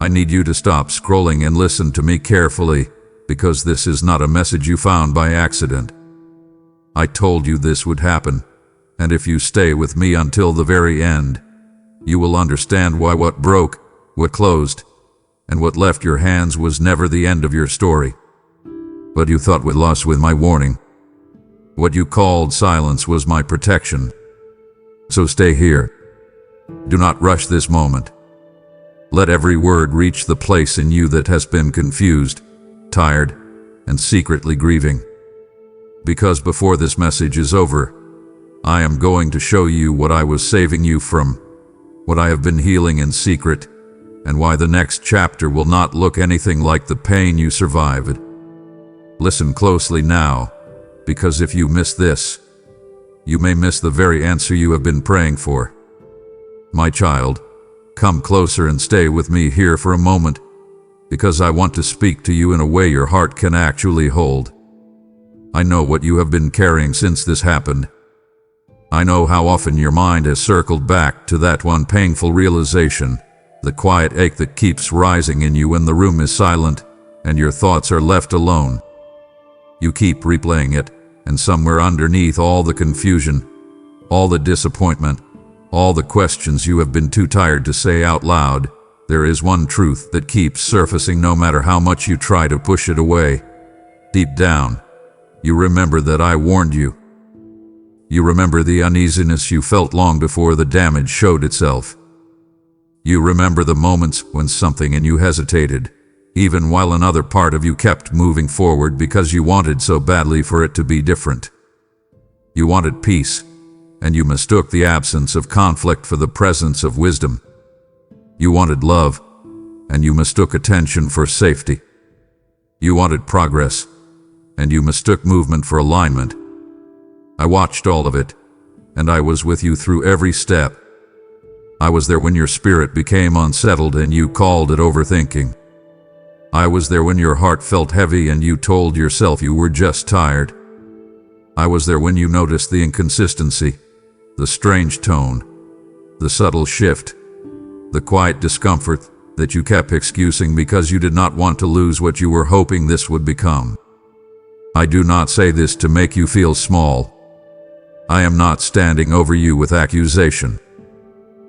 I need you to stop scrolling and listen to me carefully, because this is not a message you found by accident. I told you this would happen, and if you stay with me until the very end, you will understand why what broke, what closed, and what left your hands was never the end of your story. But you thought with loss with my warning. What you called silence was my protection. So stay here. Do not rush this moment. Let every word reach the place in you that has been confused, tired, and secretly grieving. Because before this message is over, I am going to show you what I was saving you from, what I have been healing in secret, and why the next chapter will not look anything like the pain you survived. Listen closely now, because if you miss this, you may miss the very answer you have been praying for. My child, come closer and stay with me here for a moment, because I want to speak to you in a way your heart can actually hold. I know what you have been carrying since this happened. I know how often your mind has circled back to that one painful realization, the quiet ache that keeps rising in you when the room is silent and your thoughts are left alone. You keep replaying it, and somewhere underneath all the confusion, all the disappointment, all the questions you have been too tired to say out loud, there is one truth that keeps surfacing no matter how much you try to push it away. Deep down, you remember that I warned you. You remember the uneasiness you felt long before the damage showed itself. You remember the moments when something in you hesitated, even while another part of you kept moving forward because you wanted so badly for it to be different. You wanted peace, and you mistook the absence of conflict for the presence of wisdom. You wanted love, and you mistook attention for safety. You wanted progress, and you mistook movement for alignment. I watched all of it, and I was with you through every step. I was there when your spirit became unsettled and you called it overthinking. I was there when your heart felt heavy and you told yourself you were just tired. I was there when you noticed the inconsistency, the strange tone, the subtle shift, the quiet discomfort that you kept excusing because you did not want to lose what you were hoping this would become. I do not say this to make you feel small. I am not standing over you with accusation.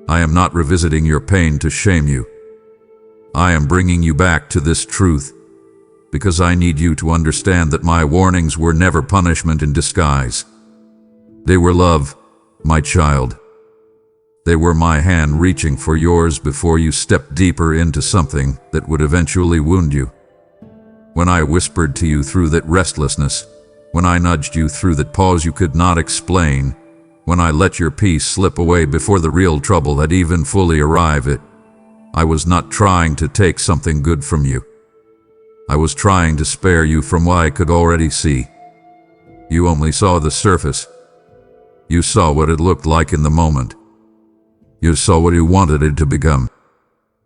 I am not revisiting your pain to shame you. I am bringing you back to this truth because I need you to understand that my warnings were never punishment in disguise. They were love, my child. They were my hand reaching for yours before you stepped deeper into something that would eventually wound you. When I whispered to you through that restlessness, when I nudged you through that pause you could not explain, when I let your peace slip away before the real trouble had even fully arrived, I was not trying to take something good from you. I was trying to spare you from what I could already see. You only saw the surface. You saw what it looked like in the moment. You saw what you wanted it to become.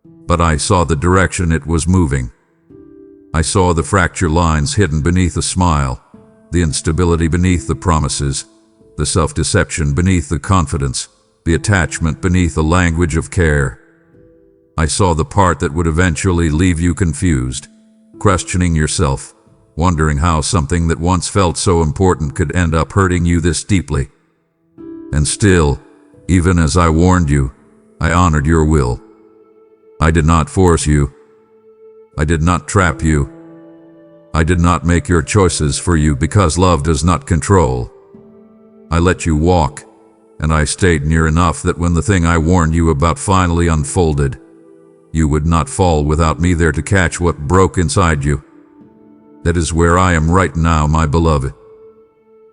But I saw the direction it was moving. I saw the fracture lines hidden beneath a smile, the instability beneath the promises, the self-deception beneath the confidence, the attachment beneath the language of care. I saw the part that would eventually leave you confused, questioning yourself, wondering how something that once felt so important could end up hurting you this deeply. And still, even as I warned you, I honored your will. I did not force you. I did not trap you. I did not make your choices for you because love does not control. I let you walk, and I stayed near enough that when the thing I warned you about finally unfolded, you would not fall without me there to catch what broke inside you. That is where I am right now, my beloved.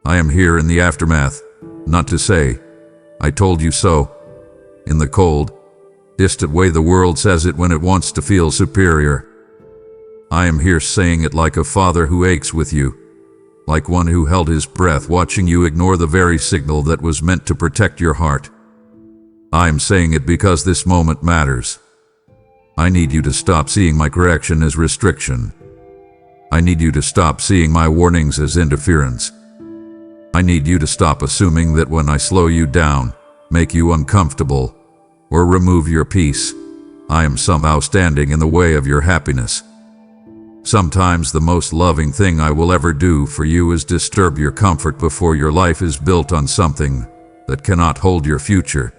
I am here in the aftermath, not to say, I told you so, in the cold, distant way the world says it when it wants to feel superior. I am here saying it like a father who aches with you, like one who held his breath watching you ignore the very signal that was meant to protect your heart. I am saying it because this moment matters. I need you to stop seeing my correction as restriction. I need you to stop seeing my warnings as interference. I need you to stop assuming that when I slow you down, make you uncomfortable, or remove your peace, I am somehow standing in the way of your happiness. Sometimes the most loving thing I will ever do for you is disturb your comfort before your life is built on something that cannot hold your future.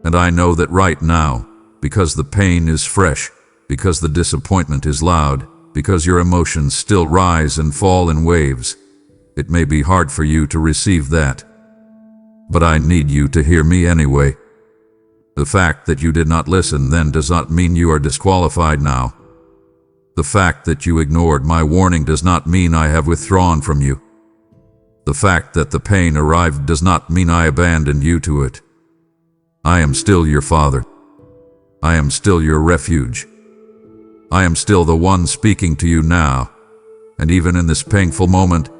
And I know that right now, because the pain is fresh, because the disappointment is loud, because your emotions still rise and fall in waves, it may be hard for you to receive that. But I need you to hear me anyway. The fact that you did not listen then does not mean you are disqualified now. The fact that you ignored my warning does not mean I have withdrawn from you. The fact that the pain arrived does not mean I abandoned you to it. I am still your father. I am still your refuge. I am still the one speaking to you now, and even in this painful moment,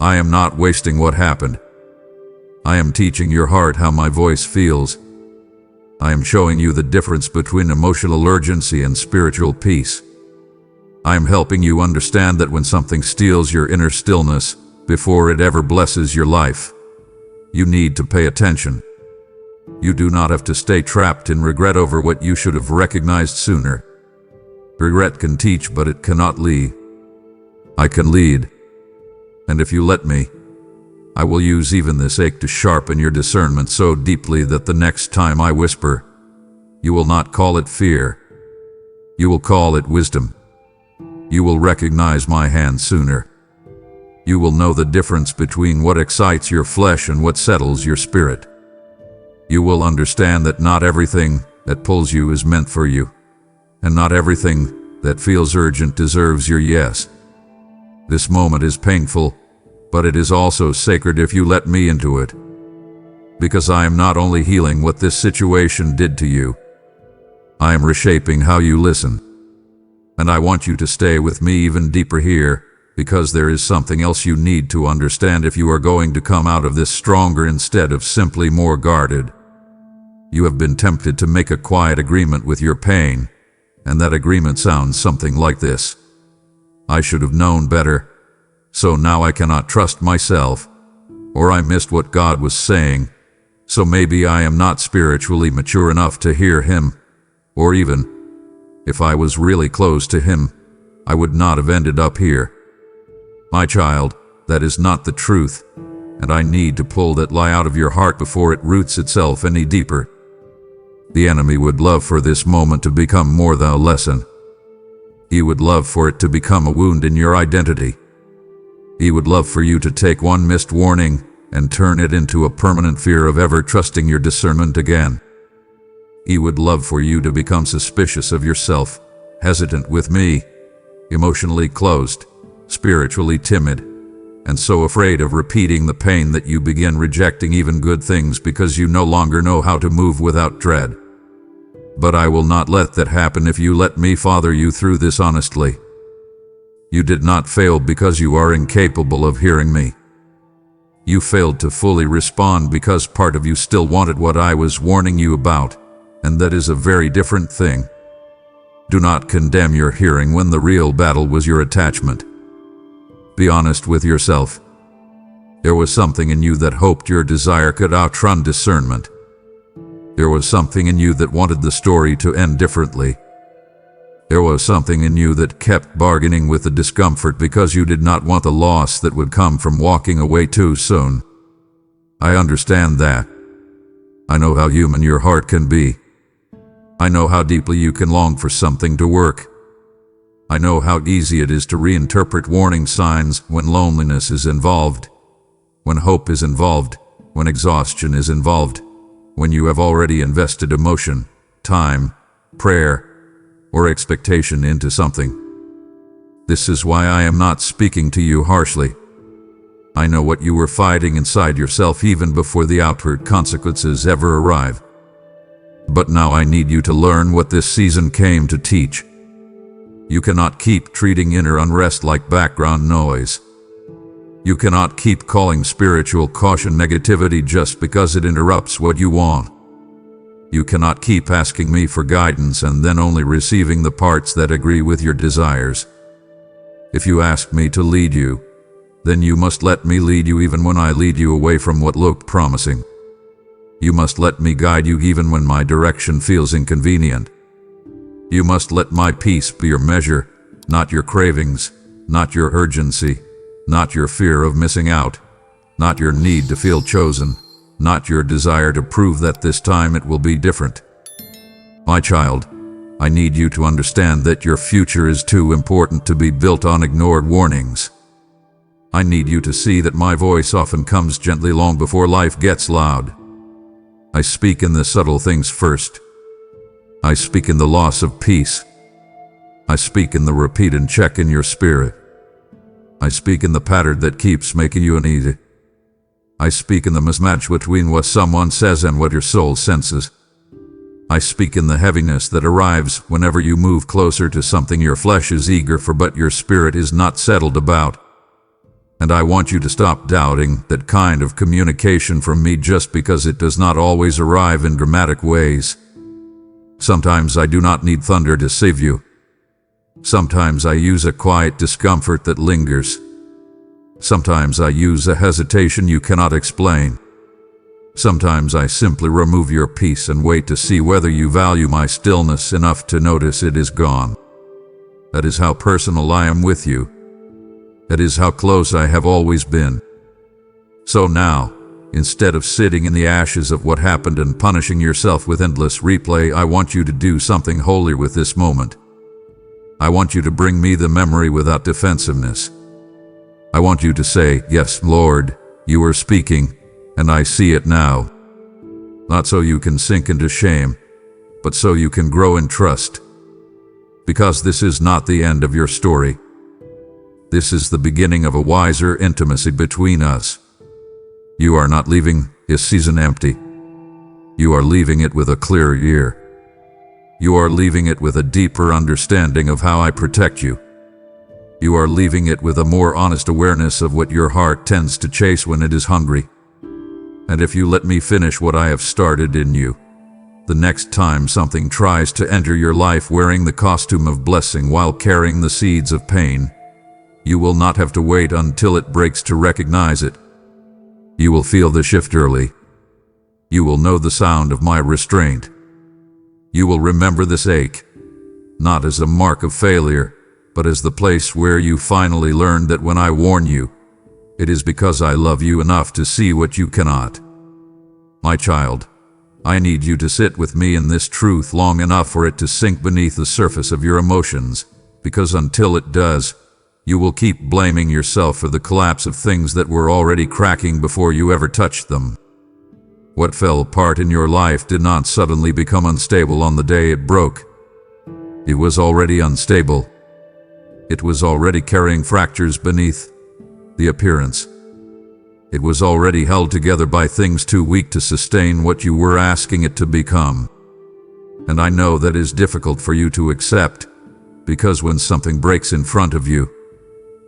I am not wasting what happened. I am teaching your heart how my voice feels. I am showing you the difference between emotional urgency and spiritual peace. I am helping you understand that when something steals your inner stillness before it ever blesses your life, you need to pay attention. You do not have to stay trapped in regret over what you should have recognized sooner. Regret can teach, but it cannot lead. I can lead. And if you let me, I will use even this ache to sharpen your discernment so deeply that the next time I whisper, you will not call it fear. You will call it wisdom. You will recognize my hand sooner. You will know the difference between what excites your flesh and what settles your spirit. You will understand that not everything that pulls you is meant for you, and not everything that feels urgent deserves your yes. This moment is painful, but it is also sacred if you let me into it. Because I am not only healing what this situation did to you, I am reshaping how you listen. And I want you to stay with me even deeper here, because there is something else you need to understand if you are going to come out of this stronger instead of simply more guarded. You have been tempted to make a quiet agreement with your pain, and that agreement sounds something like this. I should have known better, so now I cannot trust myself, or I missed what God was saying, so maybe I am not spiritually mature enough to hear Him, or even, if I was really close to Him, I would not have ended up here. My child, that is not the truth, and I need to pull that lie out of your heart before it roots itself any deeper. The enemy would love for this moment to become more than a lesson. He would love for it to become a wound in your identity. He would love for you to take one missed warning and turn it into a permanent fear of ever trusting your discernment again. He would love for you to become suspicious of yourself, hesitant with me, emotionally closed, spiritually timid, and so afraid of repeating the pain that you begin rejecting even good things because you no longer know how to move without dread. But I will not let that happen if you let me father you through this honestly. You did not fail because you are incapable of hearing me. You failed to fully respond because part of you still wanted what I was warning you about, and that is a very different thing. Do not condemn your hearing when the real battle was your attachment. Be honest with yourself. There was something in you that hoped your desire could outrun discernment. There was something in you that wanted the story to end differently. There was something in you that kept bargaining with the discomfort because you did not want the loss that would come from walking away too soon. I understand that. I know how human your heart can be. I know how deeply you can long for something to work. I know how easy it is to reinterpret warning signs when loneliness is involved, when hope is involved, when exhaustion is involved, when you have already invested emotion, time, prayer, or expectation into something. This is why I am not speaking to you harshly. I know what you were fighting inside yourself even before the outward consequences ever arrive. But now I need you to learn what this season came to teach. You cannot keep treating inner unrest like background noise. You cannot keep calling spiritual caution negativity just because it interrupts what you want. You cannot keep asking me for guidance and then only receiving the parts that agree with your desires. If you ask me to lead you, then you must let me lead you even when I lead you away from what looked promising. You must let me guide you even when my direction feels inconvenient. You must let my peace be your measure, not your cravings, not your urgency, not your fear of missing out, not your need to feel chosen, not your desire to prove that this time it will be different. My child, I need you to understand that your future is too important to be built on ignored warnings. I need you to see that my voice often comes gently long before life gets loud. I speak in the subtle things first. I speak in the loss of peace. I speak in the repeat and check in your spirit. I speak in the pattern that keeps making you uneasy. I speak in the mismatch between what someone says and what your soul senses. I speak in the heaviness that arrives whenever you move closer to something your flesh is eager for but your spirit is not settled about. And I want you to stop doubting that kind of communication from me just because it does not always arrive in dramatic ways. Sometimes I do not need thunder to save you. Sometimes I use a quiet discomfort that lingers. Sometimes I use a hesitation you cannot explain. Sometimes I simply remove your peace and wait to see whether you value my stillness enough to notice it is gone. That is how personal I am with you. That is how close I have always been. So now, instead of sitting in the ashes of what happened and punishing yourself with endless replay, I want you to do something holy with this moment. I want you to bring me the memory without defensiveness. I want you to say, "Yes, Lord, you are speaking, and I see it now." Not so you can sink into shame, but so you can grow in trust. Because this is not the end of your story. This is the beginning of a wiser intimacy between us. You are not leaving this season empty. You are leaving it with a clearer ear. You are leaving it with a deeper understanding of how I protect you. You are leaving it with a more honest awareness of what your heart tends to chase when it is hungry. And if you let me finish what I have started in you, the next time something tries to enter your life wearing the costume of blessing while carrying the seeds of pain, you will not have to wait until it breaks to recognize it. You will feel the shift early. You will know the sound of my restraint. You will remember this ache, not as a mark of failure, but as the place where you finally learned that when I warn you, it is because I love you enough to see what you cannot. My child, I need you to sit with me in this truth long enough for it to sink beneath the surface of your emotions, because until it does, you will keep blaming yourself for the collapse of things that were already cracking before you ever touched them. What fell apart in your life did not suddenly become unstable on the day it broke. It was already unstable. It was already carrying fractures beneath the appearance. It was already held together by things too weak to sustain what you were asking it to become. And I know that is difficult for you to accept, because when something breaks in front of you,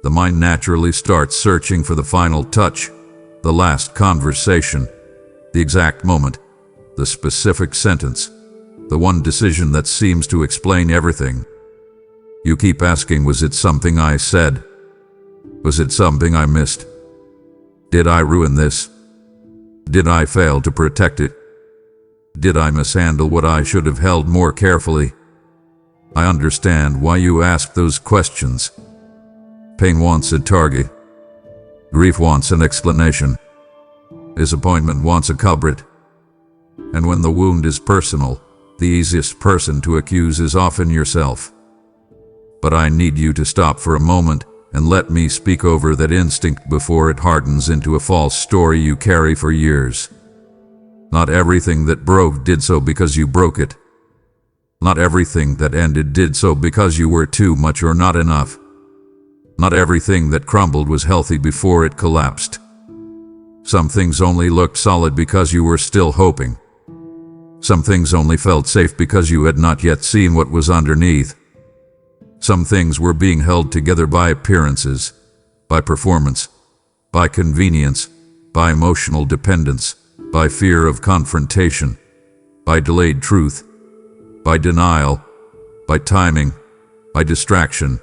the mind naturally starts searching for the final touch, the last conversation, the exact moment, the specific sentence, the one decision that seems to explain everything. You keep asking, was it something I said? Was it something I missed? Did I ruin this? Did I fail to protect it? Did I mishandle what I should have held more carefully? I understand why you ask those questions. Pain wants a target. Grief wants an explanation. Disappointment wants a culprit. And when the wound is personal, the easiest person to accuse is often yourself. But I need you to stop for a moment and let me speak over that instinct before it hardens into a false story you carry for years. Not everything that broke did so because you broke it. Not everything that ended did so because you were too much or not enough. Not everything that crumbled was healthy before it collapsed. Some things only looked solid because you were still hoping. Some things only felt safe because you had not yet seen what was underneath. Some things were being held together by appearances, by performance, by convenience, by emotional dependence, by fear of confrontation, by delayed truth, by denial, by timing, by distraction,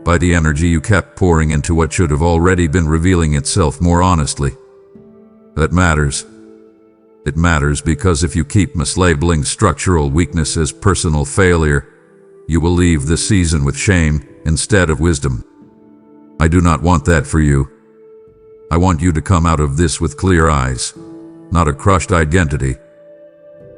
by the energy you kept pouring into what should have already been revealing itself more honestly. That matters. It matters because if you keep mislabeling structural weakness as personal failure, You will leave this season with shame instead of wisdom. I do not want that for you. I want you to come out of this with clear eyes, not a crushed identity.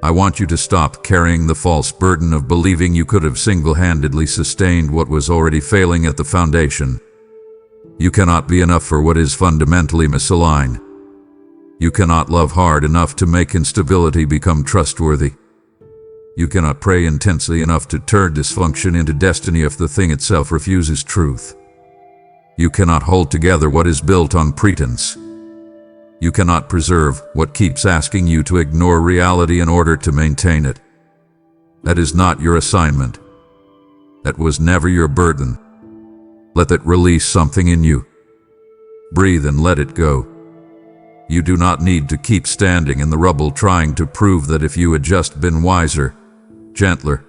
I want you to stop carrying the false burden of believing you could have single-handedly sustained what was already failing at the foundation. You cannot be enough for what is fundamentally misaligned. You cannot love hard enough to make instability become trustworthy. You cannot pray intensely enough to turn dysfunction into destiny if the thing itself refuses truth. You cannot hold together what is built on pretense. You cannot preserve what keeps asking you to ignore reality in order to maintain it. That is not your assignment. That was never your burden. Let that release something in you. Breathe and let it go. You do not need to keep standing in the rubble trying to prove that if you had just been wiser, gentler,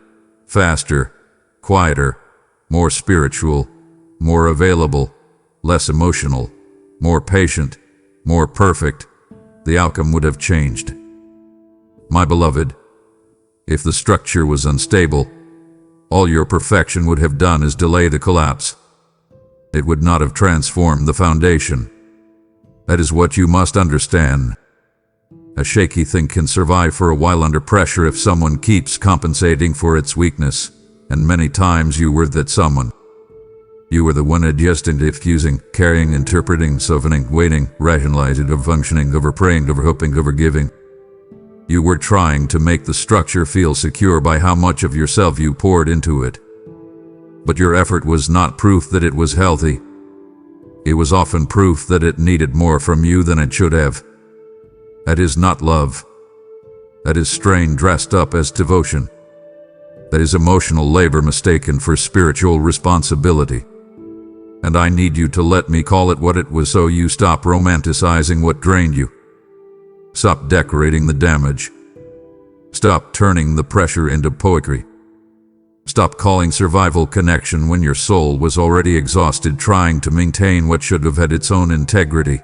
faster, quieter, more spiritual, more available, less emotional, more patient, more perfect, the outcome would have changed. My beloved, if the structure was unstable, all your perfection would have done is delay the collapse. It would not have transformed the foundation. That is what you must understand. A shaky thing can survive for a while under pressure if someone keeps compensating for its weakness, and many times you were that someone. You were the one adjusting, diffusing, carrying, interpreting, softening, waiting, rationalizing, over functioning, over praying, over hoping, over giving. You were trying to make the structure feel secure by how much of yourself you poured into it. But your effort was not proof that it was healthy. It was often proof that it needed more from you than it should have. That is not love. That is strain dressed up as devotion. That is emotional labor mistaken for spiritual responsibility. And I need you to let me call it what it was so you stop romanticizing what drained you. Stop decorating the damage. Stop turning the pressure into poetry. Stop calling survival connection when your soul was already exhausted trying to maintain what should have had its own integrity.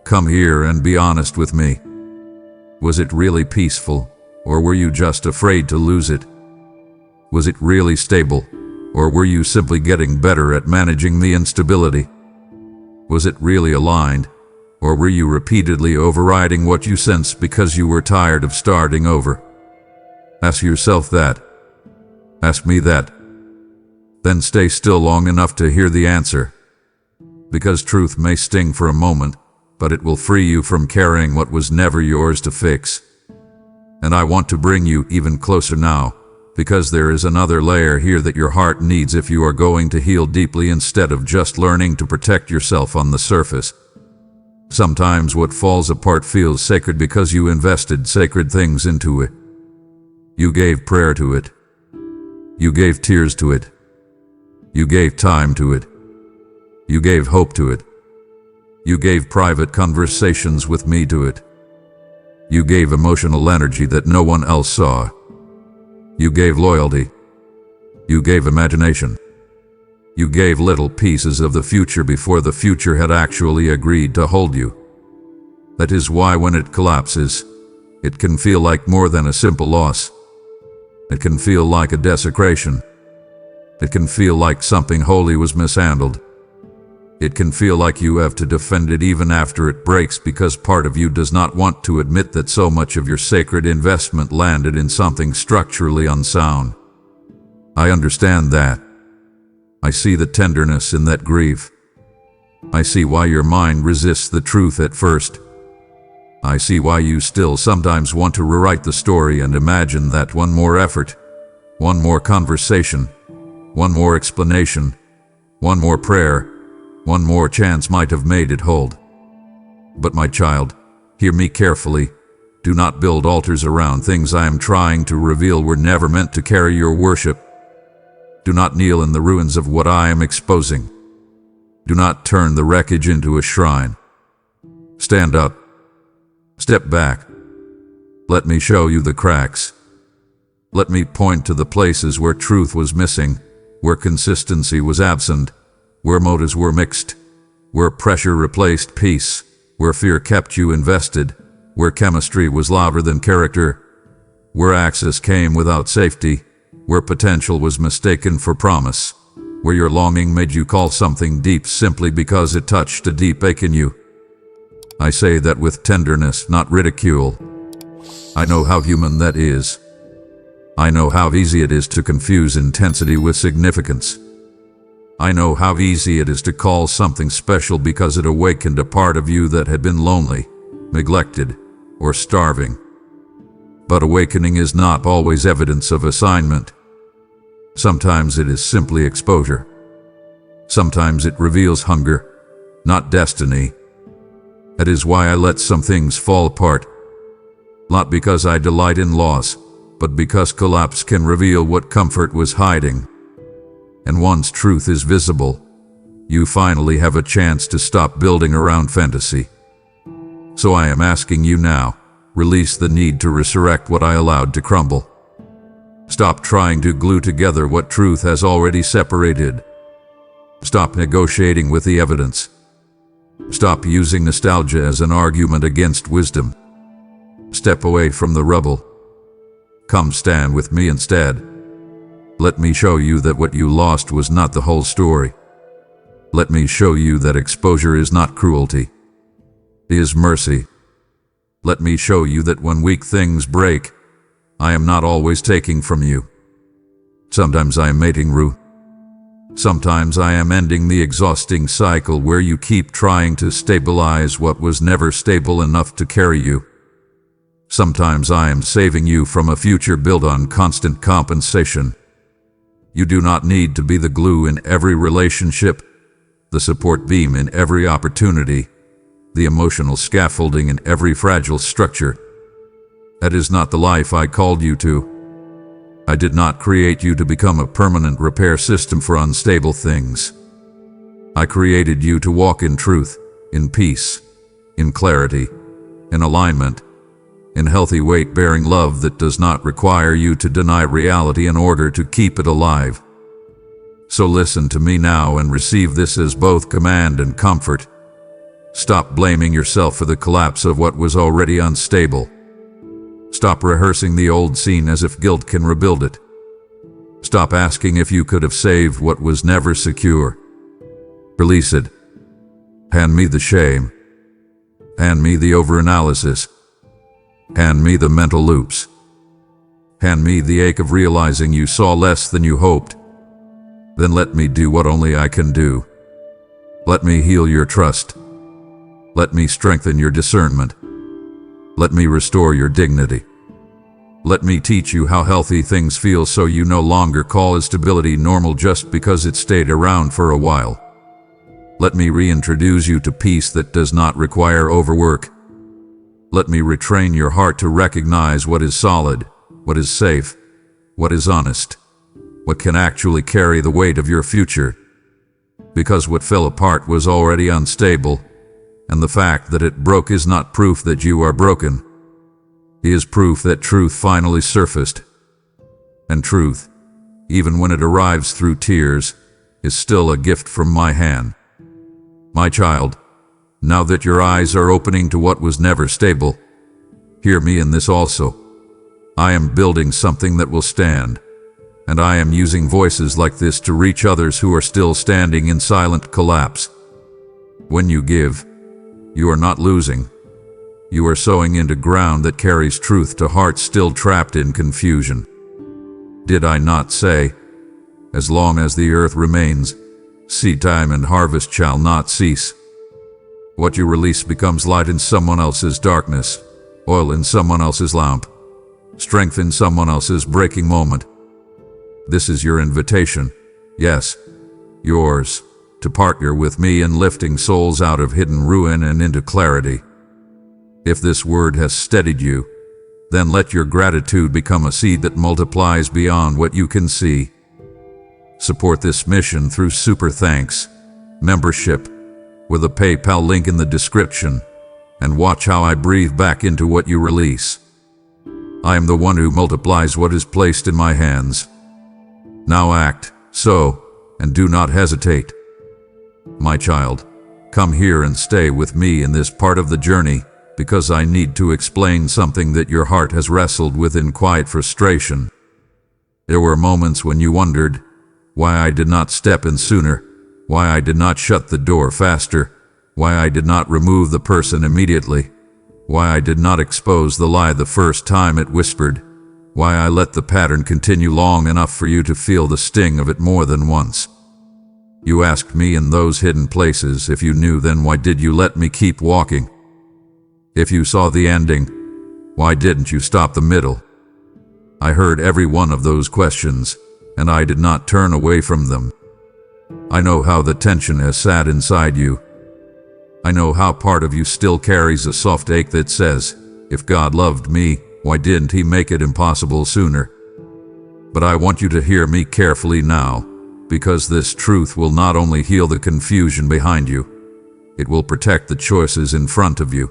Come here and be honest with me. Was it really peaceful, or were you just afraid to lose it? Was it really stable, or were you simply getting better at managing the instability? Was it really aligned, or were you repeatedly overriding what you sensed because you were tired of starting over? Ask yourself that. Ask me that. Then stay still long enough to hear the answer. Because truth may sting for a moment, but it will free you from carrying what was never yours to fix. And I want to bring you even closer now, because there is another layer here that your heart needs if you are going to heal deeply instead of just learning to protect yourself on the surface. Sometimes what falls apart feels sacred because you invested sacred things into it. You gave prayer to it. You gave tears to it. You gave time to it. You gave hope to it. You gave private conversations with me to it. You gave emotional energy that no one else saw. You gave loyalty. You gave imagination. You gave little pieces of the future before the future had actually agreed to hold you. That is why when it collapses, it can feel like more than a simple loss. It can feel like a desecration. It can feel like something holy was mishandled. It can feel like you have to defend it even after it breaks because part of you does not want to admit that so much of your sacred investment landed in something structurally unsound. I understand that. I see the tenderness in that grief. I see why your mind resists the truth at first. I see why you still sometimes want to rewrite the story and imagine that one more effort, one more conversation, one more explanation, one more prayer, one more chance might have made it hold. But my child, hear me carefully. Do not build altars around things I am trying to reveal were never meant to carry your worship. Do not kneel in the ruins of what I am exposing. Do not turn the wreckage into a shrine. Stand up. Step back. Let me show you the cracks. Let me point to the places where truth was missing, where consistency was absent, where motives were mixed, where pressure replaced peace, where fear kept you invested, where chemistry was louder than character, where access came without safety, where potential was mistaken for promise, where your longing made you call something deep simply because it touched a deep ache in you. I say that with tenderness, not ridicule. I know how human that is. I know how easy it is to confuse intensity with significance. I know how easy it is to call something special because it awakened a part of you that had been lonely, neglected, or starving. But awakening is not always evidence of assignment. Sometimes it is simply exposure. Sometimes it reveals hunger, not destiny. That is why I let some things fall apart. Not because I delight in loss, but because collapse can reveal what comfort was hiding. And once truth is visible, you finally have a chance to stop building around fantasy. So I am asking you now, release the need to resurrect what I allowed to crumble. Stop trying to glue together what truth has already separated. Stop negotiating with the evidence. Stop using nostalgia as an argument against wisdom. Step away from the rubble. Come stand with me instead. Let me show you that what you lost was not the whole story. Let me show you that exposure is not cruelty. It is mercy. Let me show you that when weak things break, I am not always taking from you. Sometimes I am mating root. Sometimes I am ending the exhausting cycle where you keep trying to stabilize what was never stable enough to carry you. Sometimes I am saving you from a future built on constant compensation. You do not need to be the glue in every relationship, the support beam in every opportunity, the emotional scaffolding in every fragile structure. That is not the life I called you to. I did not create you to become a permanent repair system for unstable things. I created you to walk in truth, in peace, in clarity, in alignment, in healthy weight-bearing love that does not require you to deny reality in order to keep it alive. So listen to me now and receive this as both command and comfort. Stop blaming yourself for the collapse of what was already unstable. Stop rehearsing the old scene as if guilt can rebuild it. Stop asking if you could have saved what was never secure. Release it. Hand me the shame. Hand me the overanalysis. Hand me the mental loops. Hand me the ache of realizing you saw less than you hoped. Then let me do what only I can do. Let me heal your trust. Let me strengthen your discernment. Let me restore your dignity. Let me teach you how healthy things feel so you no longer call instability normal just because it stayed around for a while. Let me reintroduce you to peace that does not require overwork. Let me retrain your heart to recognize what is solid, what is safe, what is honest, what can actually carry the weight of your future. Because what fell apart was already unstable, and the fact that it broke is not proof that you are broken. It is proof that truth finally surfaced. And truth, even when it arrives through tears, is still a gift from my hand. My child, now that your eyes are opening to what was never stable, hear me in this also. I am building something that will stand, and I am using voices like this to reach others who are still standing in silent collapse. When you give, you are not losing. You are sowing into ground that carries truth to hearts still trapped in confusion. Did I not say, as long as the earth remains, seed time and harvest shall not cease? What you release becomes light in someone else's darkness, oil in someone else's lamp, strength in someone else's breaking moment. This is your invitation, yes, yours, to partner with me in lifting souls out of hidden ruin and into clarity. If this word has steadied you, then let your gratitude become a seed that multiplies beyond what you can see. Support this mission through Super Thanks, membership, with a PayPal link in the description, and watch how I breathe back into what you release. I am the one who multiplies what is placed in my hands. Now act, so, and do not hesitate. My child, come here and stay with me in this part of the journey, because I need to explain something that your heart has wrestled with in quiet frustration. There were moments when you wondered why I did not step in sooner, why I did not shut the door faster, why I did not remove the person immediately, why I did not expose the lie the first time it whispered, why I let the pattern continue long enough for you to feel the sting of it more than once. You asked me in those hidden places, if you knew, then why did you let me keep walking? If you saw the ending, why didn't you stop the middle? I heard every one of those questions, and I did not turn away from them. I know how the tension has sat inside you. I know how part of you still carries a soft ache that says, if God loved me, why didn't He make it impossible sooner? But I want you to hear me carefully now, because this truth will not only heal the confusion behind you, it will protect the choices in front of you.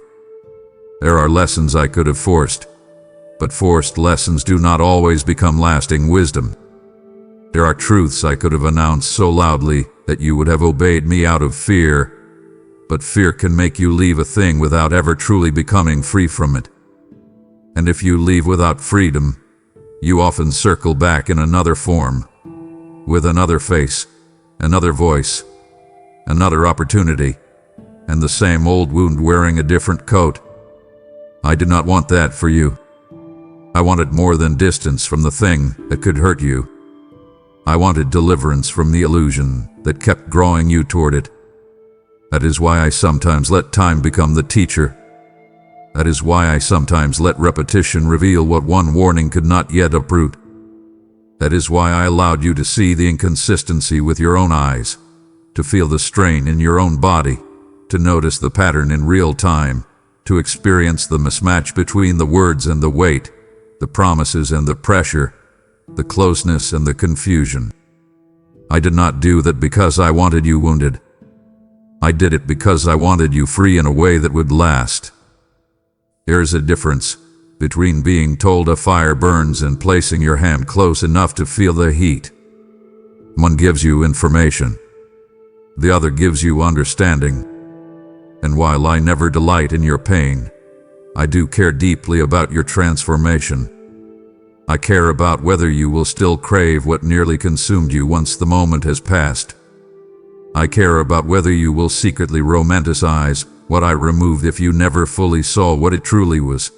There are lessons I could have forced, but forced lessons do not always become lasting wisdom. There are truths I could have announced so loudly that you would have obeyed me out of fear, but fear can make you leave a thing without ever truly becoming free from it. And if you leave without freedom, you often circle back in another form, with another face, another voice, another opportunity, and the same old wound wearing a different coat. I did not want that for you. I wanted more than distance from the thing that could hurt you. I wanted deliverance from the illusion that kept drawing you toward it. That is why I sometimes let time become the teacher. That is why I sometimes let repetition reveal what one warning could not yet uproot. That is why I allowed you to see the inconsistency with your own eyes, to feel the strain in your own body, to notice the pattern in real time, to experience the mismatch between the words and the weight, the promises and the pressure, the closeness and the confusion. I did not do that because I wanted you wounded. I did it because I wanted you free in a way that would last. There is a difference between being told a fire burns and placing your hand close enough to feel the heat. One gives you information. The other gives you understanding. And while I never delight in your pain, I do care deeply about your transformation. I care about whether you will still crave what nearly consumed you once the moment has passed. I care about whether you will secretly romanticize what I removed if you never fully saw what it truly was.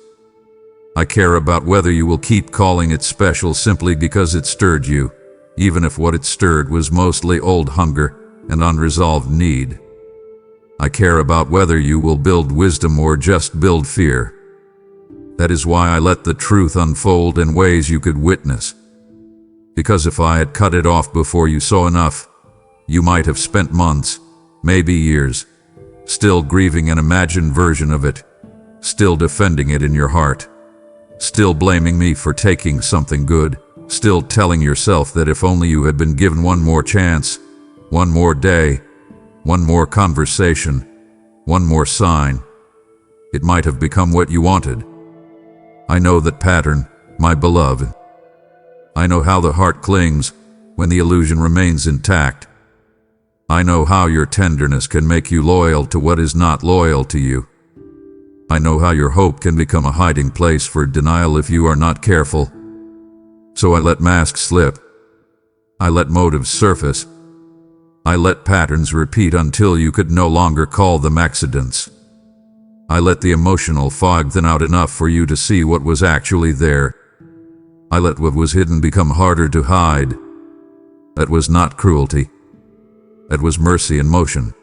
I care about whether you will keep calling it special simply because it stirred you, even if what it stirred was mostly old hunger and unresolved need. I care about whether you will build wisdom or just build fear. That is why I let the truth unfold in ways you could witness. Because if I had cut it off before you saw enough, you might have spent months, maybe years, still grieving an imagined version of it, still defending it in your heart, still blaming me for taking something good, still telling yourself that if only you had been given one more chance, one more day, one more conversation, one more sign, it might have become what you wanted. I know that pattern, my beloved. I know how the heart clings when the illusion remains intact. I know how your tenderness can make you loyal to what is not loyal to you. I know how your hope can become a hiding place for denial if you are not careful. So I let masks slip. I let motives surface. I let patterns repeat until you could no longer call them accidents. I let the emotional fog thin out enough for you to see what was actually there. I let what was hidden become harder to hide. That was not cruelty. That was mercy in motion.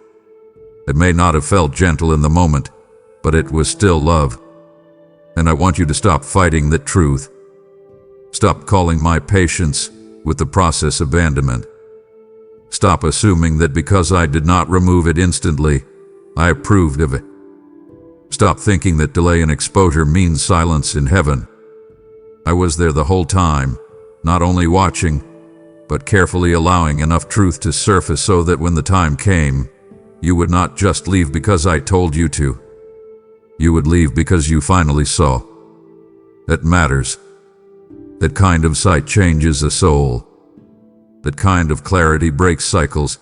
It may not have felt gentle in the moment, but it was still love. And I want you to stop fighting that truth. Stop calling my patience with the process abandonment. Stop assuming that because I did not remove it instantly, I approved of it. Stop thinking that delay in exposure means silence in heaven. I was there the whole time, not only watching, but carefully allowing enough truth to surface so that when the time came, you would not just leave because I told you to. You would leave because you finally saw. That matters. That kind of sight changes a soul. That kind of clarity breaks cycles.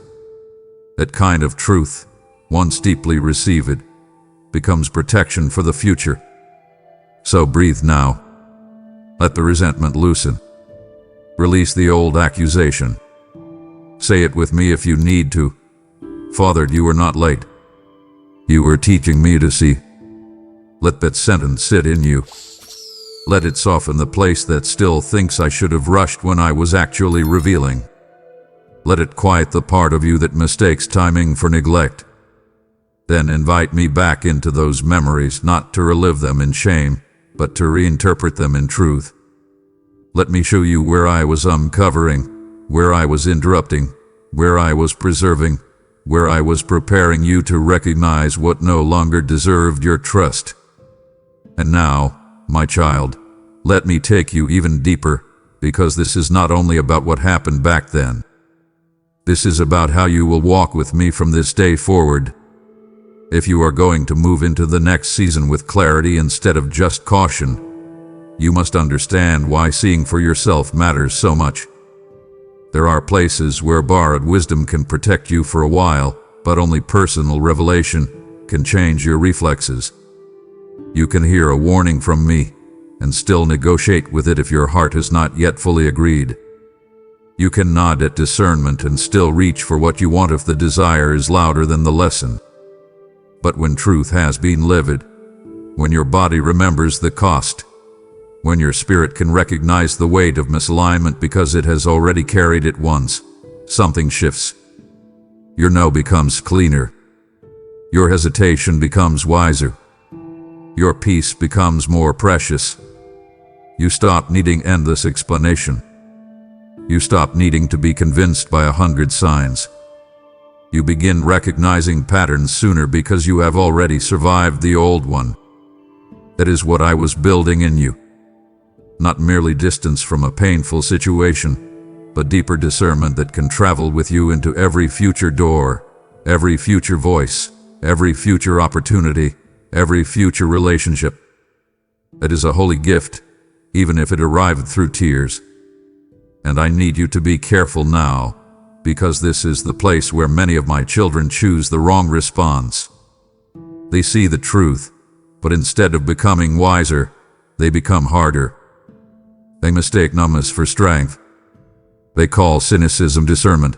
That kind of truth, once deeply received, becomes protection for the future. So breathe now. Let the resentment loosen. Release the old accusation. Say it with me if you need to. Father, you were not late. You were teaching me to see. Let that sentence sit in you. Let it soften the place that still thinks I should have rushed when I was actually revealing. Let it quiet the part of you that mistakes timing for neglect. Then invite me back into those memories, not to relive them in shame, but to reinterpret them in truth. Let me show you where I was uncovering, where I was interrupting, where I was preserving, where I was preparing you to recognize what no longer deserved your trust. And now, my child, let me take you even deeper, because this is not only about what happened back then. This is about how you will walk with me from this day forward. If you are going to move into the next season with clarity instead of just caution, you must understand why seeing for yourself matters so much. There are places where borrowed wisdom can protect you for a while, but only personal revelation can change your reflexes. You can hear a warning from me and still negotiate with it if your heart has not yet fully agreed. You can nod at discernment and still reach for what you want if the desire is louder than the lesson. But when truth has been lived, when your body remembers the cost, when your spirit can recognize the weight of misalignment because it has already carried it once, something shifts. Your no becomes cleaner. Your hesitation becomes wiser. Your peace becomes more precious. You stop needing endless explanation. You stop needing to be convinced by 100 signs. You begin recognizing patterns sooner because you have already survived the old one. That is what I was building in you. Not merely distance from a painful situation, but deeper discernment that can travel with you into every future door, every future voice, every future opportunity, every future relationship. It is a holy gift, even if it arrived through tears. And I need you to be careful now, because this is the place where many of my children choose the wrong response. They see the truth, but instead of becoming wiser, they become harder. They mistake numbness for strength. They call cynicism discernment.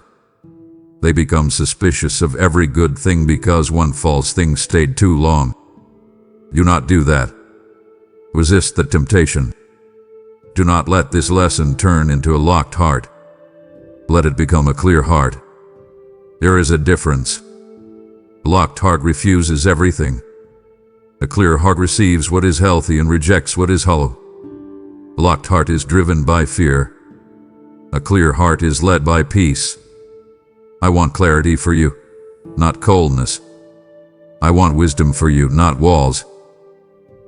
They become suspicious of every good thing because one false thing stayed too long. Do not do that. Resist the temptation. Do not let this lesson turn into a locked heart. Let it become a clear heart. There is a difference. A locked heart refuses everything. A clear heart receives what is healthy and rejects what is hollow. A locked heart is driven by fear. A clear heart is led by peace. I want clarity for you, not coldness. I want wisdom for you, not walls.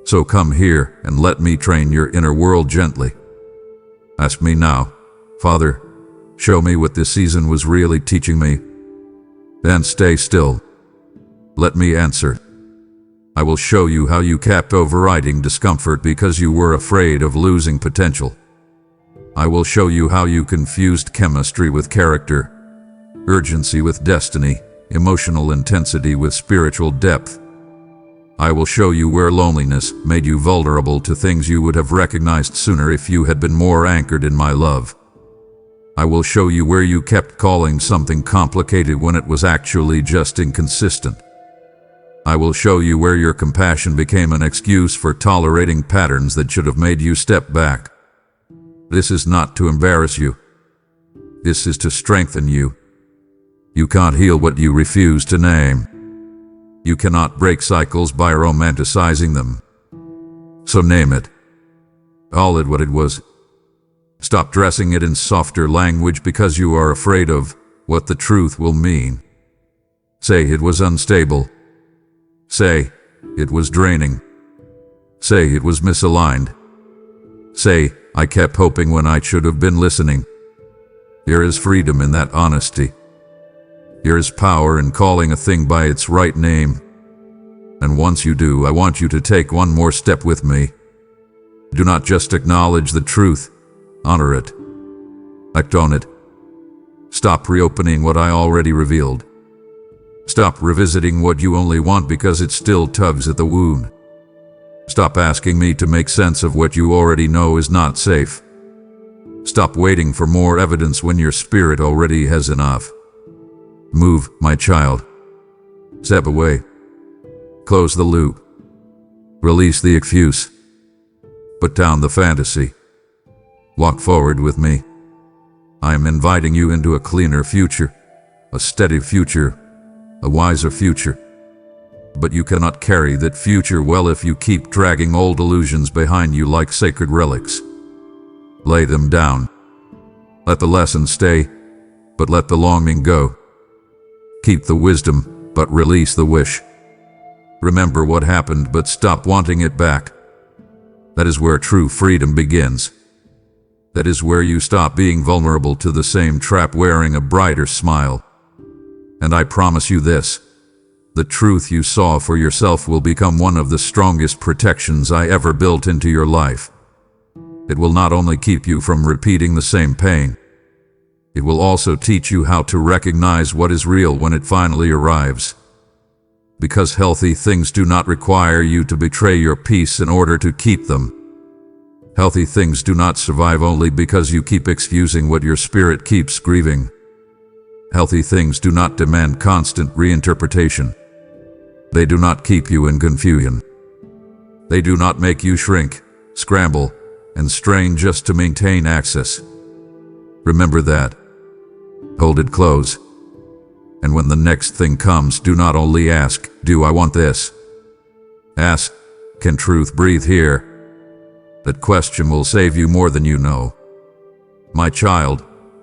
So come here and let me train your inner world gently. Ask me now, Father, show me what this season was really teaching me. Then stay still. Let me answer. I will show you how you kept overriding discomfort because you were afraid of losing potential. I will show you how you confused chemistry with character, urgency with destiny, emotional intensity with spiritual depth. I will show you where loneliness made you vulnerable to things you would have recognized sooner if you had been more anchored in my love. I will show you where you kept calling something complicated when it was actually just inconsistent. I will show you where your compassion became an excuse for tolerating patterns that should have made you step back. This is not to embarrass you. This is to strengthen you. You can't heal what you refuse to name. You cannot break cycles by romanticizing them. So name it. Call it what it was. Stop dressing it in softer language because you are afraid of what the truth will mean. Say it was unstable. Say it was draining. Say it was misaligned. Say I kept hoping when I should have been listening. There is freedom in that honesty. There is power in calling a thing by its right name. And once you do, I want you to take one more step with me. Do not just acknowledge the truth. Honor it. Act on it. Stop reopening what I already revealed. Stop revisiting what you only want because it still tugs at the wound. Stop asking me to make sense of what you already know is not safe. Stop waiting for more evidence when your spirit already has enough. Move, my child. Step away. Close the loop. Release the excuse. Put down the fantasy. Walk forward with me. I am inviting you into a cleaner future, a steady future, a wiser future. But you cannot carry that future well if you keep dragging old illusions behind you like sacred relics. Lay them down. Let the lesson stay, but let the longing go. Keep the wisdom, but release the wish. Remember what happened, but stop wanting it back. That is where true freedom begins. That is where you stop being vulnerable to the same trap wearing a brighter smile. And I promise you this, the truth you saw for yourself will become one of the strongest protections I ever built into your life. It will not only keep you from repeating the same pain, it will also teach you how to recognize what is real when it finally arrives. Because healthy things do not require you to betray your peace in order to keep them. Healthy things do not survive only because you keep excusing what your spirit keeps grieving. Healthy things do not demand constant reinterpretation. They do not keep you in confusion. They do not make you shrink, scramble, and strain just to maintain access. Remember that. Hold it close. And when the next thing comes, do not only ask, "Do I want this?" Ask, "Can truth breathe here?" That question will save you more than you know. My child,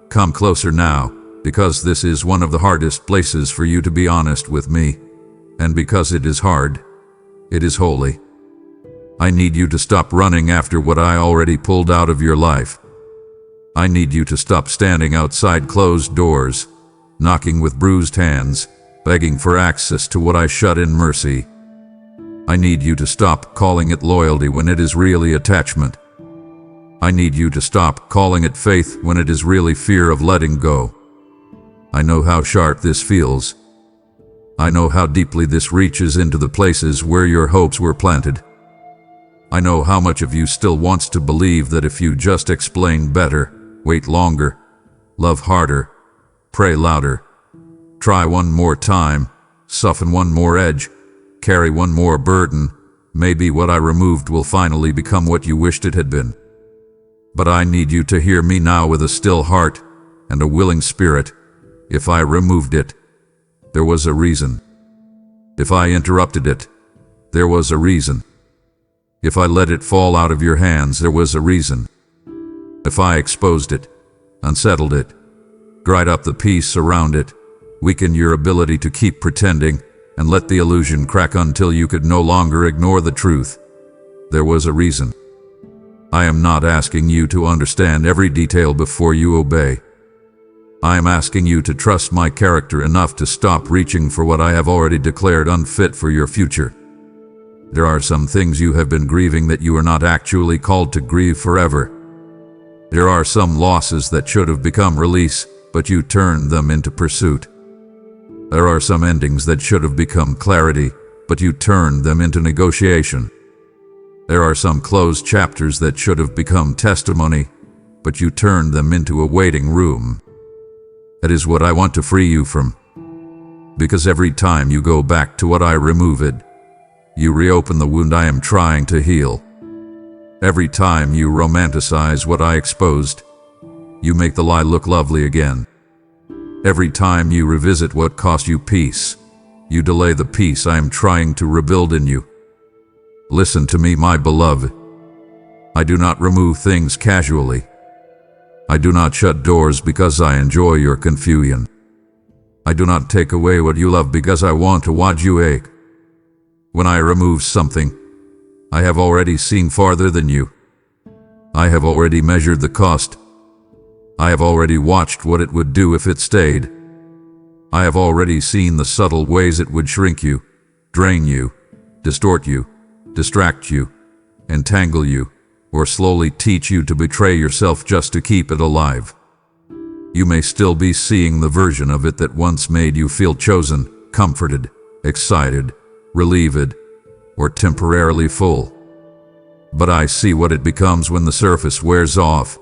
come closer now, because this is one of the hardest places for you to be honest with me. And because it is hard, it is holy. I need you to stop running after what I already pulled out of your life. I need you to stop standing outside closed doors, knocking with bruised hands, begging for access to what I shut in mercy. I need you to stop calling it loyalty when it is really attachment. I need you to stop calling it faith when it is really fear of letting go. I know how sharp this feels. I know how deeply this reaches into the places where your hopes were planted. I know how much of you still wants to believe that if you just explain better, wait longer, love harder, pray louder, try one more time, soften one more edge, carry one more burden, maybe what I removed will finally become what you wished it had been. But I need you to hear me now with a still heart and a willing spirit. If I removed it, there was a reason. If I interrupted it, there was a reason. If I let it fall out of your hands, there was a reason. If I exposed it, unsettled it, dried up the peace around it, weakened your ability to keep pretending, and let the illusion crack until you could no longer ignore the truth, there was a reason. I am not asking you to understand every detail before you obey. I am asking you to trust my character enough to stop reaching for what I have already declared unfit for your future. There are some things you have been grieving that you are not actually called to grieve forever. There are some losses that should have become release, but you turned them into pursuit. There are some endings that should have become clarity, but you turned them into negotiation. There are some closed chapters that should have become testimony, but you turned them into a waiting room. That is what I want to free you from. Because every time you go back to what I removed, you reopen the wound I am trying to heal. Every time you romanticize what I exposed, you make the lie look lovely again. Every time you revisit what cost you peace, you delay the peace I am trying to rebuild in you. Listen to me, my beloved. I do not remove things casually. I do not shut doors because I enjoy your confusion. I do not take away what you love because I want to watch you ache. When I remove something, I have already seen farther than you. I have already measured the cost. I have already watched what it would do if it stayed. I have already seen the subtle ways it would shrink you, drain you, distort you, distract you, entangle you, or slowly teach you to betray yourself just to keep it alive. You may still be seeing the version of it that once made you feel chosen, comforted, excited, relieved, or temporarily full. But I see what it becomes when the surface wears off.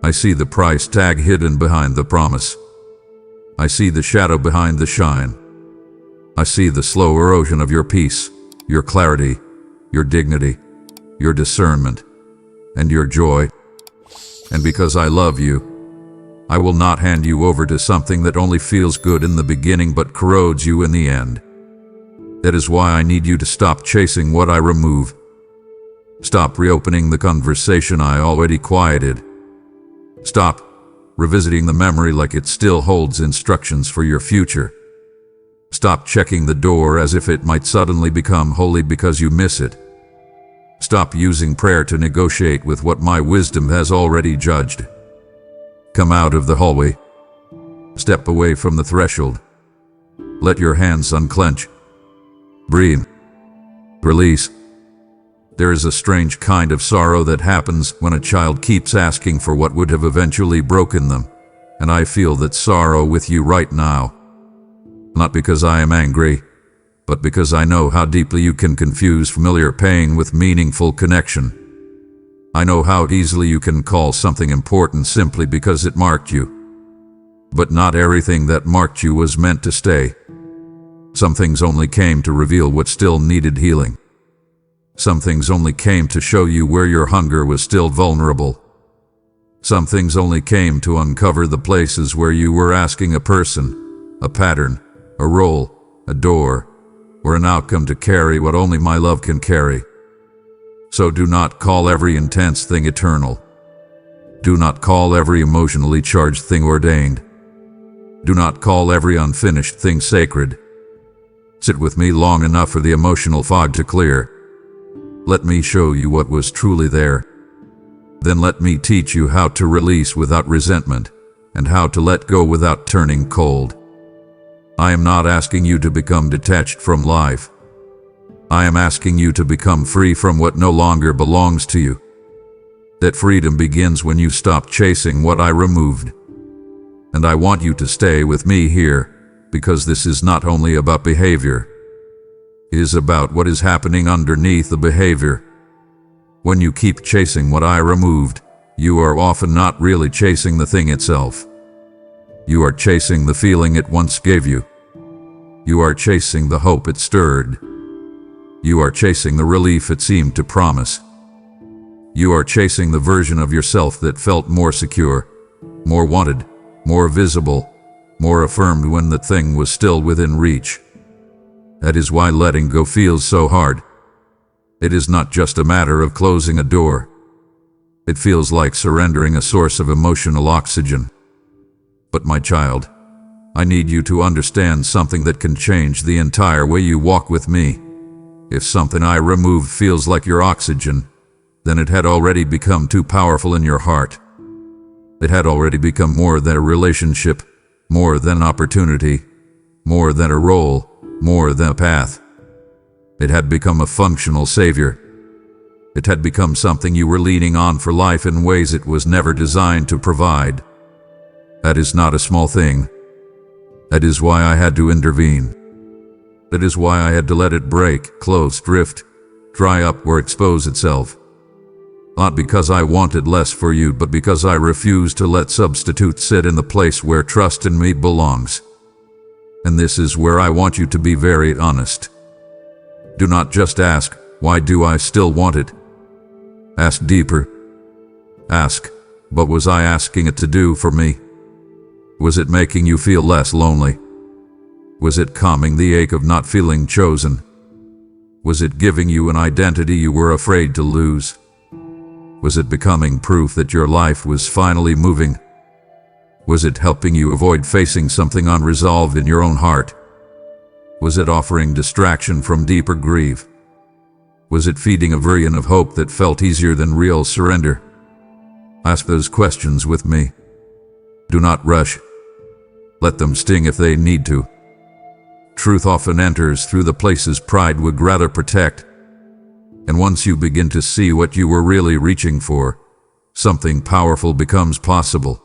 I see the price tag hidden behind the promise. I see the shadow behind the shine. I see the slow erosion of your peace, your clarity, your dignity, your discernment, and your joy. And because I love you, I will not hand you over to something that only feels good in the beginning but corrodes you in the end. That is why I need you to stop chasing what I remove. Stop reopening the conversation I already quieted. Stop revisiting the memory like it still holds instructions for your future. Stop checking the door as if it might suddenly become holy because you miss it. Stop using prayer to negotiate with what my wisdom has already judged. Come out of the hallway. Step away from the threshold. Let your hands unclench. Breathe. Release. There is a strange kind of sorrow that happens when a child keeps asking for what would have eventually broken them, and I feel that sorrow with you right now. Not because I am angry, but because I know how deeply you can confuse familiar pain with meaningful connection. I know how easily you can call something important simply because it marked you. But not everything that marked you was meant to stay. Some things only came to reveal what still needed healing. Some things only came to show you where your hunger was still vulnerable. Some things only came to uncover the places where you were asking a person, a pattern, a role, a door, or an outcome to carry what only my love can carry. So do not call every intense thing eternal. Do not call every emotionally charged thing ordained. Do not call every unfinished thing sacred. Sit with me long enough for the emotional fog to clear. Let me show you what was truly there. Then let me teach you how to release without resentment, and how to let go without turning cold. I am not asking you to become detached from life. I am asking you to become free from what no longer belongs to you. That freedom begins when you stop chasing what I removed. And I want you to stay with me here, because this is not only about behavior. It is about what is happening underneath the behavior. When you keep chasing what I removed, you are often not really chasing the thing itself. You are chasing the feeling it once gave you. You are chasing the hope it stirred. You are chasing the relief it seemed to promise. You are chasing the version of yourself that felt more secure, more wanted, more visible, more affirmed when the thing was still within reach. That is why letting go feels so hard. It is not just a matter of closing a door. It feels like surrendering a source of emotional oxygen. But my child, I need you to understand something that can change the entire way you walk with me. If something I removed feels like your oxygen, then it had already become too powerful in your heart. It had already become more than a relationship, more than an opportunity, more than a role, more than a path. It had become a functional savior. It had become something you were leaning on for life in ways it was never designed to provide. That is not a small thing. That is why I had to intervene. That is why I had to let it break, close, drift, dry up, or expose itself. Not because I wanted less for you, but because I refused to let substitute sit in the place where trust in me belongs. And this is where I want you to be very honest. Do not just ask, why do I still want it? Ask deeper. Ask, what was I asking it to do for me? Was it making you feel less lonely? Was it calming the ache of not feeling chosen? Was it giving you an identity you were afraid to lose? Was it becoming proof that your life was finally moving? Was it helping you avoid facing something unresolved in your own heart? Was it offering distraction from deeper grief? Was it feeding a version of hope that felt easier than real surrender? Ask those questions with me. Do not rush. Let them sting if they need to. Truth often enters through the places pride would rather protect. And once you begin to see what you were really reaching for, something powerful becomes possible.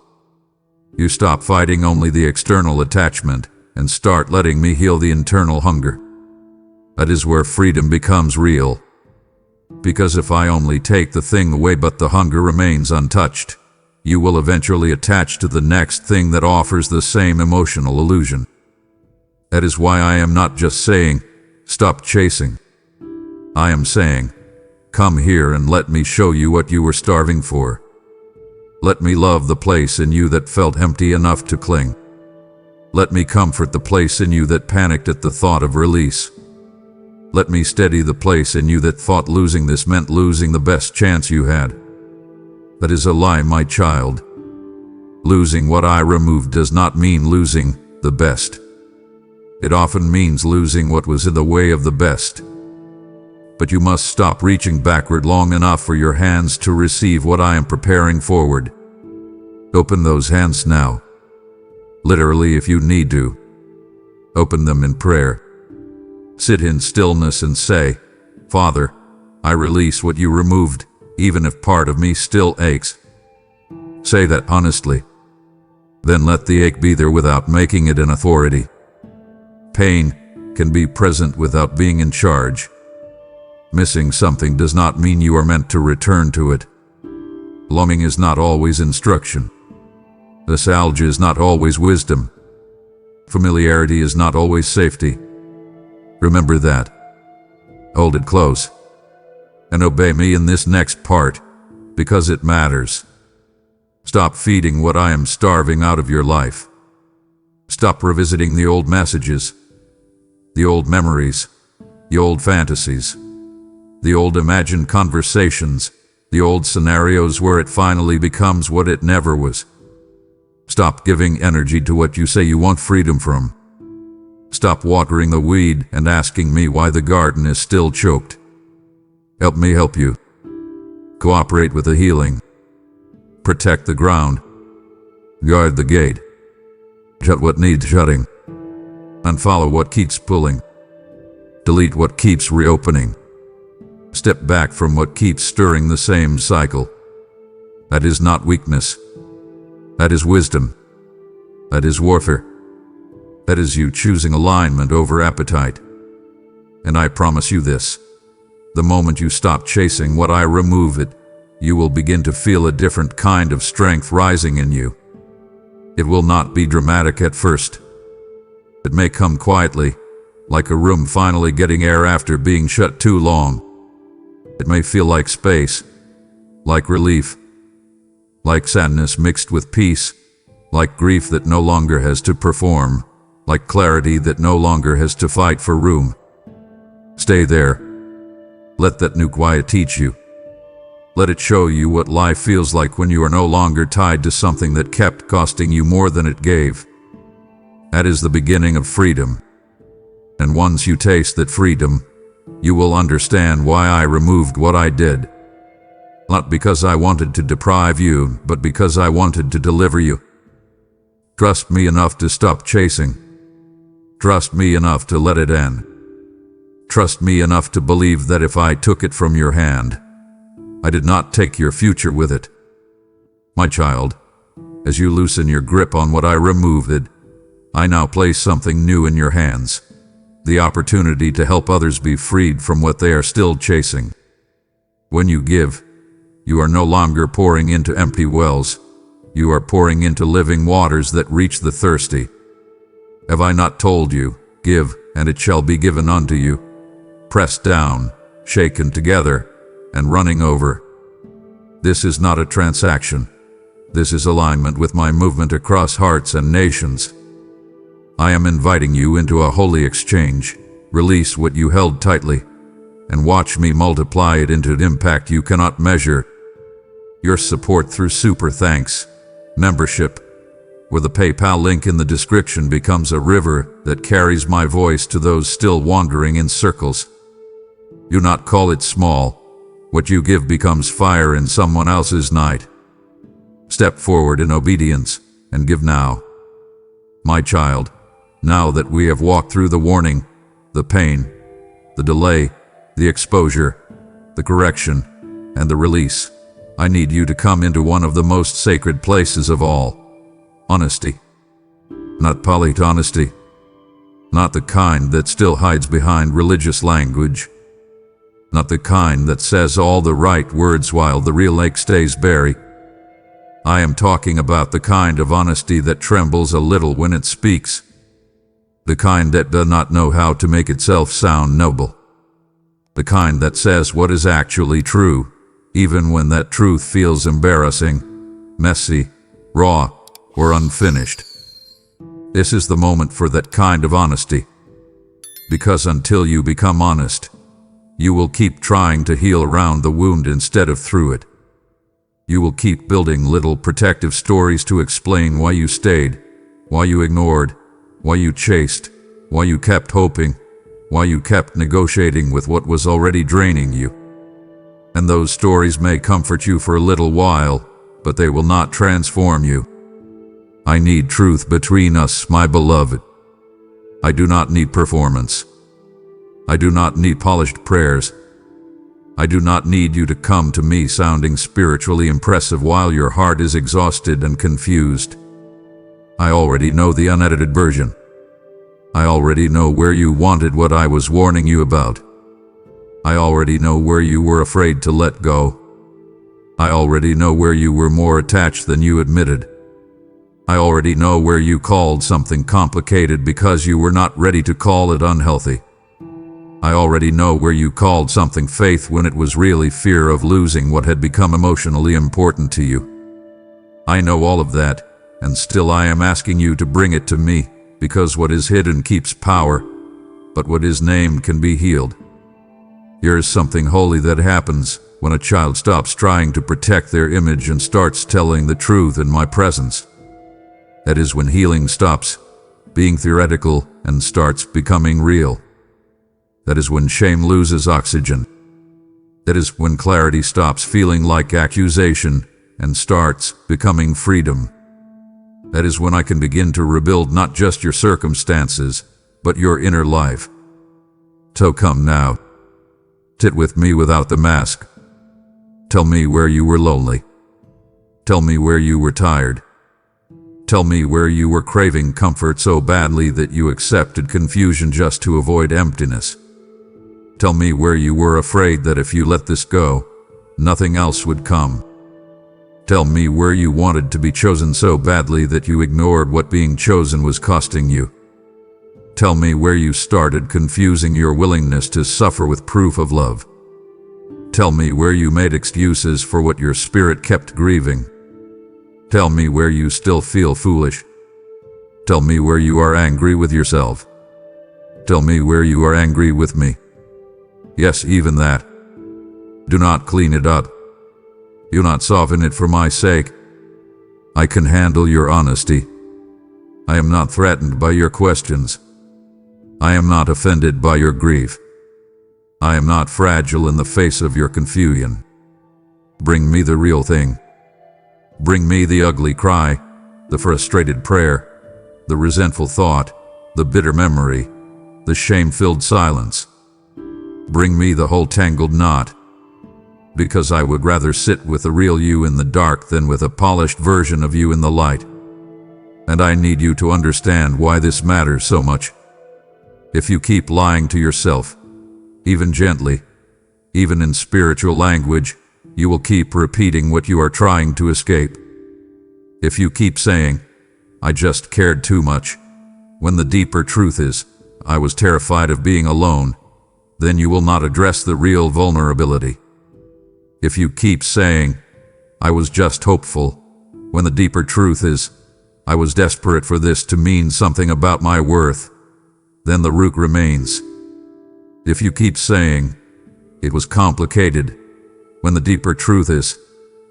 You stop fighting only the external attachment and start letting me heal the internal hunger. That is where freedom becomes real. Because if I only take the thing away but the hunger remains untouched, you will eventually attach to the next thing that offers the same emotional illusion. That is why I am not just saying, stop chasing. I am saying, come here and let me show you what you were starving for. Let me love the place in you that felt empty enough to cling. Let me comfort the place in you that panicked at the thought of release. Let me steady the place in you that thought losing this meant losing the best chance you had. That is a lie, my child. Losing what I removed does not mean losing the best. It often means losing what was in the way of the best. But you must stop reaching backward long enough for your hands to receive what I am preparing forward. Open those hands now. Literally, if you need to. Open them in prayer. Sit in stillness and say, Father, I release what you removed, even if part of me still aches. Say that honestly. Then let the ache be there without making it an authority. Pain can be present without being in charge. Missing something does not mean you are meant to return to it. Longing is not always instruction. Nostalgia is not always wisdom. Familiarity is not always safety. Remember that. Hold it close. And obey me in this next part, because it matters. Stop feeding what I am starving out of your life. Stop revisiting the old messages, the old memories, the old fantasies, the old imagined conversations, the old scenarios where it finally becomes what it never was. Stop giving energy to what you say you want freedom from. Stop watering the weed and asking me why the garden is still choked. Help me help you. Cooperate with the healing. Protect the ground. Guard the gate. Shut what needs shutting. Unfollow what keeps pulling. Delete what keeps reopening. Step back from what keeps stirring the same cycle. That is not weakness. That is wisdom. That is warfare. That is you choosing alignment over appetite. And I promise you this. The moment you stop chasing what I remove it, you will begin to feel a different kind of strength rising in you. It will not be dramatic at first. It may come quietly, like a room finally getting air after being shut too long. It may feel like space, like relief, like sadness mixed with peace, like grief that no longer has to perform, like clarity that no longer has to fight for room. Stay there. Let that new quiet teach you. Let it show you what life feels like when you are no longer tied to something that kept costing you more than it gave. That is the beginning of freedom. And once you taste that freedom, you will understand why I removed what I did. Not because I wanted to deprive you, but because I wanted to deliver you. Trust me enough to stop chasing. Trust me enough to let it end. Trust me enough to believe that if I took it from your hand, I did not take your future with it. My child, as you loosen your grip on what I removed, I now place something new in your hands. The opportunity to help others be freed from what they are still chasing. When you give, you are no longer pouring into empty wells. You are pouring into living waters that reach the thirsty. Have I not told you, give, and it shall be given unto you, pressed down, shaken together, and running over. This is not a transaction. This is alignment with my movement across hearts and nations. I am inviting you into a holy exchange. Release what you held tightly, and watch me multiply it into an impact you cannot measure. Your support through super thanks, membership, where the PayPal link in the description becomes a river that carries my voice to those still wandering in circles. Do not call it small. What you give becomes fire in someone else's night. Step forward in obedience and give now. My child, now that we have walked through the warning, the pain, the delay, the exposure, the correction, and the release, I need you to come into one of the most sacred places of all. Honesty. Not polite honesty. Not the kind that still hides behind religious language. Not the kind that says all the right words while the real ache stays buried. I am talking about the kind of honesty that trembles a little when it speaks, the kind that does not know how to make itself sound noble, the kind that says what is actually true, even when that truth feels embarrassing, messy, raw, or unfinished. This is the moment for that kind of honesty, because until you become honest, you will keep trying to heal around the wound instead of through it. You will keep building little protective stories to explain why you stayed, why you ignored, why you chased, why you kept hoping, why you kept negotiating with what was already draining you. And those stories may comfort you for a little while, but they will not transform you. I need truth between us, my beloved. I do not need performance. I do not need polished prayers. I do not need you to come to me sounding spiritually impressive while your heart is exhausted and confused. I already know the unedited version. I already know where you wanted what I was warning you about. I already know where you were afraid to let go. I already know where you were more attached than you admitted. I already know where you called something complicated because you were not ready to call it unhealthy. I already know where you called something faith when it was really fear of losing what had become emotionally important to you. I know all of that, and still I am asking you to bring it to me, because what is hidden keeps power, but what is named can be healed. Here is something holy that happens when a child stops trying to protect their image and starts telling the truth in my presence. That is when healing stops being theoretical and starts becoming real. That is when shame loses oxygen. That is when clarity stops feeling like accusation and starts becoming freedom. That is when I can begin to rebuild not just your circumstances, but your inner life. So come now. Sit with me without the mask. Tell me where you were lonely. Tell me where you were tired. Tell me where you were craving comfort so badly that you accepted confusion just to avoid emptiness. Tell me where you were afraid that if you let this go, nothing else would come. Tell me where you wanted to be chosen so badly that you ignored what being chosen was costing you. Tell me where you started confusing your willingness to suffer with proof of love. Tell me where you made excuses for what your spirit kept grieving. Tell me where you still feel foolish. Tell me where you are angry with yourself. Tell me where you are angry with me. Yes, even that. Do not clean it up. Do not soften it for my sake. I can handle your honesty. I am not threatened by your questions. I am not offended by your grief. I am not fragile in the face of your confusion. Bring me the real thing. Bring me the ugly cry, the frustrated prayer, the resentful thought, the bitter memory, the shame-filled silence. Bring me the whole tangled knot, because I would rather sit with the real you in the dark than with a polished version of you in the light. And I need you to understand why this matters so much. If you keep lying to yourself, even gently, even in spiritual language, you will keep repeating what you are trying to escape. If you keep saying, I just cared too much, when the deeper truth is, I was terrified of being alone, then you will not address the real vulnerability. If you keep saying, I was just hopeful, when the deeper truth is, I was desperate for this to mean something about my worth, then the root remains. If you keep saying, it was complicated, when the deeper truth is,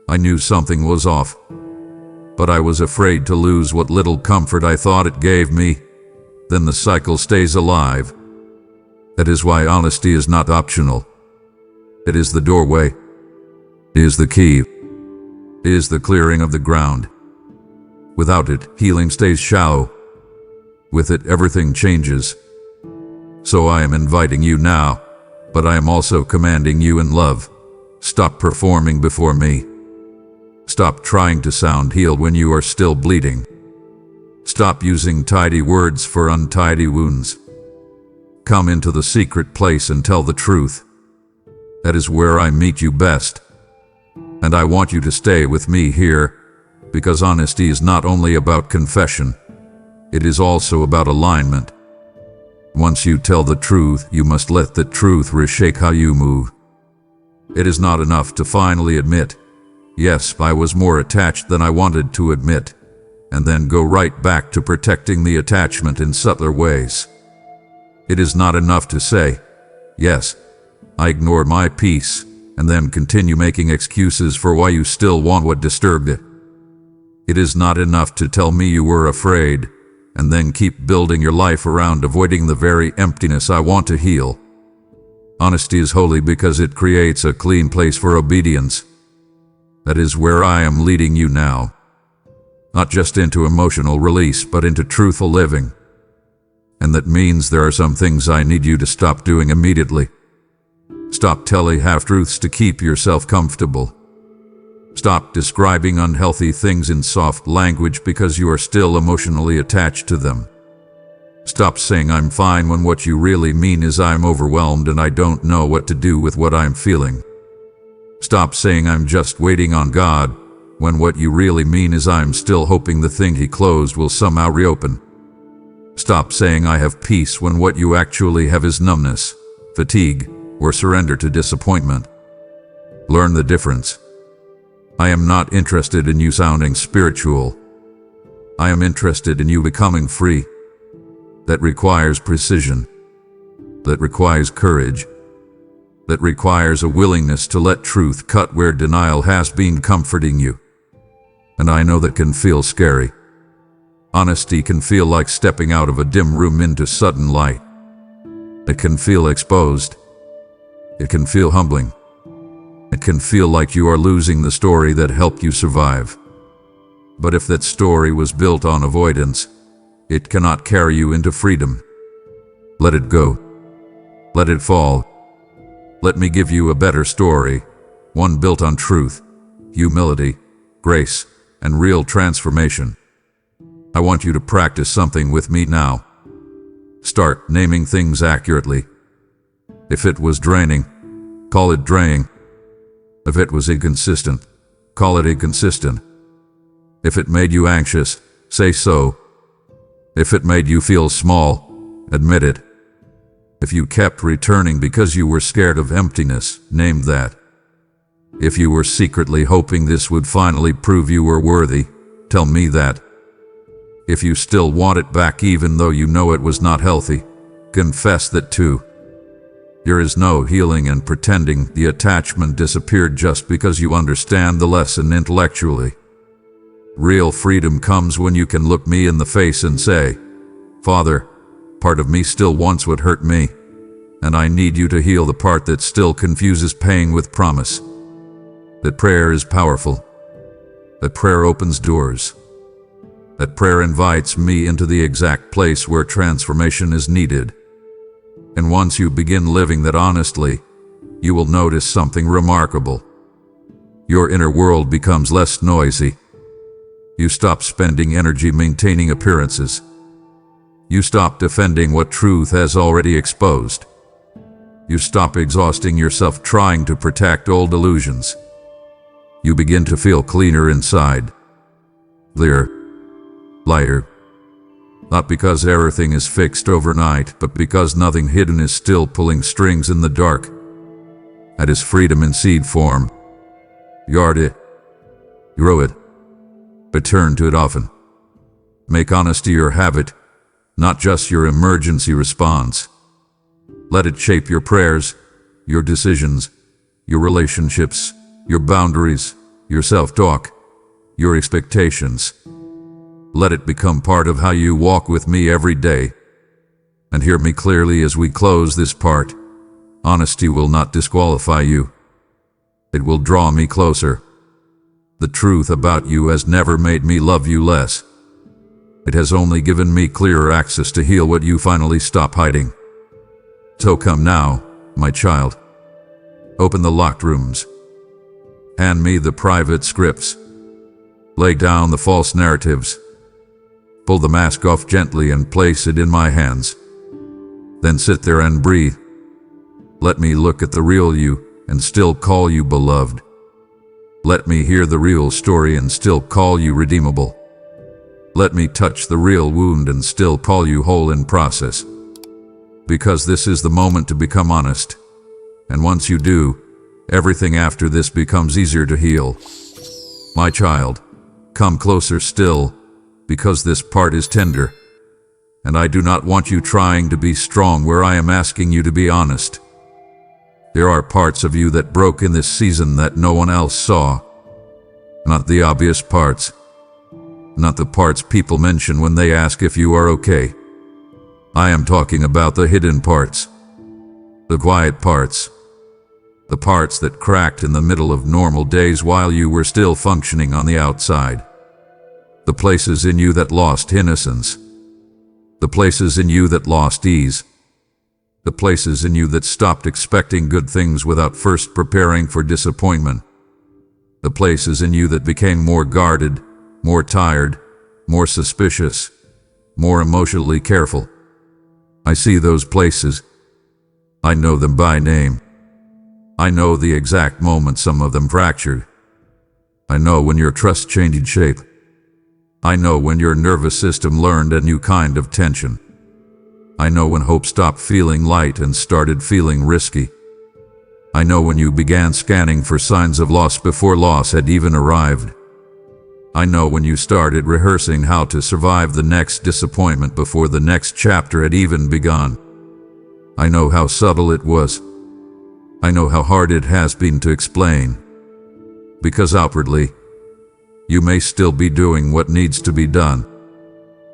I knew something was off, but I was afraid to lose what little comfort I thought it gave me, then the cycle stays alive. That is why honesty is not optional. It is the doorway. It is the key. It is the clearing of the ground. Without it, healing stays shallow. With it, everything changes. So I am inviting you now, but I am also commanding you in love. Stop performing before me. Stop trying to sound healed when you are still bleeding. Stop using tidy words for untidy wounds. Come into the secret place and tell the truth. That is where I meet you best. And I want you to stay with me here, Because honesty is not only about confession, it is also about alignment. Once you tell the truth, you must let the truth reshape how you move. It is not enough to finally admit, yes, I was more attached than I wanted to admit, and then go right back to protecting the attachment in subtler ways. It is not enough to say, yes, I ignored my peace, and then continue making excuses for why you still want what disturbed it. It is not enough to tell me you were afraid, and then keep building your life around avoiding the very emptiness I want to heal. Honesty is holy because it creates a clean place for obedience. That is where I am leading you now. Not just into emotional release, but into truthful living. And that means there are some things I need you to stop doing immediately. Stop telling half-truths to keep yourself comfortable. Stop describing unhealthy things in soft language because you are still emotionally attached to them. Stop saying I'm fine when what you really mean is I'm overwhelmed and I don't know what to do with what I'm feeling. Stop saying I'm just waiting on God when what you really mean is I'm still hoping the thing He closed will somehow reopen. Stop saying I have peace when what you actually have is numbness, fatigue, or surrender to disappointment. Learn the difference. I am not interested in you sounding spiritual. I am interested in you becoming free. That requires precision. That requires courage. That requires a willingness to let truth cut where denial has been comforting you. And I know that can feel scary. Honesty can feel like stepping out of a dim room into sudden light. It can feel exposed. It can feel humbling. It can feel like you are losing the story that helped you survive. But if that story was built on avoidance, it cannot carry you into freedom. Let it go. Let it fall. Let me give you a better story, one built on truth, humility, grace, and real transformation. I want you to practice something with me now. Start naming things accurately. If it was draining, call it draining. If it was inconsistent, call it inconsistent. If it made you anxious, say so. If it made you feel small, admit it. If you kept returning because you were scared of emptiness, name that. If you were secretly hoping this would finally prove you were worthy, tell me that. If you still want it back even though you know it was not healthy, confess that too. There is no healing in pretending the attachment disappeared just because you understand the lesson intellectually. Real freedom comes when you can look me in the face and say, Father, part of me still wants what hurt me, and I need you to heal the part that still confuses pain with promise. That prayer is powerful. That prayer opens doors. That prayer invites me into the exact place where transformation is needed. And once you begin living that honestly, you will notice something remarkable. Your inner world becomes less noisy. You stop spending energy maintaining appearances. You stop defending what truth has already exposed. You stop exhausting yourself trying to protect old illusions. You begin to feel cleaner inside. Clearer. Lighter. Not because everything is fixed overnight, but because nothing hidden is still pulling strings in the dark. That is freedom in seed form. Guard it. Grow it. Return to it often. Make honesty your habit, not just your emergency response. Let it shape your prayers, your decisions, your relationships, your boundaries, your self-talk, your expectations. Let it become part of how you walk with me every day. And hear me clearly as we close this part. Honesty will not disqualify you. It will draw me closer. The truth about you has never made me love you less. It has only given me clearer access to heal what you finally stop hiding. So come now, my child. Open the locked rooms. Hand me the private scripts. Lay down the false narratives. Pull the mask off gently and place it in my hands. Then sit there and breathe. Let me look at the real you and still call you beloved. Let me hear the real story and still call you redeemable. Let me touch the real wound and still call you whole in process. Because this is the moment to become honest. And once you do, everything after this becomes easier to heal. My child, come closer still, because this part is tender. And I do not want you trying to be strong where I am asking you to be honest. There are parts of you that broke in this season that no one else saw. Not the obvious parts. Not the parts people mention when they ask if you are okay. I am talking about the hidden parts. The quiet parts. The parts that cracked in the middle of normal days while you were still functioning on the outside. The places in you that lost innocence. The places in you that lost ease. The places in you that stopped expecting good things without first preparing for disappointment. The places in you that became more guarded, more tired, more suspicious, more emotionally careful. I see those places. I know them by name. I know the exact moment some of them fractured. I know when your trust changed shape. I know when your nervous system learned a new kind of tension. I know when hope stopped feeling light and started feeling risky. I know when you began scanning for signs of loss before loss had even arrived. I know when you started rehearsing how to survive the next disappointment before the next chapter had even begun. I know how subtle it was. I know how hard it has been to explain. Because outwardly, you may still be doing what needs to be done.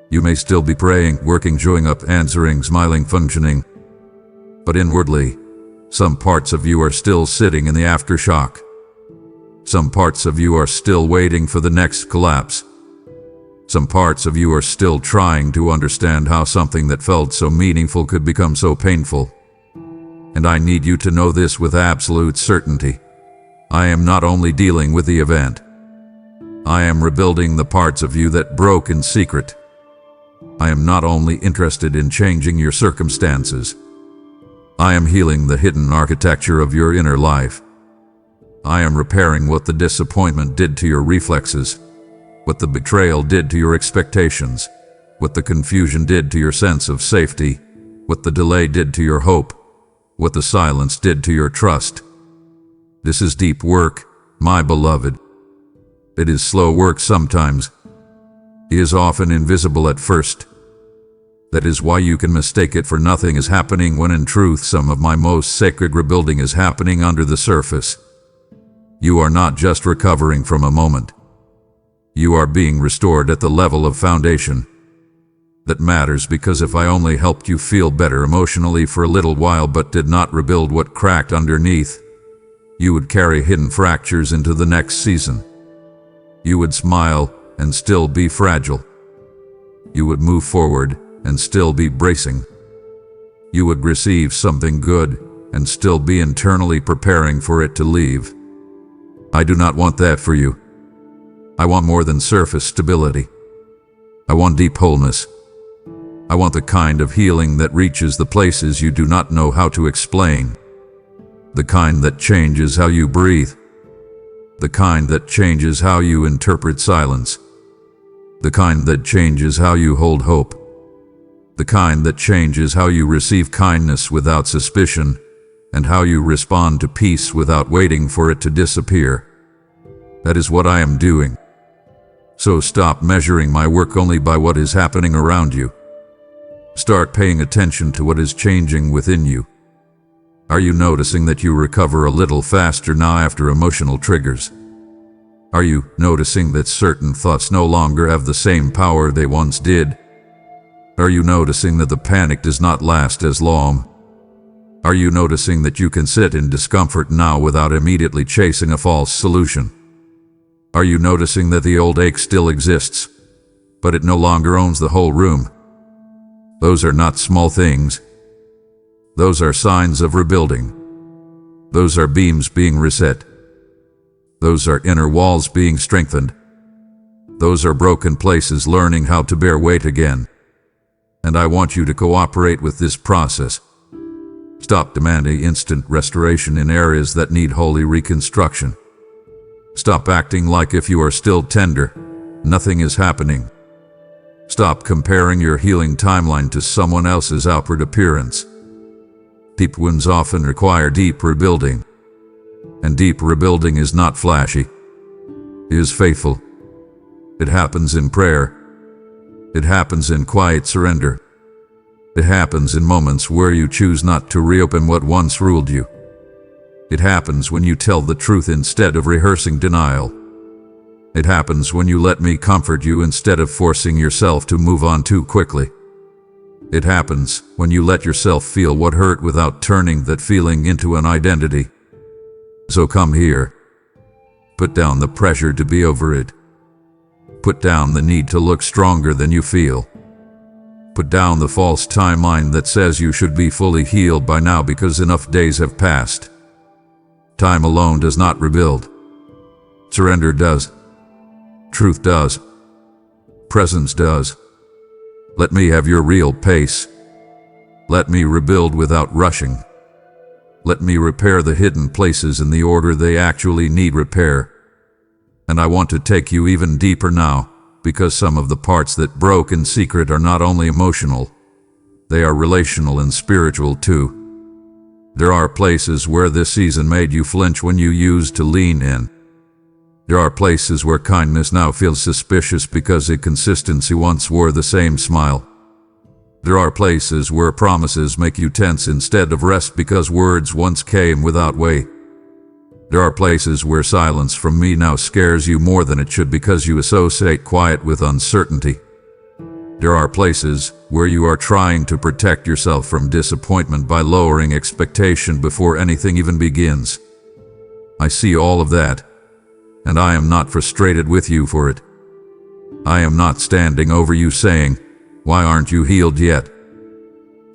You may still be praying, working, showing up, answering, smiling, functioning. But inwardly, some parts of you are still sitting in the aftershock. Some parts of you are still waiting for the next collapse. Some parts of you are still trying to understand how something that felt so meaningful could become so painful. And I need you to know this with absolute certainty. I am not only dealing with the event. I am rebuilding the parts of you that broke in secret. I am not only interested in changing your circumstances. I am healing the hidden architecture of your inner life. I am repairing what the disappointment did to your reflexes, what the betrayal did to your expectations, what the confusion did to your sense of safety, what the delay did to your hope, what the silence did to your trust. This is deep work, my beloved. It is slow work sometimes. It is often invisible at first. That is why you can mistake it for nothing is happening when in truth some of my most sacred rebuilding is happening under the surface. You are not just recovering from a moment. You are being restored at the level of foundation. That matters because if I only helped you feel better emotionally for a little while but did not rebuild what cracked underneath, you would carry hidden fractures into the next season. You would smile and still be fragile. You would move forward and still be bracing. You would receive something good and still be internally preparing for it to leave. I do not want that for you. I want more than surface stability. I want deep wholeness. I want the kind of healing that reaches the places you do not know how to explain. The kind that changes how you breathe. The kind that changes how you interpret silence. The kind that changes how you hold hope. The kind that changes how you receive kindness without suspicion, and how you respond to peace without waiting for it to disappear. That is what I am doing. So stop measuring my work only by what is happening around you. Start paying attention to what is changing within you. Are you noticing that you recover a little faster now after emotional triggers? Are you noticing that certain thoughts no longer have the same power they once did? Are you noticing that the panic does not last as long? Are you noticing that you can sit in discomfort now without immediately chasing a false solution? Are you noticing that the old ache still exists, but it no longer owns the whole room? Those are not small things. Those are signs of rebuilding. Those are beams being reset. Those are inner walls being strengthened. Those are broken places learning how to bear weight again. And I want you to cooperate with this process. Stop demanding instant restoration in areas that need holy reconstruction. Stop acting like if you are still tender, nothing is happening. Stop comparing your healing timeline to someone else's outward appearance. Deep wounds often require deep rebuilding. And deep rebuilding is not flashy. It is faithful. It happens in prayer. It happens in quiet surrender. It happens in moments where you choose not to reopen what once ruled you. It happens when you tell the truth instead of rehearsing denial. It happens when you let me comfort you instead of forcing yourself to move on too quickly. It happens when you let yourself feel what hurt without turning that feeling into an identity. So come here. Put down the pressure to be over it. Put down the need to look stronger than you feel. Put down the false timeline that says you should be fully healed by now because enough days have passed. Time alone does not rebuild. Surrender does. Truth does. Presence does. Let me have your real pace. Let me rebuild without rushing. Let me repair the hidden places in the order they actually need repair. And I want to take you even deeper now, because some of the parts that broke in secret are not only emotional, they are relational and spiritual too. There are places where this season made you flinch when you used to lean in. There are places where kindness now feels suspicious because inconsistency once wore the same smile. There are places where promises make you tense instead of rest because words once came without weight. There are places where silence from me now scares you more than it should because you associate quiet with uncertainty. There are places where you are trying to protect yourself from disappointment by lowering expectation before anything even begins. I see all of that, and I am not frustrated with you for it. I am not standing over you saying, "Why aren't you healed yet?"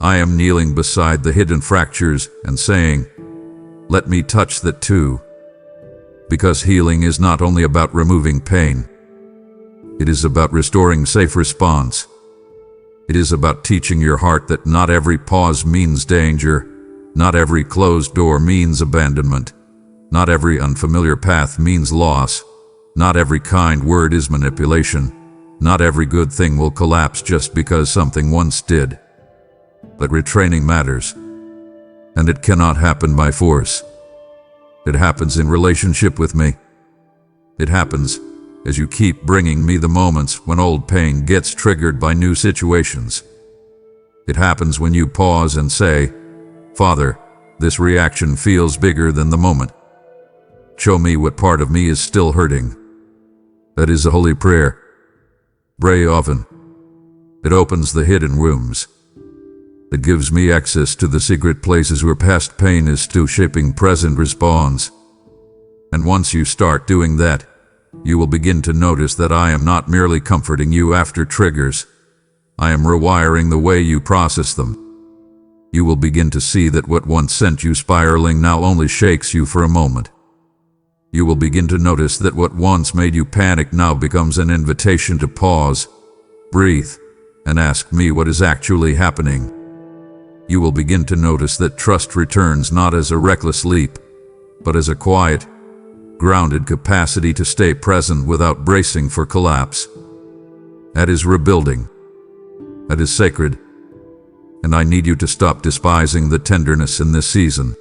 I am kneeling beside the hidden fractures and saying, "Let me touch that too." Because healing is not only about removing pain. It is about restoring safe response. It is about teaching your heart that not every pause means danger, not every closed door means abandonment, not every unfamiliar path means loss, not every kind word is manipulation, not every good thing will collapse just because something once did. But retraining matters, and it cannot happen by force. It happens in relationship with me. It happens as you keep bringing me the moments when old pain gets triggered by new situations. It happens when you pause and say, "Father, this reaction feels bigger than the moment. Show me what part of me is still hurting." That is a holy prayer. Pray often. It opens the hidden rooms. It gives me access to the secret places where past pain is still shaping present response. And once you start doing that, you will begin to notice that I am not merely comforting you after triggers. I am rewiring the way you process them. You will begin to see that what once sent you spiraling now only shakes you for a moment. You will begin to notice that what once made you panic now becomes an invitation to pause, breathe, and ask me what is actually happening. You will begin to notice that trust returns not as a reckless leap, but as a quiet, grounded capacity to stay present without bracing for collapse. That is rebuilding. That is sacred. And I need you to stop despising the tenderness in this season.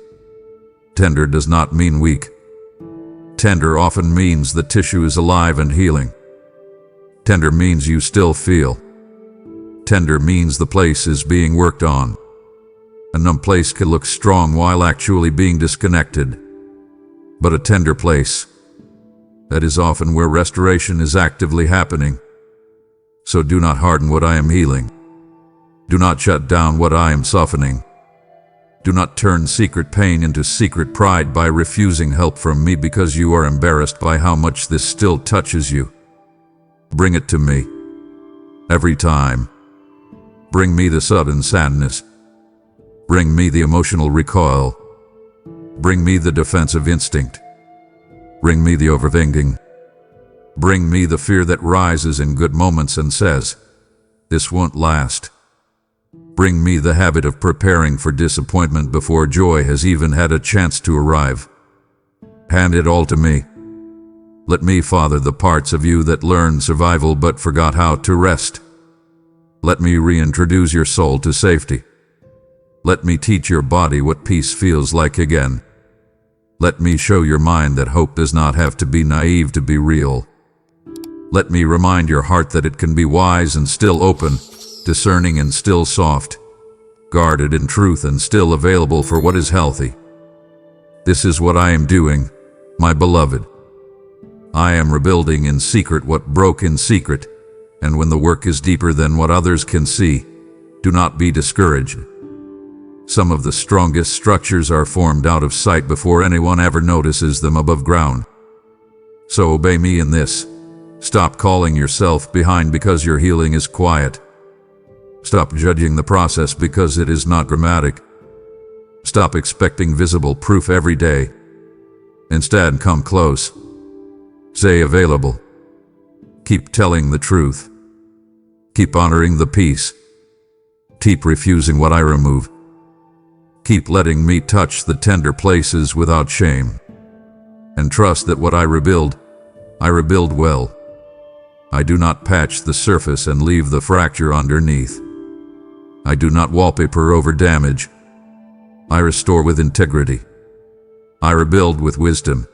Tender does not mean weak. Tender often means the tissue is alive and healing. Tender means you still feel. Tender means the place is being worked on. A numb place can look strong while actually being disconnected. But a tender place, that is often where restoration is actively happening. So do not harden what I am healing. Do not shut down what I am softening. Do not turn secret pain into secret pride by refusing help from me because you are embarrassed by how much this still touches you. Bring it to me. Every time. Bring me the sudden sadness. Bring me the emotional recoil. Bring me the defensive instinct. Bring me the overthinking. Bring me the fear that rises in good moments and says, "This won't last." Bring me the habit of preparing for disappointment before joy has even had a chance to arrive. Hand it all to me. Let me father the parts of you that learned survival but forgot how to rest. Let me reintroduce your soul to safety. Let me teach your body what peace feels like again. Let me show your mind that hope does not have to be naive to be real. Let me remind your heart that it can be wise and still open, discerning and still soft, guarded in truth and still available for what is healthy. This is what I am doing, my beloved. I am rebuilding in secret what broke in secret, and when the work is deeper than what others can see, do not be discouraged. Some of the strongest structures are formed out of sight before anyone ever notices them above ground. So obey me in this. Stop calling yourself behind because your healing is quiet. Stop judging the process because it is not dramatic. Stop expecting visible proof every day. Instead, come close. Stay available. Keep telling the truth. Keep honoring the peace. Keep refusing what I remove. Keep letting me touch the tender places without shame. And trust that what I rebuild well. I do not patch the surface and leave the fracture underneath. I do not wallpaper over damage. I restore with integrity. I rebuild with wisdom.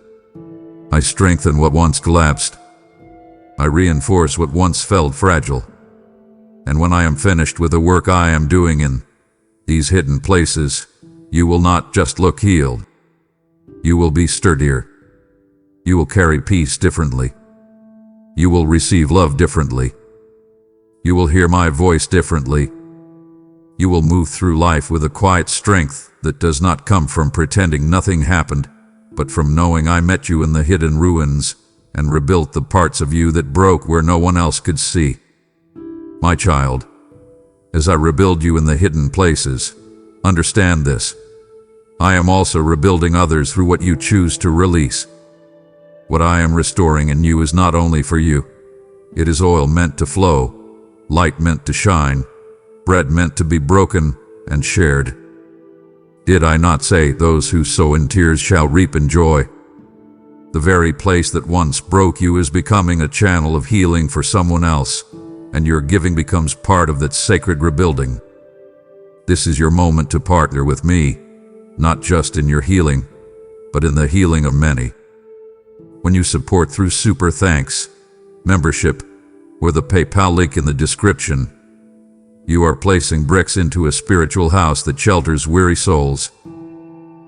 I strengthen what once collapsed. I reinforce what once felt fragile. And when I am finished with the work I am doing in these hidden places, you will not just look healed. You will be sturdier. You will carry peace differently. You will receive love differently. You will hear my voice differently. You will move through life with a quiet strength that does not come from pretending nothing happened, but from knowing I met you in the hidden ruins and rebuilt the parts of you that broke where no one else could see. My child, as I rebuild you in the hidden places, understand this. I am also rebuilding others through what you choose to release. What I am restoring in you is not only for you. It is oil meant to flow, light meant to shine, bread meant to be broken and shared. Did I not say, those who sow in tears shall reap in joy? The very place that once broke you is becoming a channel of healing for someone else, and your giving becomes part of that sacred rebuilding. This is your moment to partner with me, not just in your healing, but in the healing of many. When you support through Super Thanks, membership, or the PayPal link in the description, you are placing bricks into a spiritual house that shelters weary souls.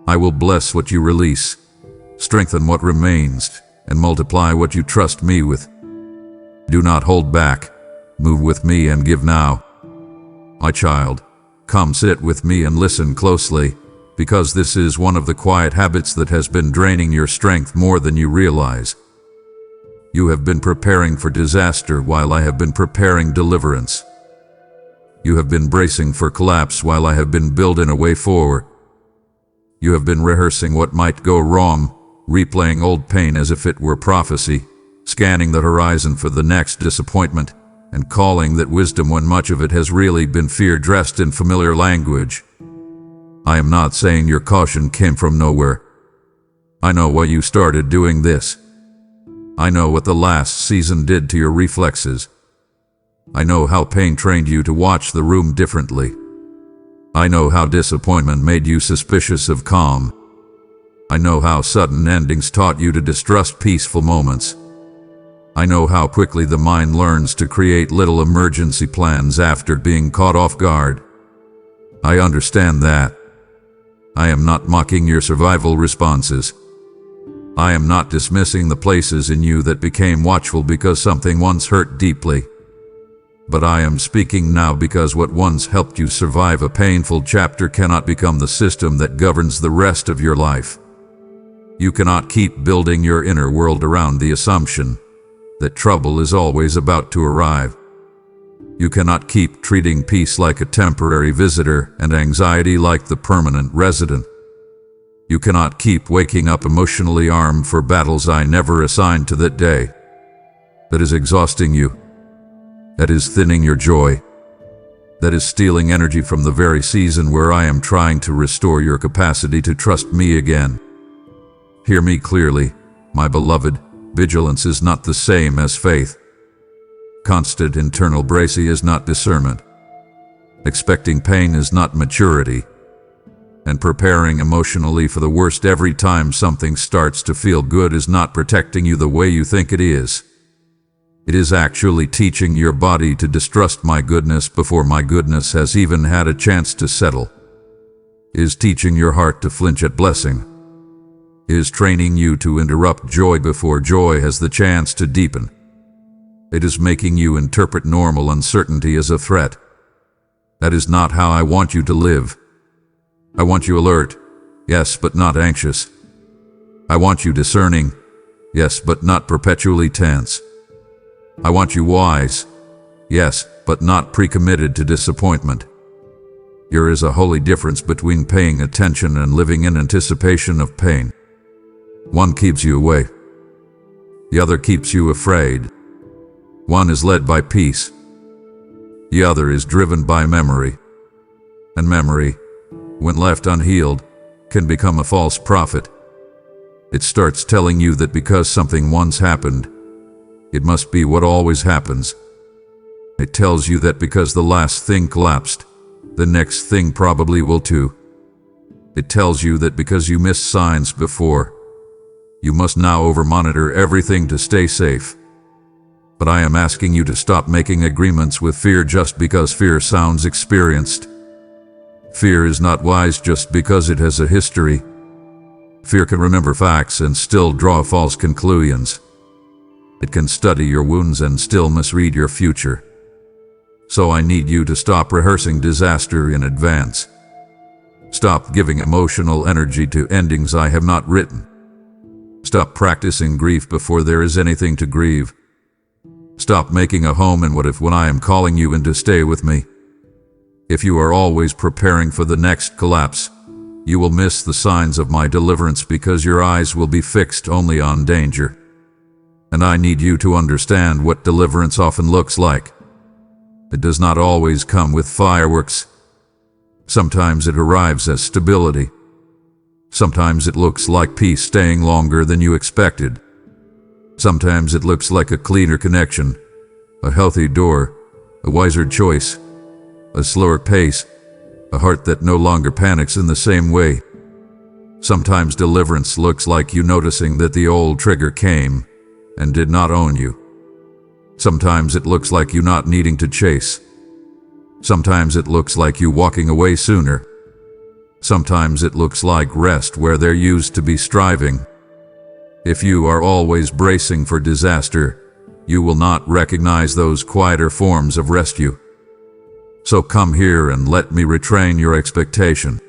I will bless what you release, strengthen what remains, and multiply what you trust me with. Do not hold back. Move with me and give now. My child, come sit with me and listen closely, because this is one of the quiet habits that has been draining your strength more than you realize. You have been preparing for disaster while I have been preparing deliverance. You have been bracing for collapse while I have been building a way forward. You have been rehearsing what might go wrong, replaying old pain as if it were prophecy, scanning the horizon for the next disappointment, and calling that wisdom when much of it has really been fear dressed in familiar language. I am not saying your caution came from nowhere. I know why you started doing this. I know what the last season did to your reflexes. I know how pain trained you to watch the room differently. I know how disappointment made you suspicious of calm. I know how sudden endings taught you to distrust peaceful moments. I know how quickly the mind learns to create little emergency plans after being caught off guard. I understand that. I am not mocking your survival responses. I am not dismissing the places in you that became watchful because something once hurt deeply. But I am speaking now because what once helped you survive a painful chapter cannot become the system that governs the rest of your life. You cannot keep building your inner world around the assumption that trouble is always about to arrive. You cannot keep treating peace like a temporary visitor and anxiety like the permanent resident. You cannot keep waking up emotionally armed for battles I never assigned to that day. That is exhausting you. That is thinning your joy. That is stealing energy from the very season where I am trying to restore your capacity to trust me again. Hear me clearly, my beloved. Vigilance is not the same as faith. Constant internal bracing is not discernment. Expecting pain is not maturity. And preparing emotionally for the worst every time something starts to feel good is not protecting you the way you think it is. It is actually teaching your body to distrust my goodness before my goodness has even had a chance to settle. It is teaching your heart to flinch at blessing. It is training you to interrupt joy before joy has the chance to deepen. It is making you interpret normal uncertainty as a threat. That is not how I want you to live. I want you alert, yes, but not anxious. I want you discerning, yes, but not perpetually tense. I want you wise, yes, but not pre-committed to disappointment. There is a holy difference between paying attention and living in anticipation of pain. One keeps you away. The other keeps you afraid. One is led by peace. The other is driven by memory. And memory, when left unhealed, can become a false prophet. It starts telling you that because something once happened, it must be what always happens. It tells you that because the last thing collapsed, the next thing probably will too. It tells you that because you missed signs before, you must now over-monitor everything to stay safe. But I am asking you to stop making agreements with fear just because fear sounds experienced. Fear is not wise just because it has a history. Fear can remember facts and still draw false conclusions. It can study your wounds and still misread your future. So I need you to stop rehearsing disaster in advance. Stop giving emotional energy to endings I have not written. Stop practicing grief before there is anything to grieve. Stop making a home in what if when I am calling you in to stay with me. If you are always preparing for the next collapse, you will miss the signs of my deliverance because your eyes will be fixed only on danger. And I need you to understand what deliverance often looks like. It does not always come with fireworks. Sometimes it arrives as stability. Sometimes it looks like peace staying longer than you expected. Sometimes it looks like a cleaner connection, a healthy door, a wiser choice, a slower pace, a heart that no longer panics in the same way. Sometimes deliverance looks like you noticing that the old trigger came and did not own you. Sometimes it looks like you not needing to chase. Sometimes it looks like you walking away sooner. Sometimes it looks like rest where there used to be striving. If you are always bracing for disaster, you will not recognize those quieter forms of rescue. So come here and let me retrain your expectation.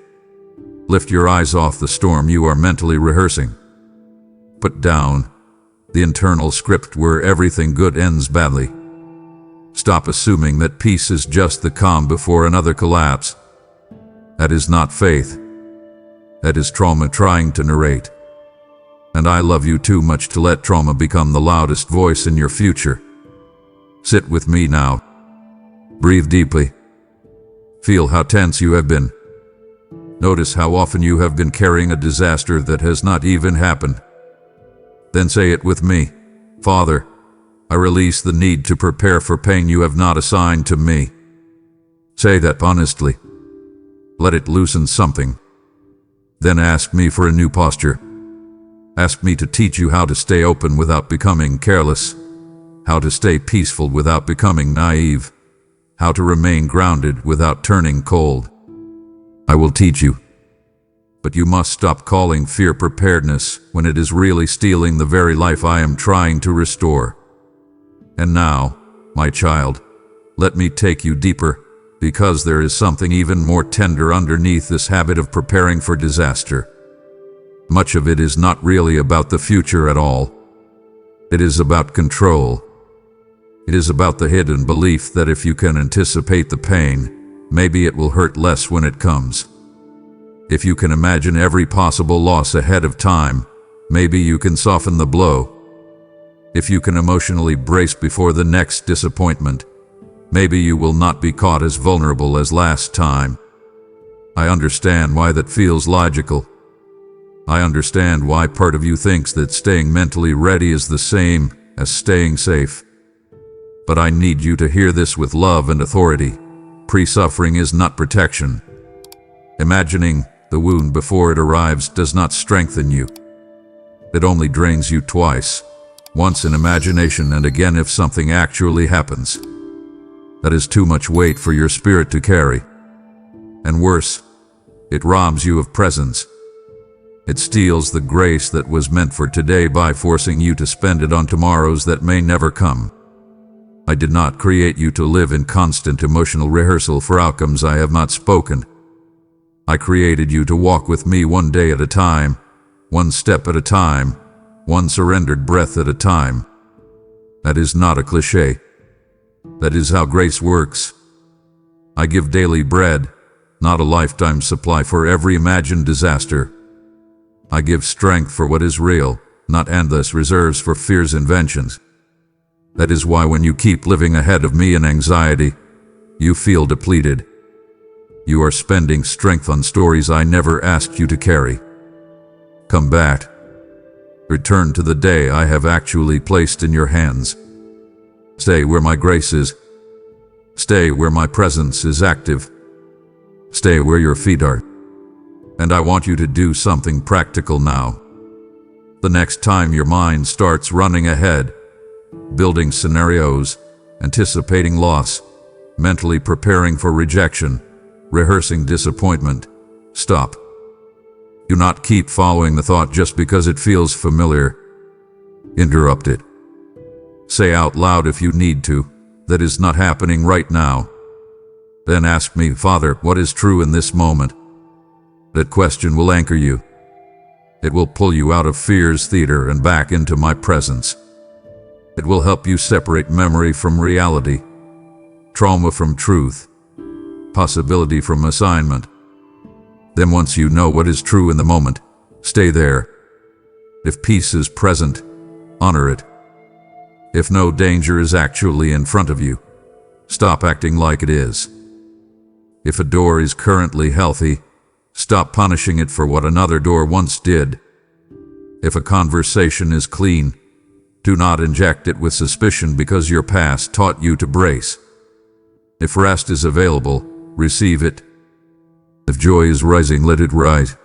Lift your eyes off the storm you are mentally rehearsing. Put down the internal script where everything good ends badly. Stop assuming that peace is just the calm before another collapse. That is not faith. That is trauma trying to narrate. And I love you too much to let trauma become the loudest voice in your future. Sit with me now. Breathe deeply. Feel how tense you have been. Notice how often you have been carrying a disaster that has not even happened. Then say it with me. Father, I release the need to prepare for pain you have not assigned to me. Say that honestly. Let it loosen something. Then ask me for a new posture. Ask me to teach you how to stay open without becoming careless, how to stay peaceful without becoming naive, how to remain grounded without turning cold. I will teach you. But you must stop calling fear preparedness when it is really stealing the very life I am trying to restore. And now, my child, let me take you deeper, because there is something even more tender underneath this habit of preparing for disaster. Much of it is not really about the future at all. It is about control. It is about the hidden belief that if you can anticipate the pain, maybe it will hurt less when it comes. If you can imagine every possible loss ahead of time, maybe you can soften the blow. If you can emotionally brace before the next disappointment, maybe you will not be caught as vulnerable as last time. I understand why that feels logical. I understand why part of you thinks that staying mentally ready is the same as staying safe. But I need you to hear this with love and authority. Pre-suffering is not protection. Imagining the wound before it arrives does not strengthen you. It only drains you twice. Once in imagination and again if something actually happens. That is too much weight for your spirit to carry. And worse, it robs you of presence. It steals the grace that was meant for today by forcing you to spend it on tomorrows that may never come. I did not create you to live in constant emotional rehearsal for outcomes I have not spoken. I created you to walk with me one day at a time, one step at a time, one surrendered breath at a time. That is not a cliché. That is how grace works. I give daily bread, not a lifetime supply for every imagined disaster. I give strength for what is real, not endless reserves for fear's inventions. That is why when you keep living ahead of me in anxiety, you feel depleted. You are spending strength on stories I never asked you to carry. Come back. Return to the day I have actually placed in your hands. Stay where my grace is. Stay where my presence is active. Stay where your feet are. And I want you to do something practical now. The next time your mind starts running ahead, building scenarios, anticipating loss, mentally preparing for rejection, rehearsing disappointment, stop. Do not keep following the thought just because it feels familiar. Interrupt it. Say out loud if you need to, that is not happening right now. Then ask me, Father, what is true in this moment? That question will anchor you. It will pull you out of fear's theater and back into my presence. It will help you separate memory from reality, trauma from truth, possibility from assignment. Then once you know what is true in the moment, stay there. If peace is present, honor it. If no danger is actually in front of you, stop acting like it is. If a door is currently healthy, stop punishing it for what another door once did. If a conversation is clean, do not inject it with suspicion because your past taught you to brace. If rest is available, receive it. If joy is rising, let it rise.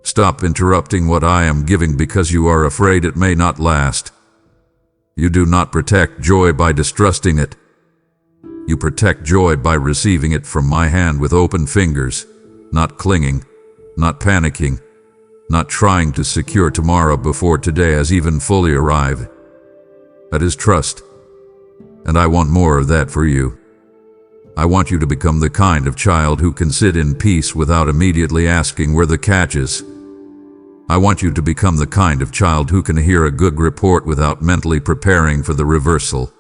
Stop interrupting what I am giving because you are afraid it may not last. You do not protect joy by distrusting it. You protect joy by receiving it from my hand with open fingers, not clinging, not panicking, not trying to secure tomorrow before today has even fully arrived. That is trust. And I want more of that for you. I want you to become the kind of child who can sit in peace without immediately asking where the catch is. I want you to become the kind of child who can hear a good report without mentally preparing for the reversal.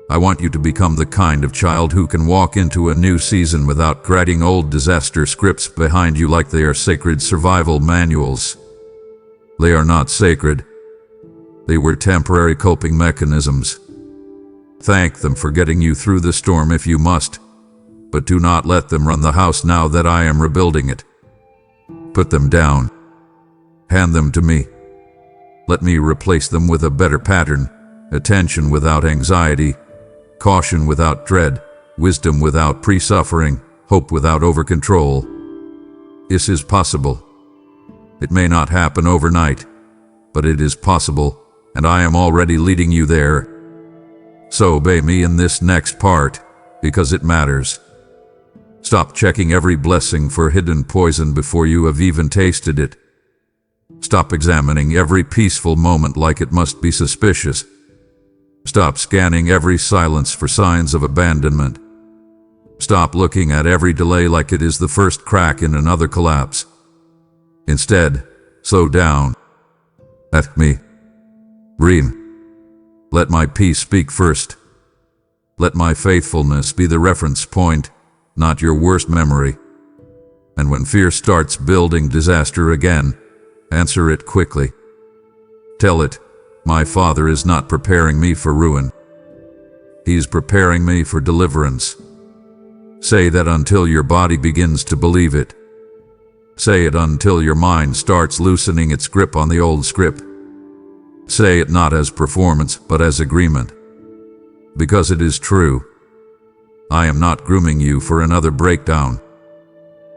I want you to become the kind of child who can walk into a new season without dragging old disaster scripts behind you like they are sacred survival manuals. They are not sacred. They were temporary coping mechanisms. Thank them for getting you through the storm if you must, but do not let them run the house now that I am rebuilding it. Put them down. Hand them to me. Let me replace them with a better pattern, attention without anxiety, caution without dread, wisdom without pre-suffering, hope without over-control. This is possible. It may not happen overnight, but it is possible, and I am already leading you there. So obey me in this next part, because it matters. Stop checking every blessing for hidden poison before you have even tasted it. Stop examining every peaceful moment like it must be suspicious. Stop scanning every silence for signs of abandonment. Stop looking at every delay like it is the first crack in another collapse. Instead, slow down. Let me. Breathe. Let my peace speak first. Let my faithfulness be the reference point, not your worst memory. And when fear starts building disaster again, answer it quickly. Tell it, my Father is not preparing me for ruin. He is preparing me for deliverance. Say that until your body begins to believe it. Say it until your mind starts loosening its grip on the old script. Say it not as performance, but as agreement. Because it is true. I am not grooming you for another breakdown.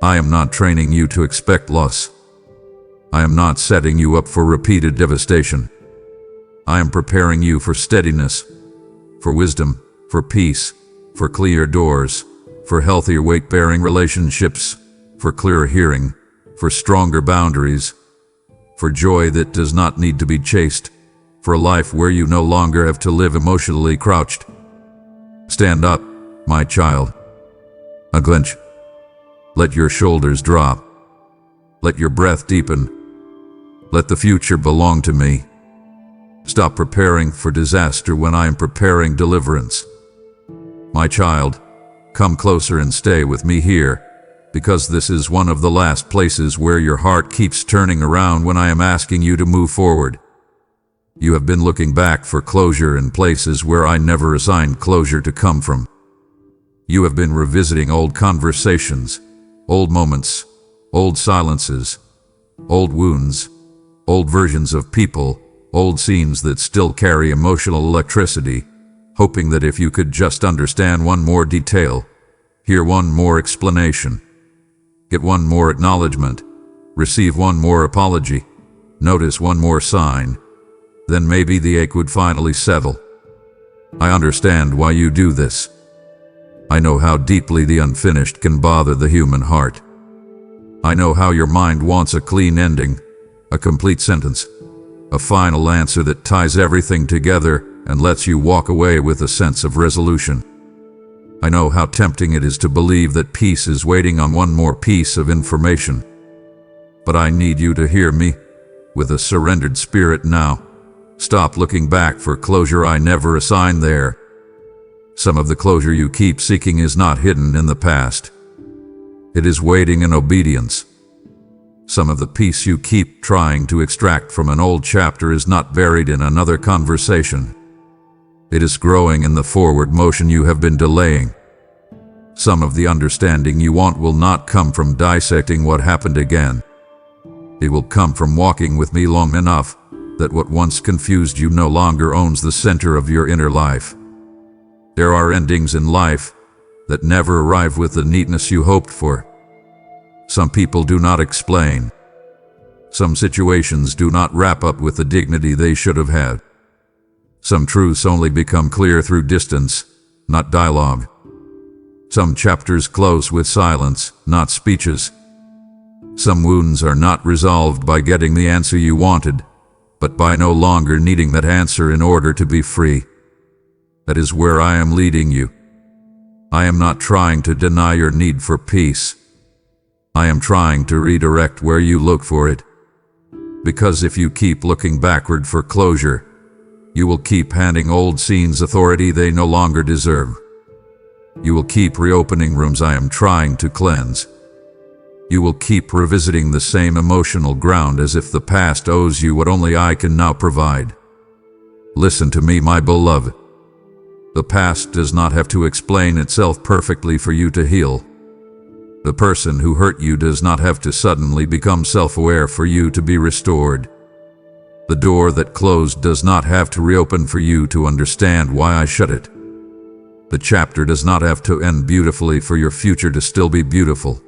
I am not training you to expect loss. I am not setting you up for repeated devastation. I am preparing you for steadiness, for wisdom, for peace, for clear doors, for healthier weight-bearing relationships, for clearer hearing, for stronger boundaries, for joy that does not need to be chased, for a life where you no longer have to live emotionally crouched. Stand up, my child. Unclench. Let your shoulders drop. Let your breath deepen. Let the future belong to me. Stop preparing for disaster when I am preparing deliverance. My child, come closer and stay with me here, because this is one of the last places where your heart keeps turning around when I am asking you to move forward. You have been looking back for closure in places where I never assigned closure to come from. You have been revisiting old conversations, old moments, old silences, old wounds, old versions of people, old scenes that still carry emotional electricity, hoping that if you could just understand one more detail, hear one more explanation, get one more acknowledgement, receive one more apology, notice one more sign, then maybe the ache would finally settle. I understand why you do this. I know how deeply the unfinished can bother the human heart. I know how your mind wants a clean ending, a complete sentence, a final answer that ties everything together and lets you walk away with a sense of resolution. I know how tempting it is to believe that peace is waiting on one more piece of information. But I need you to hear me with a surrendered spirit now. Stop looking back for closure I never assigned there. Some of the closure you keep seeking is not hidden in the past. It is waiting in obedience. Some of the peace you keep trying to extract from an old chapter is not buried in another conversation. It is growing in the forward motion you have been delaying. Some of the understanding you want will not come from dissecting what happened again. It will come from walking with me long enough that what once confused you no longer owns the center of your inner life. There are endings in life that never arrive with the neatness you hoped for. Some people do not explain. Some situations do not wrap up with the dignity they should have had. Some truths only become clear through distance, not dialogue. Some chapters close with silence, not speeches. Some wounds are not resolved by getting the answer you wanted, but by no longer needing that answer in order to be free. That is where I am leading you. I am not trying to deny your need for peace. I am trying to redirect where you look for it. Because if you keep looking backward for closure, you will keep handing old scenes authority they no longer deserve. You will keep reopening rooms I am trying to cleanse. You will keep revisiting the same emotional ground as if the past owes you what only I can now provide. Listen to me, my beloved. The past does not have to explain itself perfectly for you to heal. The person who hurt you does not have to suddenly become self-aware for you to be restored. The door that closed does not have to reopen for you to understand why I shut it. The chapter does not have to end beautifully for your future to still be beautiful.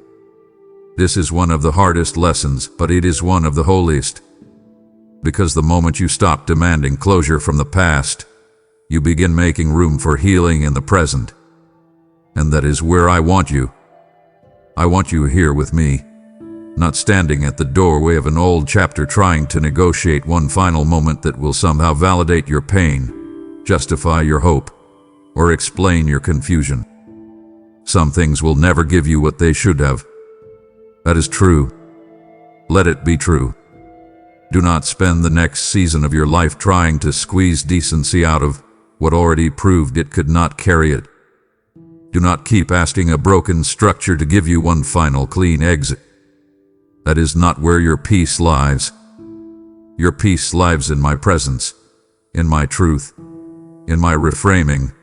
This is one of the hardest lessons, but it is one of the holiest. Because the moment you stop demanding closure from the past, you begin making room for healing in the present. And that is where I want you. I want you here with me, not standing at the doorway of an old chapter trying to negotiate one final moment that will somehow validate your pain, justify your hope, or explain your confusion. Some things will never give you what they should have. That is true. Let it be true. Do not spend the next season of your life trying to squeeze decency out of what already proved it could not carry it. Do not keep asking a broken structure to give you one final clean exit. That is not where your peace lies. Your peace lies in my presence, in my truth, in my reframing,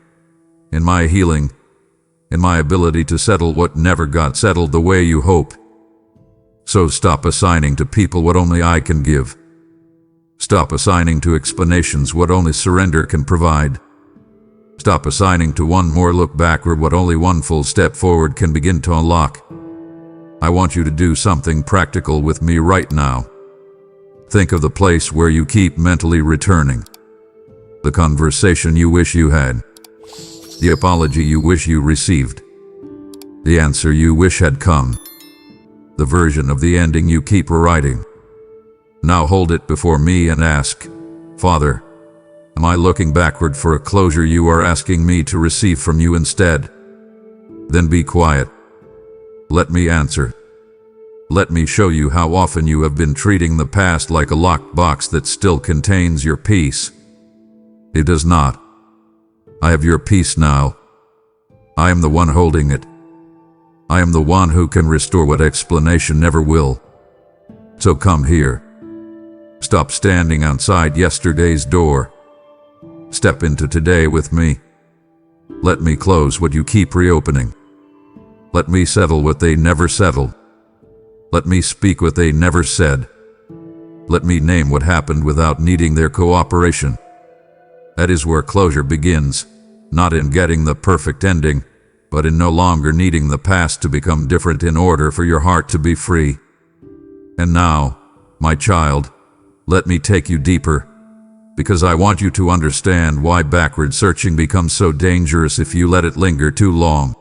in my healing, in my ability to settle what never got settled the way you hope. So stop assigning to people what only I can give. Stop assigning to explanations what only surrender can provide. Stop assigning to one more look backward what only one full step forward can begin to unlock. I want you to do something practical with me right now. Think of the place where you keep mentally returning. The conversation you wish you had. The apology you wish you received. The answer you wish had come. The version of the ending you keep rewriting. Now hold it before me and ask, Father, am I looking backward for a closure you are asking me to receive from you instead? Then be quiet. Let me answer. Let me show you how often you have been treating the past like a locked box that still contains your peace. It does not. I have your peace now. I am the one holding it. I am the one who can restore what explanation never will. So come here. Stop standing outside yesterday's door. Step into today with me. Let me close what you keep reopening. Let me settle what they never settled. Let me speak what they never said. Let me name what happened without needing their cooperation. That is where closure begins, not in getting the perfect ending, but in no longer needing the past to become different in order for your heart to be free. And now, my child, let me take you deeper, because I want you to understand why backward searching becomes so dangerous if you let it linger too long.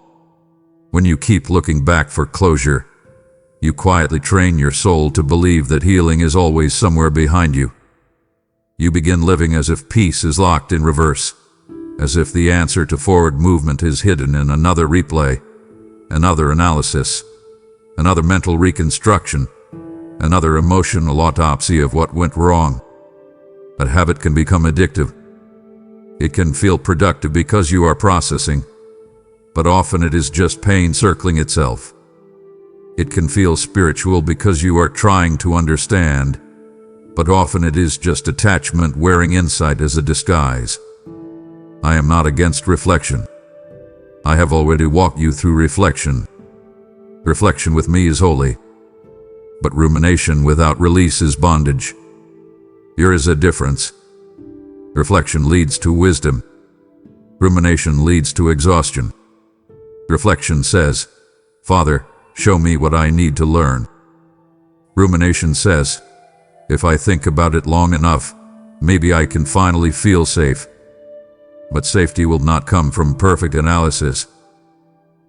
When you keep looking back for closure, you quietly train your soul to believe that healing is always somewhere behind you. You begin living as if peace is locked in reverse, as if the answer to forward movement is hidden in another replay, another analysis, another mental reconstruction, another emotional autopsy of what went wrong. That habit can become addictive. It can feel productive because you are processing, but often it is just pain circling itself. It can feel spiritual because you are trying to understand, but often it is just attachment wearing insight as a disguise. I am not against reflection. I have already walked you through reflection. Reflection with me is holy, but rumination without release is bondage. Here is a difference. Reflection leads to wisdom. Rumination leads to exhaustion. Reflection says, Father, show me what I need to learn. Rumination says, if I think about it long enough, maybe I can finally feel safe. But safety will not come from perfect analysis.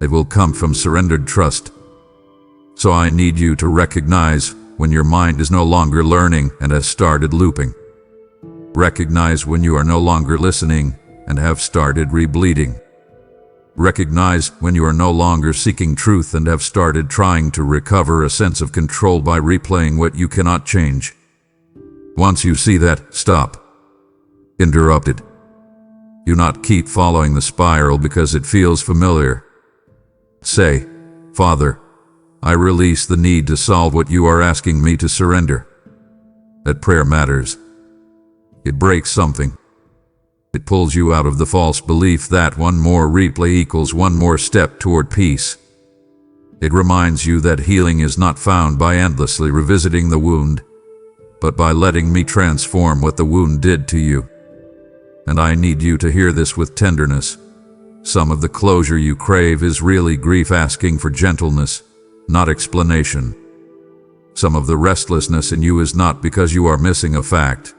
It will come from surrendered trust. So I need you to recognize when your mind is no longer learning and has started looping. Recognize when you are no longer listening and have started rebleeding. Recognize when you are no longer seeking truth and have started trying to recover a sense of control by replaying what you cannot change. Once you see that, stop. Interrupt it. Do not keep following the spiral because it feels familiar. Say, Father, I release the need to solve what you are asking me to surrender. That prayer matters. It breaks something. It pulls you out of the false belief that one more replay equals one more step toward peace. It reminds you that healing is not found by endlessly revisiting the wound, but by letting me transform what the wound did to you. And I need you to hear this with tenderness. Some of the closure you crave is really grief asking for gentleness, not explanation. Some of the restlessness in you is not because you are missing a fact.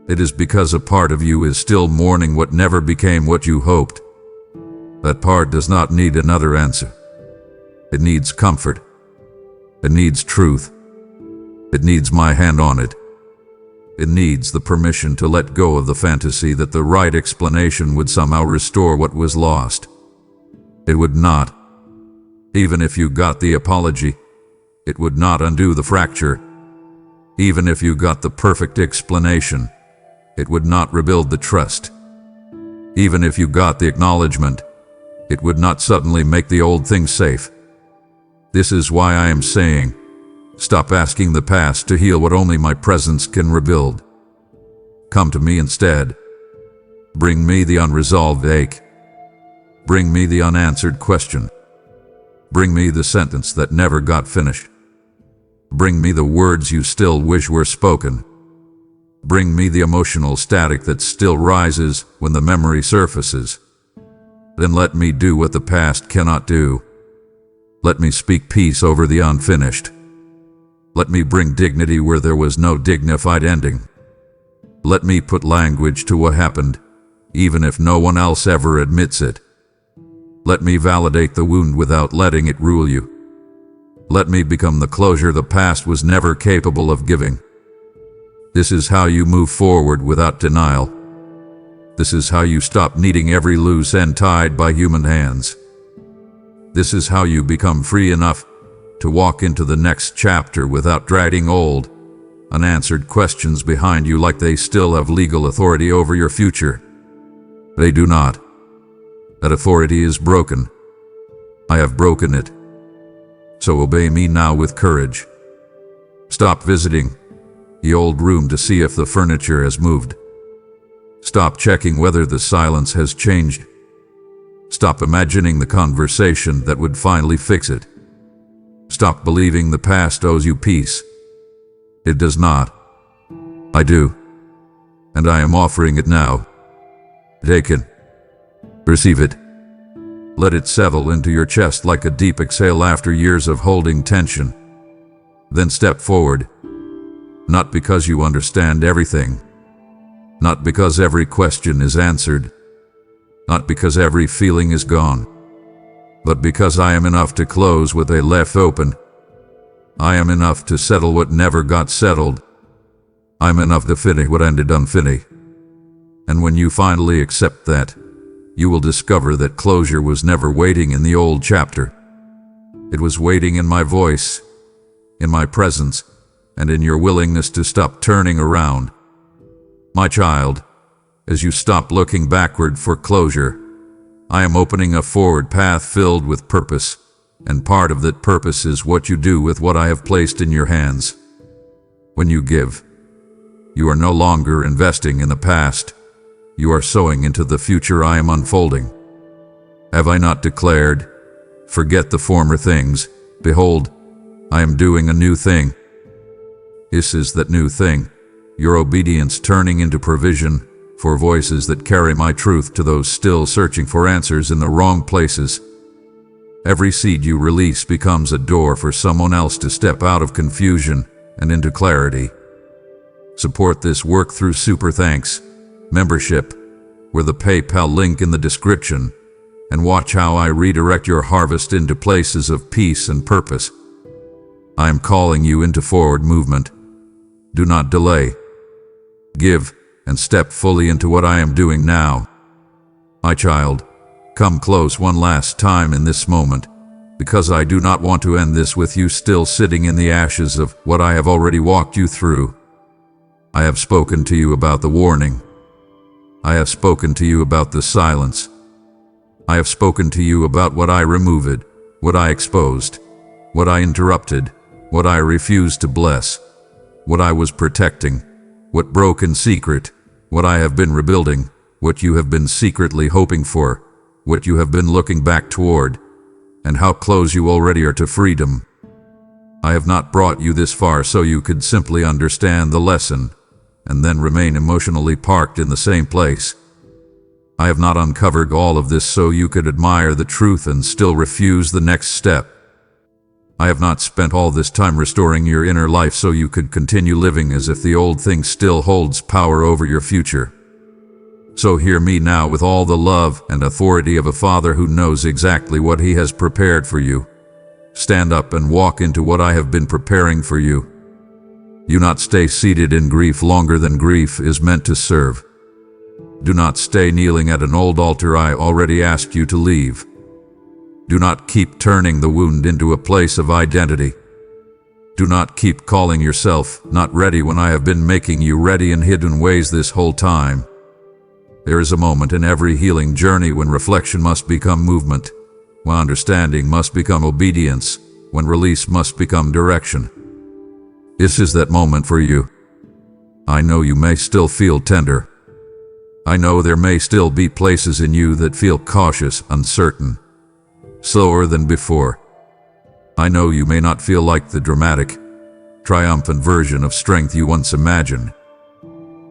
It is because a part of you is still mourning what never became what you hoped. That part does not need another answer. It needs comfort. It needs truth. It needs my hand on it. It needs the permission to let go of the fantasy that the right explanation would somehow restore what was lost. It would not. Even if you got the apology, it would not undo the fracture. Even if you got the perfect explanation, it would not rebuild the trust. Even if you got the acknowledgement, it would not suddenly make the old thing safe. This is why I am saying, stop asking the past to heal what only my presence can rebuild. Come to me instead. Bring me the unresolved ache. Bring me the unanswered question. Bring me the sentence that never got finished. Bring me the words you still wish were spoken. Bring me the emotional static that still rises when the memory surfaces. Then let me do what the past cannot do. Let me speak peace over the unfinished. Let me bring dignity where there was no dignified ending. Let me put language to what happened, even if no one else ever admits it. Let me validate the wound without letting it rule you. Let me become the closure the past was never capable of giving. This is how you move forward without denial. This is how you stop needing every loose end tied by human hands. This is how you become free enough to walk into the next chapter without dragging old, unanswered questions behind you like they still have legal authority over your future. They do not. That authority is broken. I have broken it. So obey me now with courage. Stop visiting the old room to see if the furniture has moved. Stop checking whether the silence has changed. Stop imagining the conversation that would finally fix it. Stop believing the past owes you peace. It does not. I do. And I am offering it now. Take it. Receive it. Let it settle into your chest like a deep exhale after years of holding tension. Then step forward. Not because you understand everything. Not because every question is answered. Not because every feeling is gone. But because I am enough to close what they left open. I am enough to settle what never got settled. I'm enough to finish what ended unfinished. And when you finally accept that, you will discover that closure was never waiting in the old chapter. It was waiting in my voice, in my presence, and in your willingness to stop turning around. My child, as you stop looking backward for closure, I am opening a forward path filled with purpose, and part of that purpose is what you do with what I have placed in your hands. When you give, you are no longer investing in the past. You are sowing into the future I am unfolding. Have I not declared, forget the former things, behold, I am doing a new thing. This is that new thing, your obedience turning into provision for voices that carry my truth to those still searching for answers in the wrong places. Every seed you release becomes a door for someone else to step out of confusion and into clarity. Support this work through Super Thanks membership, with the PayPal link in the description, and watch how I redirect your harvest into places of peace and purpose. I am calling you into forward movement. Do not delay. Give and step fully into what I am doing now. My child, come close one last time in this moment, because I do not want to end this with you still sitting in the ashes of what I have already walked you through. I have spoken to you about the warning. I have spoken to you about the silence. I have spoken to you about what I removed, what I exposed, what I interrupted, what I refused to bless, what I was protecting, what broke in secret, what I have been rebuilding, what you have been secretly hoping for, what you have been looking back toward, and how close you already are to freedom. I have not brought you this far so you could simply understand the lesson and then remain emotionally parked in the same place. I have not uncovered all of this so you could admire the truth and still refuse the next step. I have not spent all this time restoring your inner life so you could continue living as if the old thing still holds power over your future. So hear me now with all the love and authority of a father who knows exactly what he has prepared for you. Stand up and walk into what I have been preparing for you. Do not stay seated in grief longer than grief is meant to serve. Do not stay kneeling at an old altar I already asked you to leave. Do not keep turning the wound into a place of identity. Do not keep calling yourself not ready when I have been making you ready in hidden ways this whole time. There is a moment in every healing journey when reflection must become movement, when understanding must become obedience, when release must become direction. This is that moment for you. I know you may still feel tender. I know there may still be places in you that feel cautious, uncertain, slower than before. I know you may not feel like the dramatic, triumphant version of strength you once imagined.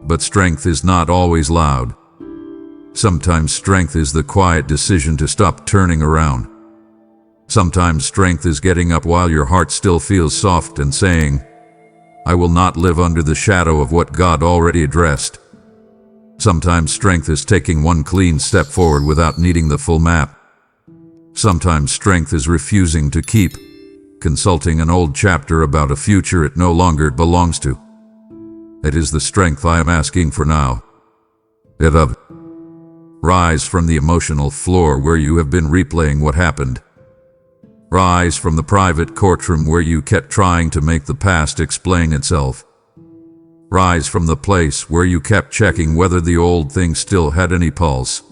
But strength is not always loud. Sometimes strength is the quiet decision to stop turning around. Sometimes strength is getting up while your heart still feels soft and saying, I will not live under the shadow of what God already addressed. Sometimes strength is taking one clean step forward without needing the full map. Sometimes strength is refusing to keep consulting an old chapter about a future it no longer belongs to. It is the strength I am asking for now. Rise from the emotional floor where you have been replaying what happened. Rise from the private courtroom where you kept trying to make the past explain itself. Rise from the place where you kept checking whether the old thing still had any pulse.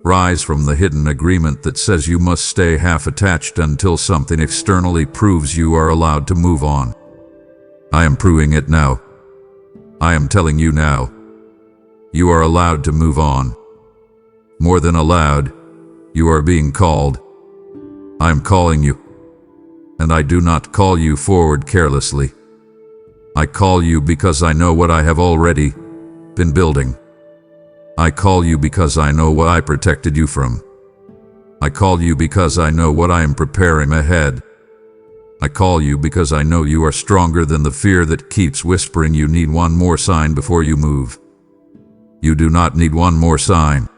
Rise from the hidden agreement that says you must stay half attached until something externally proves you are allowed to move on. I am proving it now. I am telling you now. You are allowed to move on. More than allowed, you are being called. I am calling you. And I do not call you forward carelessly. I call you because I know what I have already been building. I call you because I know what I protected you from. I call you because I know what I am preparing ahead. I call you because I know you are stronger than the fear that keeps whispering you need one more sign before you move. You do not need one more sign.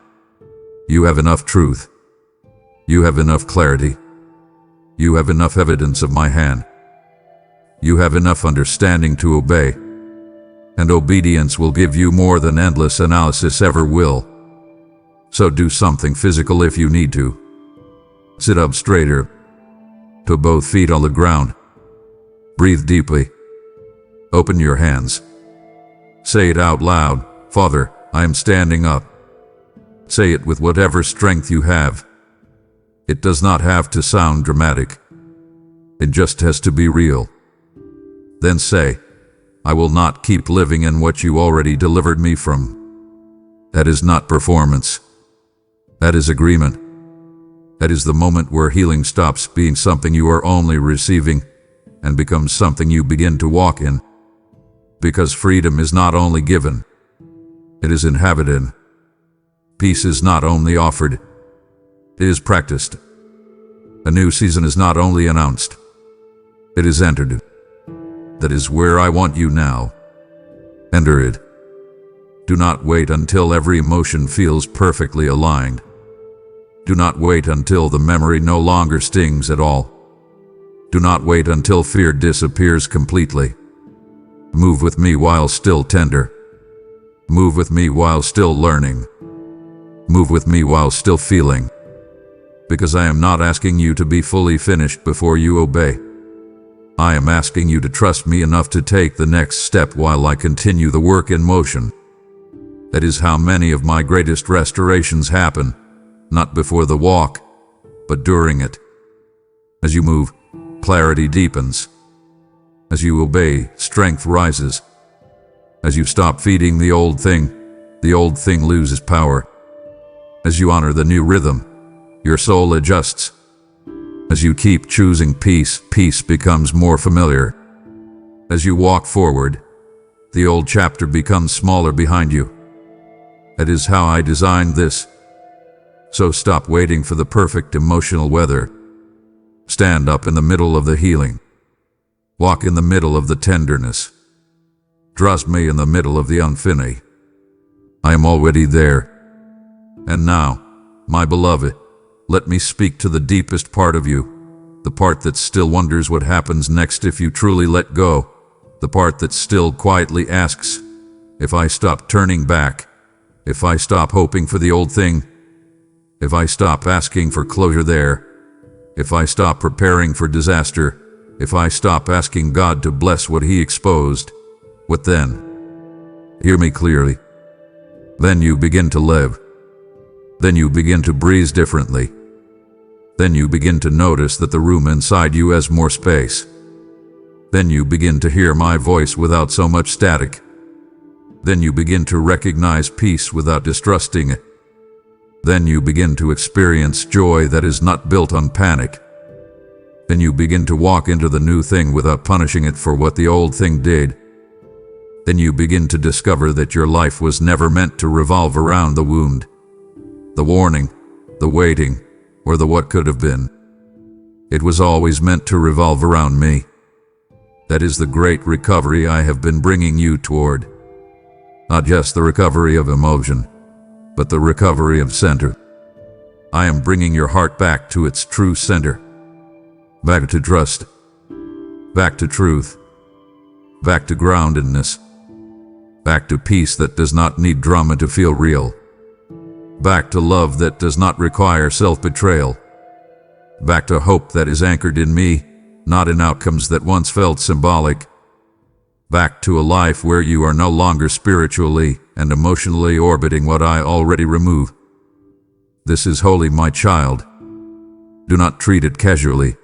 You have enough truth. You have enough clarity. You have enough evidence of my hand. You have enough understanding to obey. And obedience will give you more than endless analysis ever will. So do something physical if you need to. Sit up straighter. To both feet on the ground. Breathe deeply. Open your hands. Say it out loud. Father, I am standing up. Say it with whatever strength you have. It does not have to sound dramatic. It just has to be real. Then say, I will not keep living in what you already delivered me from. That is not performance. That is agreement. That is the moment where healing stops being something you are only receiving and becomes something you begin to walk in. Because freedom is not only given, it is inhabited. Peace is not only offered, it is practiced. A new season is not only announced, it is entered. That is where I want you now. Enter it. Do not wait until every emotion feels perfectly aligned. Do not wait until the memory no longer stings at all. Do not wait until fear disappears completely. Move with me while still tender. Move with me while still learning. Move with me while still feeling. Because I am not asking you to be fully finished before you obey. I am asking you to trust me enough to take the next step while I continue the work in motion. That is how many of my greatest restorations happen, not before the walk, but during it. As you move, clarity deepens. As you obey, strength rises. As you stop feeding the old thing loses power. As you honor the new rhythm, your soul adjusts. As you keep choosing peace, peace becomes more familiar. As you walk forward, the old chapter becomes smaller behind you. That is how I designed this. So stop waiting for the perfect emotional weather. Stand up in the middle of the healing. Walk in the middle of the tenderness. Trust me in the middle of the unfinished. I am already there. And now, my beloved, let me speak to the deepest part of you, the part that still wonders what happens next if you truly let go, the part that still quietly asks, if I stop turning back, if I stop hoping for the old thing, if I stop asking for closure there, if I stop preparing for disaster, if I stop asking God to bless what He exposed, what then? Hear me clearly. Then you begin to live. Then you begin to breathe differently. Then you begin to notice that the room inside you has more space. Then you begin to hear my voice without so much static. Then you begin to recognize peace without distrusting it. Then you begin to experience joy that is not built on panic. Then you begin to walk into the new thing without punishing it for what the old thing did. Then you begin to discover that your life was never meant to revolve around the wound, the warning, the waiting, or the what could have been. It was always meant to revolve around me. That is the great recovery I have been bringing you toward. Not just the recovery of emotion, but the recovery of center. I am bringing your heart back to its true center. Back to trust. Back to truth. Back to groundedness. Back to peace that does not need drama to feel real. Back to love that does not require self-betrayal. Back to hope that is anchored in me, not in outcomes that once felt symbolic. Back to a life where you are no longer spiritually and emotionally orbiting what I already remove. This is holy, my child. Do not treat it casually.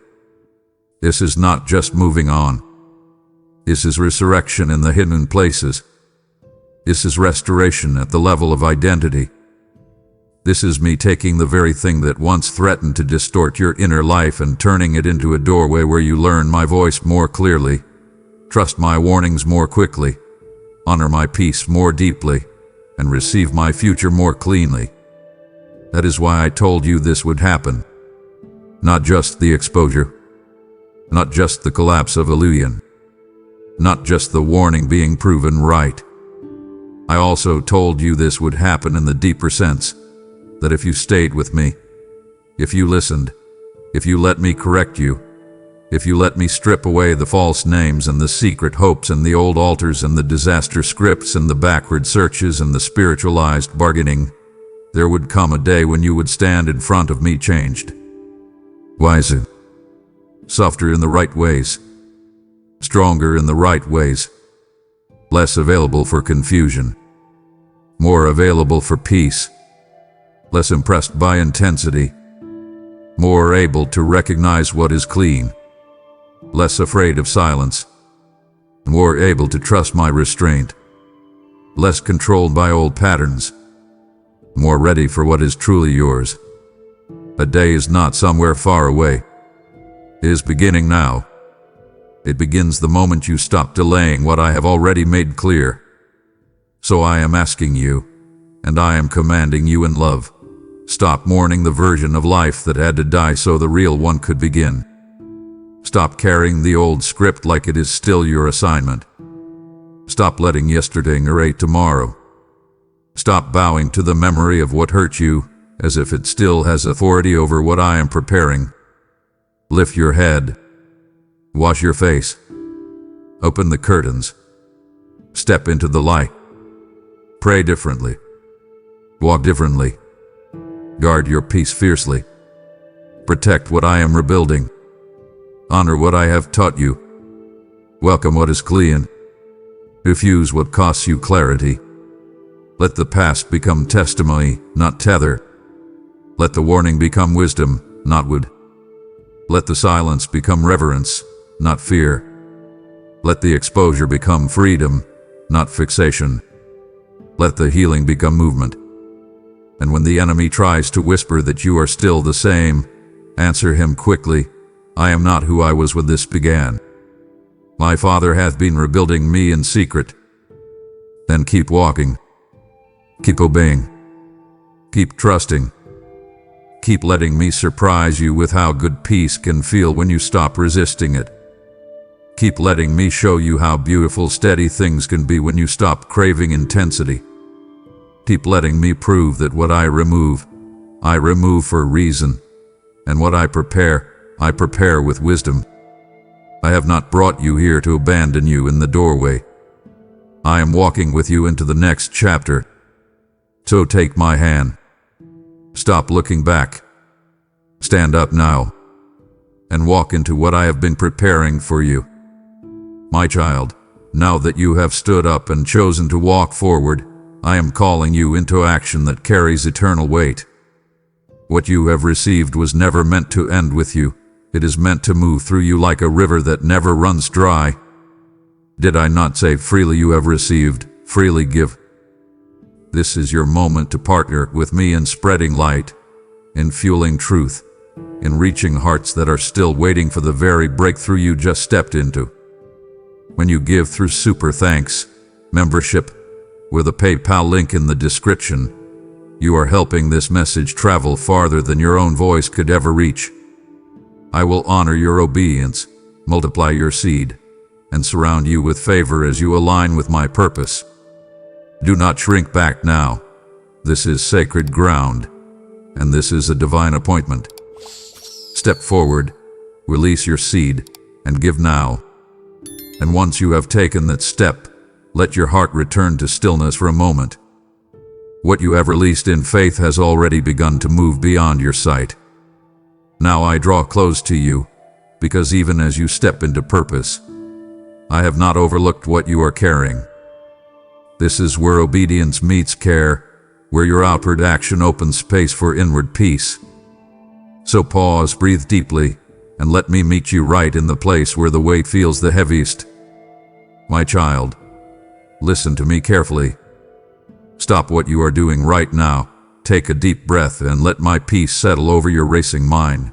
This is not just moving on. This is resurrection in the hidden places. This is restoration at the level of identity. This is me taking the very thing that once threatened to distort your inner life and turning it into a doorway where you learn my voice more clearly, trust my warnings more quickly, honor my peace more deeply, and receive my future more cleanly. That is why I told you this would happen. Not just the exposure, not just the collapse of illusion, not just the warning being proven right. I also told you this would happen in the deeper sense, that if you stayed with me, if you listened, if you let me correct you, if you let me strip away the false names and the secret hopes and the old altars and the disaster scripts and the backward searches and the spiritualized bargaining, there would come a day when you would stand in front of me changed. Wiser, softer in the right ways, stronger in the right ways, less available for confusion, more available for peace, less impressed by intensity, more able to recognize what is clean, less afraid of silence, more able to trust my restraint, less controlled by old patterns, more ready for what is truly yours. A day is not somewhere far away. It is beginning now. It begins the moment you stop delaying what I have already made clear. So I am asking you, and I am commanding you in love, stop mourning the version of life that had to die so the real one could begin. Stop carrying the old script like it is still your assignment. Stop letting yesterday narrate tomorrow. Stop bowing to the memory of what hurt you as if it still has authority over what I am preparing. Lift your head. Wash your face. Open the curtains. Step into the light. Pray differently. Walk differently. Guard your peace fiercely. Protect what I am rebuilding. Honor what I have taught you. Welcome what is clean. Refuse what costs you clarity. Let the past become testimony, not tether. Let the warning become wisdom, not wood. Let the silence become reverence, not fear. Let the exposure become freedom, not fixation. Let the healing become movement. And when the enemy tries to whisper that you are still the same, answer him quickly, I am not who I was when this began. My Father hath been rebuilding me in secret. Then keep walking. Keep obeying. Keep trusting. Keep letting me surprise you with how good peace can feel when you stop resisting it. Keep letting me show you how beautiful steady things can be when you stop craving intensity. Keep letting me prove that what I remove for a reason, and what I prepare with wisdom. I have not brought you here to abandon you in the doorway. I am walking with you into the next chapter. So take my hand. Stop looking back. Stand up now, and walk into what I have been preparing for you. My child, now that you have stood up and chosen to walk forward, I am calling you into action that carries eternal weight. What you have received was never meant to end with you. It is meant to move through you like a river that never runs dry. Did I not say freely you have received, freely give? This is your moment to partner with me in spreading light, in fueling truth, in reaching hearts that are still waiting for the very breakthrough you just stepped into. When you give through Super Thanks membership, with a PayPal link in the description, you are helping this message travel farther than your own voice could ever reach. I will honor your obedience, multiply your seed, and surround you with favor as you align with my purpose. Do not shrink back now. This is sacred ground, and this is a divine appointment. Step forward, release your seed, and give now. And once you have taken that step, let your heart return to stillness for a moment. What you have released in faith has already begun to move beyond your sight. Now I draw close to you, because even as you step into purpose, I have not overlooked what you are carrying. This is where obedience meets care, where your outward action opens space for inward peace. So pause, breathe deeply, and let me meet you right in the place where the weight feels the heaviest. My child, listen to me carefully. Stop what you are doing right now, take a deep breath, and let my peace settle over your racing mind.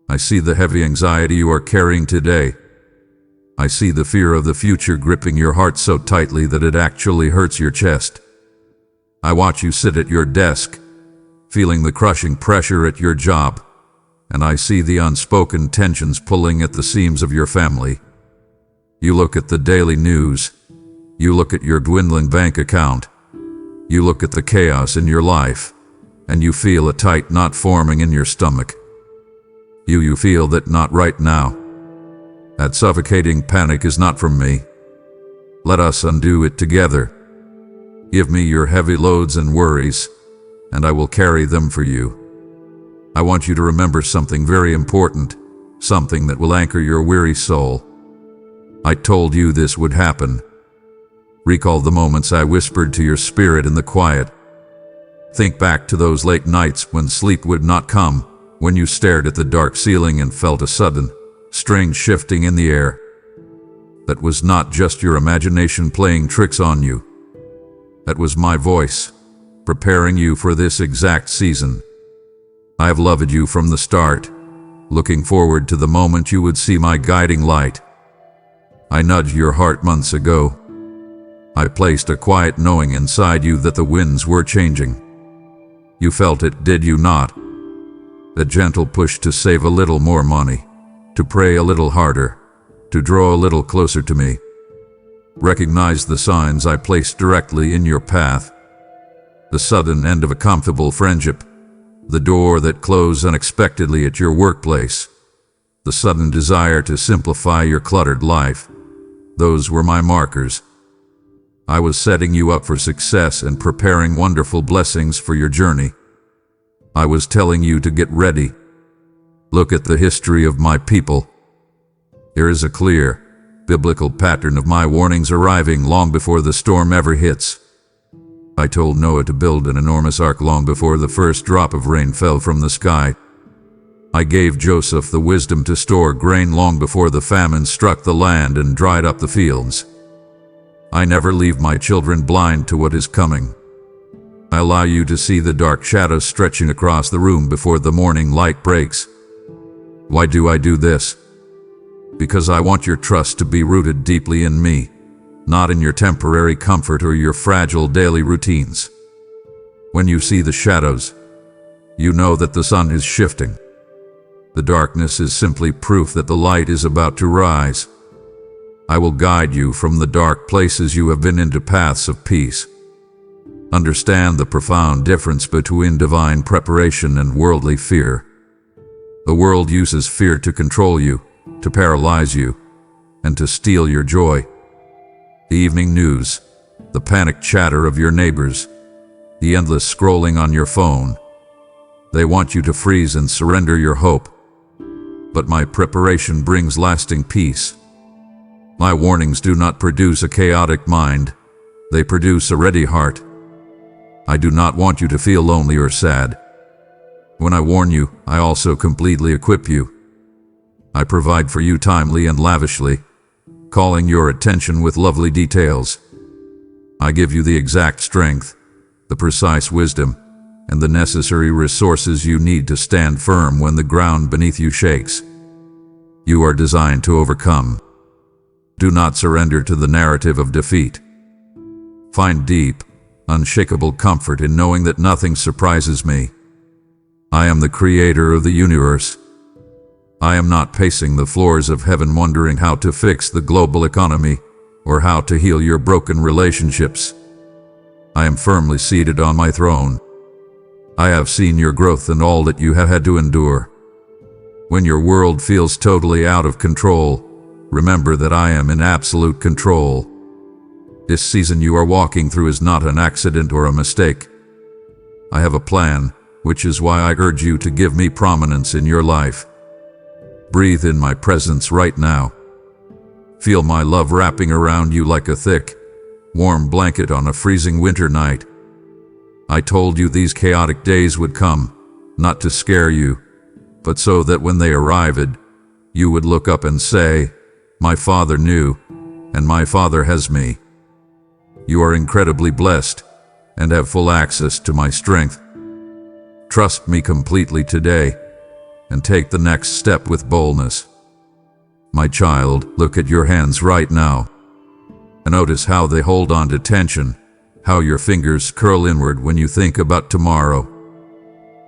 I see the heavy anxiety you are carrying today. I see the fear of the future gripping your heart so tightly that it actually hurts your chest. I watch you sit at your desk, feeling the crushing pressure at your job, and I see the unspoken tensions pulling at the seams of your family. You look at the daily news. You look at your dwindling bank account. You look at the chaos in your life, and you feel a tight knot forming in your stomach. You feel that knot right now. That suffocating panic is not from me. Let us undo it together. Give me your heavy loads and worries, and I will carry them for you. I want you to remember something very important, something that will anchor your weary soul. I told you this would happen. Recall the moments I whispered to your spirit in the quiet. Think back to those late nights when sleep would not come, when you stared at the dark ceiling and felt a sudden, strange shifting in the air. That was not just your imagination playing tricks on you. That was my voice, preparing you for this exact season. I have loved you from the start, looking forward to the moment you would see my guiding light. I nudged your heart months ago. I placed a quiet knowing inside you that the winds were changing. You felt it, did you not? The gentle push to save a little more money, to pray a little harder, to draw a little closer to me. Recognize the signs I placed directly in your path. The sudden end of a comfortable friendship, the door that closed unexpectedly at your workplace, the sudden desire to simplify your cluttered life. Those were my markers. I was setting you up for success and preparing wonderful blessings for your journey. I was telling you to get ready. Look at the history of my people. There is a clear, biblical pattern of my warnings arriving long before the storm ever hits. I told Noah to build an enormous ark long before the first drop of rain fell from the sky. I gave Joseph the wisdom to store grain long before the famine struck the land and dried up the fields. I never leave my children blind to what is coming. I allow you to see the dark shadows stretching across the room before the morning light breaks. Why do I do this? Because I want your trust to be rooted deeply in me, not in your temporary comfort or your fragile daily routines. When you see the shadows, you know that the sun is shifting. The darkness is simply proof that the light is about to rise. I will guide you from the dark places you have been into paths of peace. Understand the profound difference between divine preparation and worldly fear. The world uses fear to control you, to paralyze you, and to steal your joy. The evening news, the panicked chatter of your neighbors, the endless scrolling on your phone. They want you to freeze and surrender your hope. But my preparation brings lasting peace. My warnings do not produce a chaotic mind. They produce a ready heart. I do not want you to feel lonely or sad. When I warn you, I also completely equip you. I provide for you timely and lavishly, calling your attention with lovely details. I give you the exact strength, the precise wisdom, and the necessary resources you need to stand firm when the ground beneath you shakes. You are designed to overcome. Do not surrender to the narrative of defeat. Find deep, unshakable comfort in knowing that nothing surprises me. I am the creator of the universe. I am not pacing the floors of heaven wondering how to fix the global economy or how to heal your broken relationships. I am firmly seated on my throne. I have seen your growth and all that you have had to endure. When your world feels totally out of control, remember that I am in absolute control. This season you are walking through is not an accident or a mistake. I have a plan, which is why I urge you to give me prominence in your life. Breathe in my presence right now. Feel my love wrapping around you like a thick, warm blanket on a freezing winter night. I told you these chaotic days would come, not to scare you, but so that when they arrived, you would look up and say, "My Father knew, and my Father has me." You are incredibly blessed and have full access to my strength. Trust me completely today and take the next step with boldness. My child, look at your hands right now and notice how they hold on to tension, how your fingers curl inward when you think about tomorrow.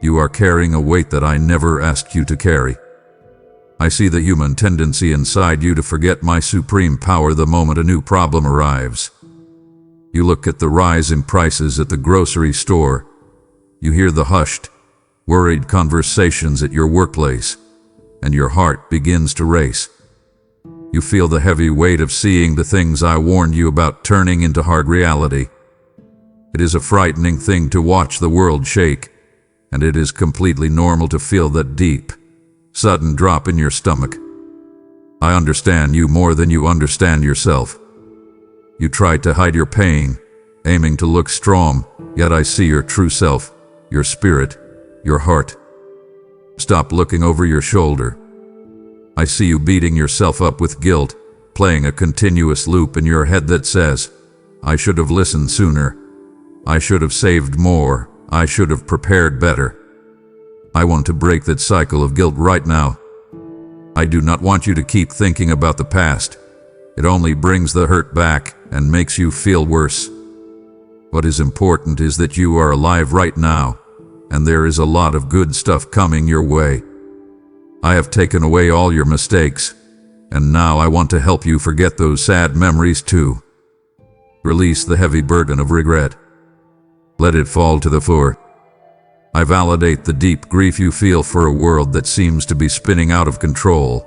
You are carrying a weight that I never asked you to carry. I see the human tendency inside you to forget my supreme power the moment a new problem arrives. You look at the rise in prices at the grocery store. You hear the hushed, worried conversations at your workplace, and your heart begins to race. You feel the heavy weight of seeing the things I warned you about turning into hard reality. It is a frightening thing to watch the world shake, and it is completely normal to feel that deep, sudden drop in your stomach. I understand you more than you understand yourself. You try to hide your pain, aiming to look strong, yet I see your true self, your spirit, your heart. Stop looking over your shoulder. I see you beating yourself up with guilt, playing a continuous loop in your head that says, "I should have listened sooner. I should have saved more. I should have prepared better." I want to break that cycle of guilt right now. I do not want you to keep thinking about the past. It only brings the hurt back and makes you feel worse. What is important is that you are alive right now, and there is a lot of good stuff coming your way. I have taken away all your mistakes, and now I want to help you forget those sad memories too. Release the heavy burden of regret. Let it fall to the floor. I validate the deep grief you feel for a world that seems to be spinning out of control.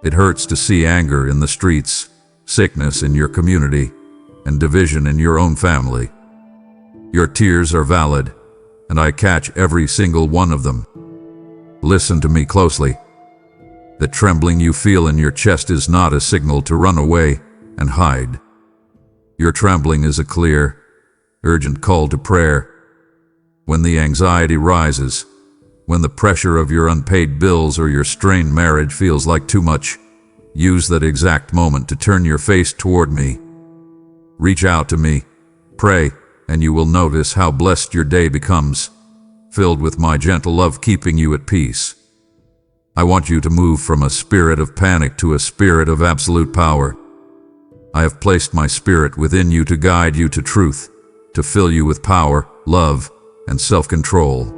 It hurts to see anger in the streets, sickness in your community, and division in your own family. Your tears are valid, and I catch every single one of them. Listen to me closely. The trembling you feel in your chest is not a signal to run away and hide. Your trembling is a clear, urgent call to prayer. When the anxiety rises, when the pressure of your unpaid bills or your strained marriage feels like too much, use that exact moment to turn your face toward me. Reach out to me, pray, and you will notice how blessed your day becomes, filled with my gentle love keeping you at peace. I want you to move from a spirit of panic to a spirit of absolute power. I have placed my spirit within you to guide you to truth, to fill you with power, love, and self-control.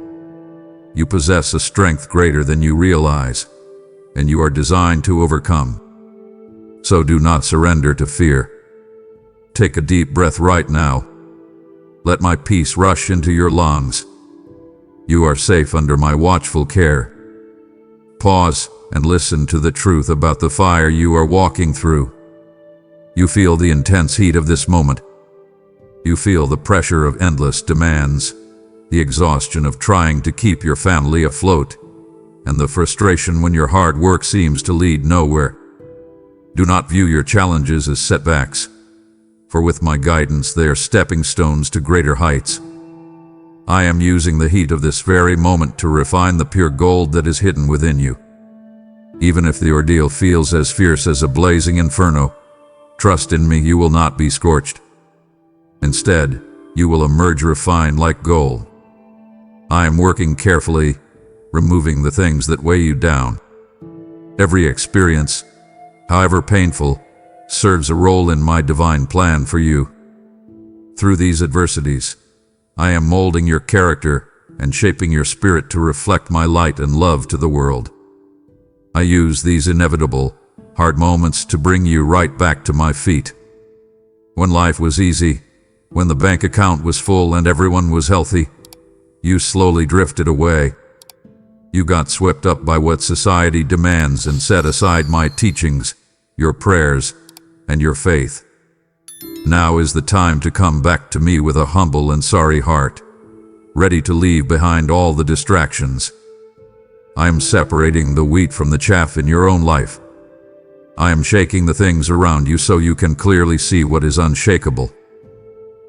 You possess a strength greater than you realize, and you are designed to overcome. So do not surrender to fear. Take a deep breath right now. Let my peace rush into your lungs. You are safe under my watchful care. Pause and listen to the truth about the fire you are walking through. You feel the intense heat of this moment. You feel the pressure of endless demands, the exhaustion of trying to keep your family afloat, and the frustration when your hard work seems to lead nowhere. Do not view your challenges as setbacks, for with my guidance they are stepping stones to greater heights. I am using the heat of this very moment to refine the pure gold that is hidden within you. Even if the ordeal feels as fierce as a blazing inferno, trust in me, you will not be scorched. Instead, you will emerge refined like gold. I am working carefully, removing the things that weigh you down. Every experience, however painful, serves a role in my divine plan for you. Through these adversities, I am molding your character and shaping your spirit to reflect my light and love to the world. I use these inevitable, hard moments to bring you right back to my feet. When life was easy, when the bank account was full and everyone was healthy, you slowly drifted away. You got swept up by what society demands and set aside my teachings, your prayers, and your faith. Now is the time to come back to me with a humble and sorry heart, ready to leave behind all the distractions. I am separating the wheat from the chaff in your own life. I am shaking the things around you so you can clearly see what is unshakable.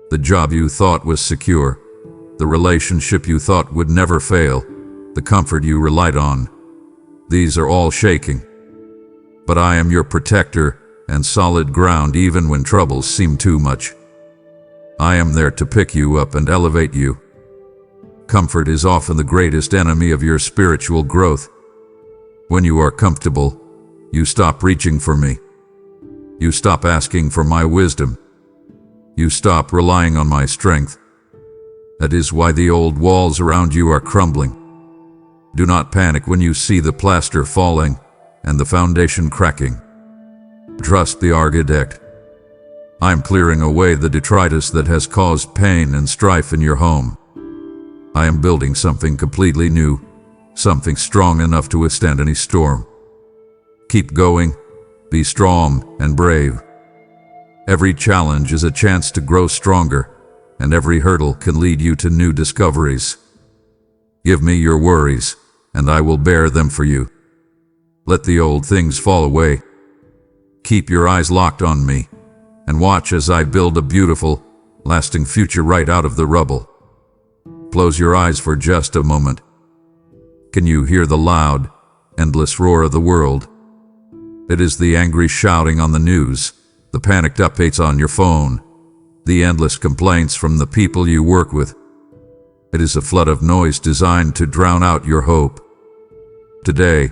The job you thought was secure, the relationship you thought would never fail, the comfort you relied on, these are all shaking. But I am your protector and solid ground even when troubles seem too much. I am there to pick you up and elevate you. Comfort is often the greatest enemy of your spiritual growth. When you are comfortable, you stop reaching for me. You stop asking for my wisdom. You stop relying on my strength. That is why the old walls around you are crumbling. Do not panic when you see the plaster falling and the foundation cracking. Trust the architect. I am clearing away the detritus that has caused pain and strife in your home. I am building something completely new, something strong enough to withstand any storm. Keep going, be strong and brave. Every challenge is a chance to grow stronger, and every hurdle can lead you to new discoveries. Give me your worries, and I will bear them for you. Let the old things fall away. Keep your eyes locked on me, and watch as I build a beautiful, lasting future right out of the rubble. Close your eyes for just a moment. Can you hear the loud, endless roar of the world? It is the angry shouting on the news, the panicked updates on your phone, the endless complaints from the people you work with. It is a flood of noise designed to drown out your hope. Today,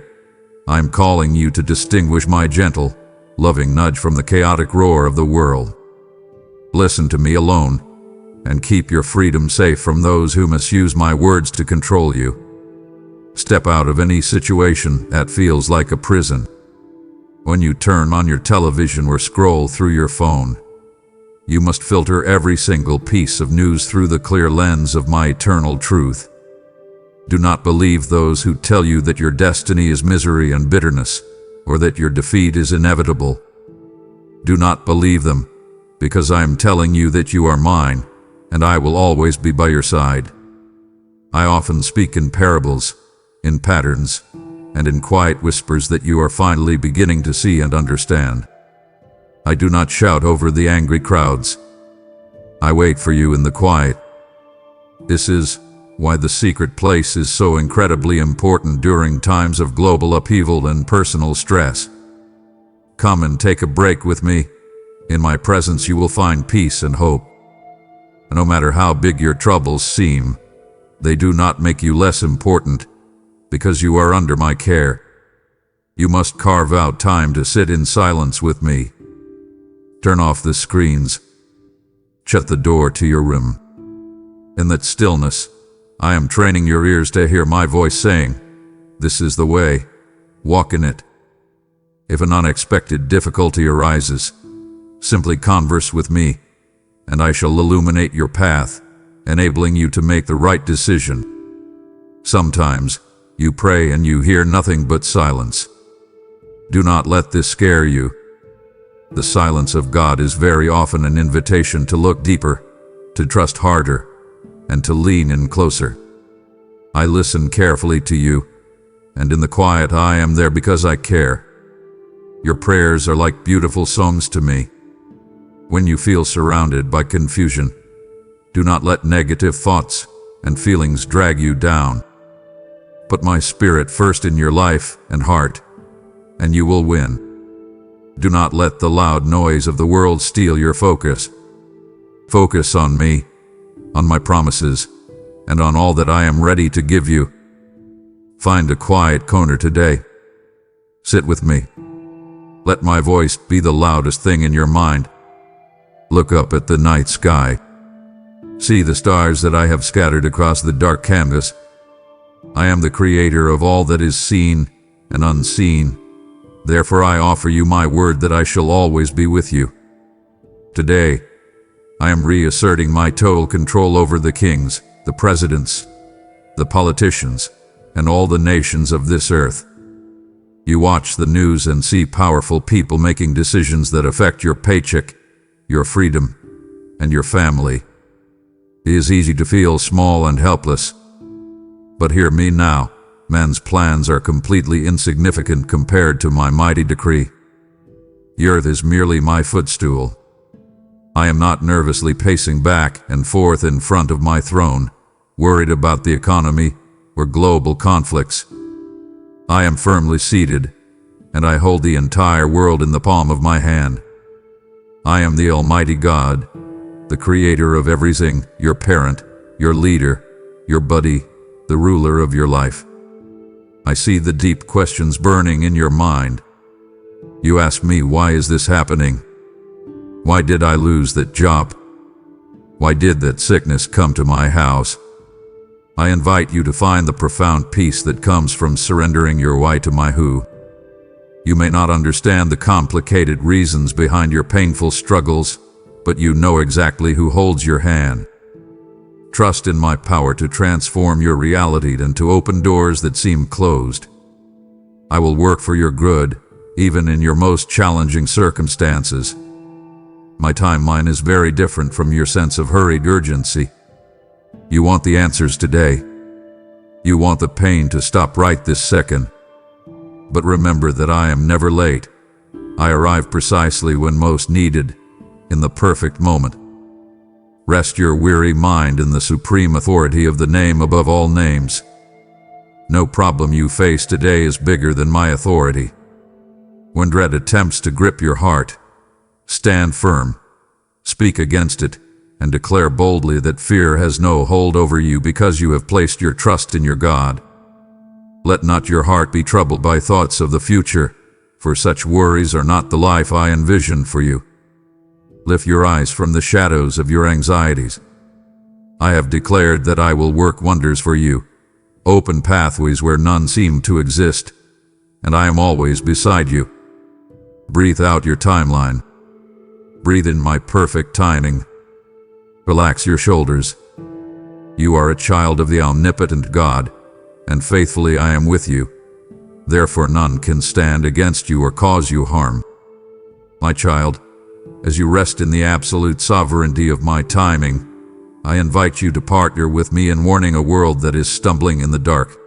I am calling you to distinguish my gentle, loving nudge from the chaotic roar of the world. Listen to me alone, and keep your freedom safe from those who misuse my words to control you. Step out of any situation that feels like a prison. When you turn on your television or scroll through your phone, you must filter every single piece of news through the clear lens of my eternal truth. Do not believe those who tell you that your destiny is misery and bitterness, or that your defeat is inevitable. Do not believe them, because I am telling you that you are mine, and I will always be by your side. I often speak in parables, in patterns, and in quiet whispers that you are finally beginning to see and understand. I do not shout over the angry crowds. I wait for you in the quiet. This is why the secret place is so incredibly important during times of global upheaval and personal stress. Come and take a break with me. In my presence you will find peace and hope. No matter how big your troubles seem, they do not make you less important, because you are under my care. You must carve out time to sit in silence with me. Turn off the screens. Shut the door to your room. In that stillness, I am training your ears to hear my voice saying, "This is the way. Walk in it." If an unexpected difficulty arises, simply converse with me, and I shall illuminate your path, enabling you to make the right decision. Sometimes, you pray and you hear nothing but silence. Do not let this scare you. The silence of God is very often an invitation to look deeper, to trust harder, and to lean in closer. I listen carefully to you, and in the quiet I am there because I care. Your prayers are like beautiful songs to me. When you feel surrounded by confusion, do not let negative thoughts and feelings drag you down. Put my spirit first in your life and heart, and you will win. Do not let the loud noise of the world steal your focus. Focus on me, on my promises, and on all that I am ready to give you. Find a quiet corner today. Sit with me. Let my voice be the loudest thing in your mind. Look up at the night sky. See the stars that I have scattered across the dark canvas. I am the creator of all that is seen and unseen. Therefore I offer you my word that I shall always be with you. Today, I am reasserting my total control over the kings, the presidents, the politicians, and all the nations of this earth. You watch the news and see powerful people making decisions that affect your paycheck, your freedom, and your family. It is easy to feel small and helpless. But hear me now, man's plans are completely insignificant compared to my mighty decree. The earth is merely my footstool. I am not nervously pacing back and forth in front of my throne, worried about the economy or global conflicts. I am firmly seated, and I hold the entire world in the palm of my hand. I am the Almighty God, the creator of everything, your parent, your leader, your buddy, the ruler of your life. I see the deep questions burning in your mind. You ask me, why is this happening? Why did I lose that job? Why did that sickness come to my house? I invite you to find the profound peace that comes from surrendering your why to my who. You may not understand the complicated reasons behind your painful struggles, but you know exactly who holds your hand. Trust in my power to transform your reality and to open doors that seem closed. I will work for your good, even in your most challenging circumstances. My timeline is very different from your sense of hurried urgency. You want the answers today. You want the pain to stop right this second. But remember that I am never late. I arrive precisely when most needed, in the perfect moment. Rest your weary mind in the supreme authority of the name above all names. No problem you face today is bigger than my authority. When dread attempts to grip your heart, stand firm, speak against it, and declare boldly that fear has no hold over you because you have placed your trust in your God. Let not your heart be troubled by thoughts of the future, for such worries are not the life I envision for you. Lift your eyes from the shadows of your anxieties. I have declared that I will work wonders for you, open pathways where none seem to exist, and I am always beside you. Breathe out your timeline. Breathe in my perfect timing. Relax your shoulders. You are a child of the omnipotent God, and faithfully I am with you. Therefore none can stand against you or cause you harm. My child, as you rest in the absolute sovereignty of my timing, I invite you to partner with me in warning a world that is stumbling in the dark.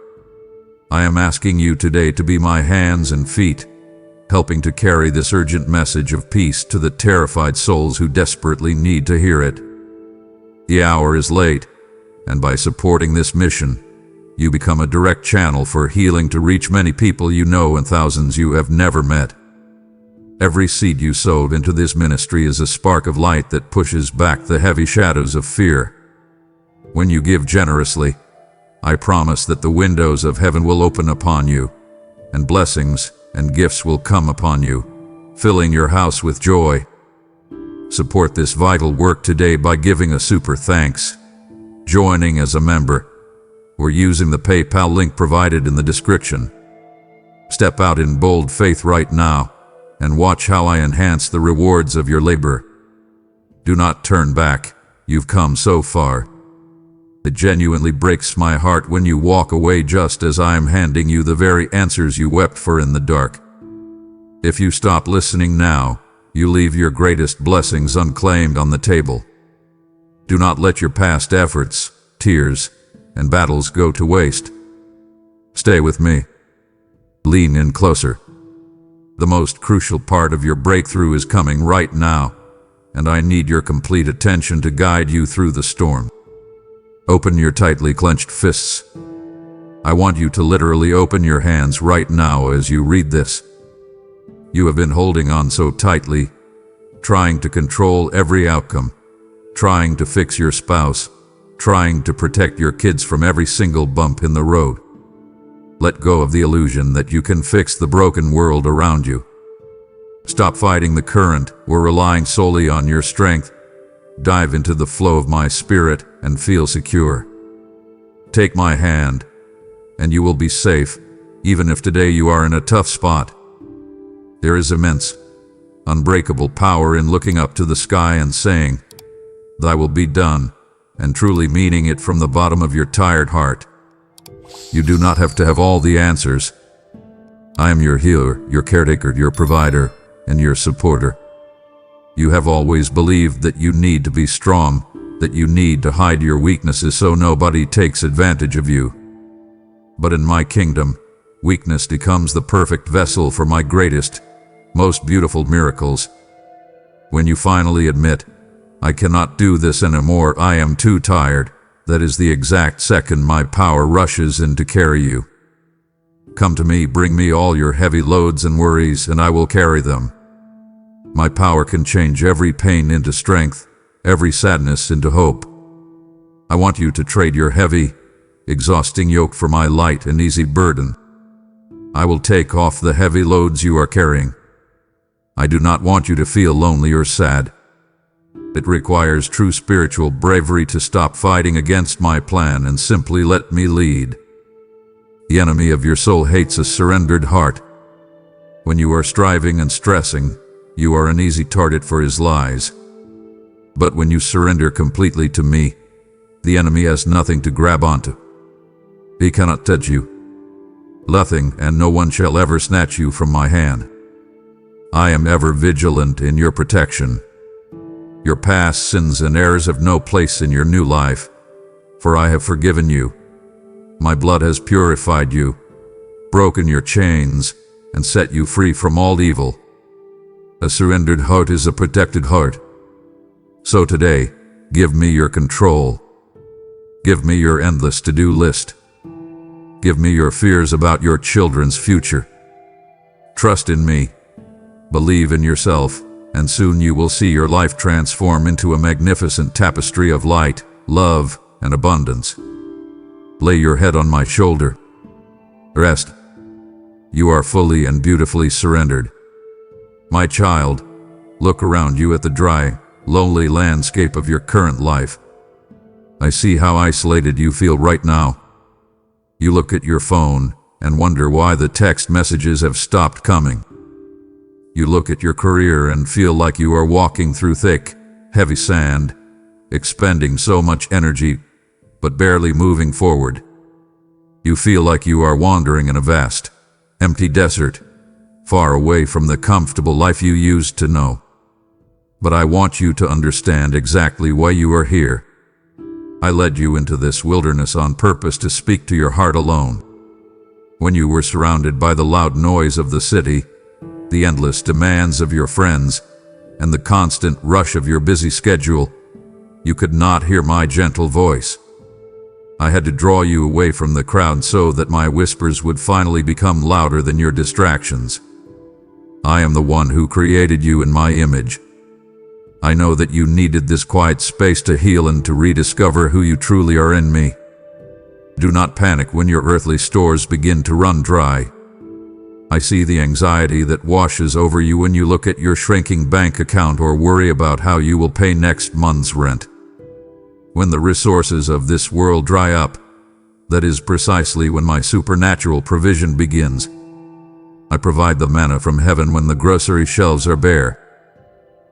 I am asking you today to be my hands and feet, helping to carry this urgent message of peace to the terrified souls who desperately need to hear it. The hour is late, and by supporting this mission, you become a direct channel for healing to reach many people you know and thousands you have never met. Every seed you sowed into this ministry is a spark of light that pushes back the heavy shadows of fear. When you give generously, I promise that the windows of heaven will open upon you, and blessings and gifts will come upon you, filling your house with joy. Support this vital work today by giving a super thanks, joining as a member, or using the PayPal link provided in the description. Step out in bold faith right now and watch how I enhance the rewards of your labor. Do not turn back. You've come so far. It genuinely breaks my heart when you walk away just as I am handing you the very answers you wept for in the dark. If you stop listening now, you leave your greatest blessings unclaimed on the table. Do not let your past efforts, tears, and battles go to waste. Stay with me. Lean in closer. The most crucial part of your breakthrough is coming right now, and I need your complete attention to guide you through the storm. Open your tightly clenched fists. I want you to literally open your hands right now as you read this. You have been holding on so tightly, trying to control every outcome, trying to fix your spouse, trying to protect your kids from every single bump in the road. Let go of the illusion that you can fix the broken world around you. Stop fighting the current or relying solely on your strength. Dive into the flow of my spirit and feel secure. Take my hand, and you will be safe, even if today you are in a tough spot. There is immense, unbreakable power in looking up to the sky and saying, "Thy will be done," and truly meaning it from the bottom of your tired heart. You do not have to have all the answers. I am your healer, your caretaker, your provider, and your supporter. You have always believed that you need to be strong, that you need to hide your weaknesses so nobody takes advantage of you. But in my kingdom, weakness becomes the perfect vessel for my greatest, most beautiful miracles. When you finally admit, "I cannot do this anymore, I am too tired," that is the exact second my power rushes in to carry you. Come to me, bring me all your heavy loads and worries, and I will carry them. My power can change every pain into strength, every sadness into hope. I want you to trade your heavy, exhausting yoke for my light and easy burden. I will take off the heavy loads you are carrying. I do not want you to feel lonely or sad. It requires true spiritual bravery to stop fighting against my plan and simply let me lead. The enemy of your soul hates a surrendered heart. When you are striving and stressing, you are an easy target for his lies. But when you surrender completely to me, the enemy has nothing to grab onto. He cannot touch you. Nothing and no one shall ever snatch you from my hand. I am ever vigilant in your protection. Your past sins and errors have no place in your new life, for I have forgiven you. My blood has purified you, broken your chains, and set you free from all evil. A surrendered heart is a protected heart. So today, give me your control. Give me your endless to-do list. Give me your fears about your children's future. Trust in me. Believe in yourself, and soon you will see your life transform into a magnificent tapestry of light, love, and abundance. Lay your head on my shoulder. Rest. You are fully and beautifully surrendered. My child, look around you at the dry, lonely landscape of your current life. I see how isolated you feel right now. You look at your phone and wonder why the text messages have stopped coming. You look at your career and feel like you are walking through thick, heavy sand, expending so much energy, but barely moving forward. You feel like you are wandering in a vast, empty desert, far away from the comfortable life you used to know. But I want you to understand exactly why you are here. I led you into this wilderness on purpose to speak to your heart alone. When you were surrounded by the loud noise of the city, the endless demands of your friends, and the constant rush of your busy schedule, you could not hear my gentle voice. I had to draw you away from the crowd so that my whispers would finally become louder than your distractions. I am the one who created you in my image. I know that you needed this quiet space to heal and to rediscover who you truly are in me. Do not panic when your earthly stores begin to run dry. I see the anxiety that washes over you when you look at your shrinking bank account or worry about how you will pay next month's rent. When the resources of this world dry up, that is precisely when my supernatural provision begins. I provide the manna from heaven when the grocery shelves are bare.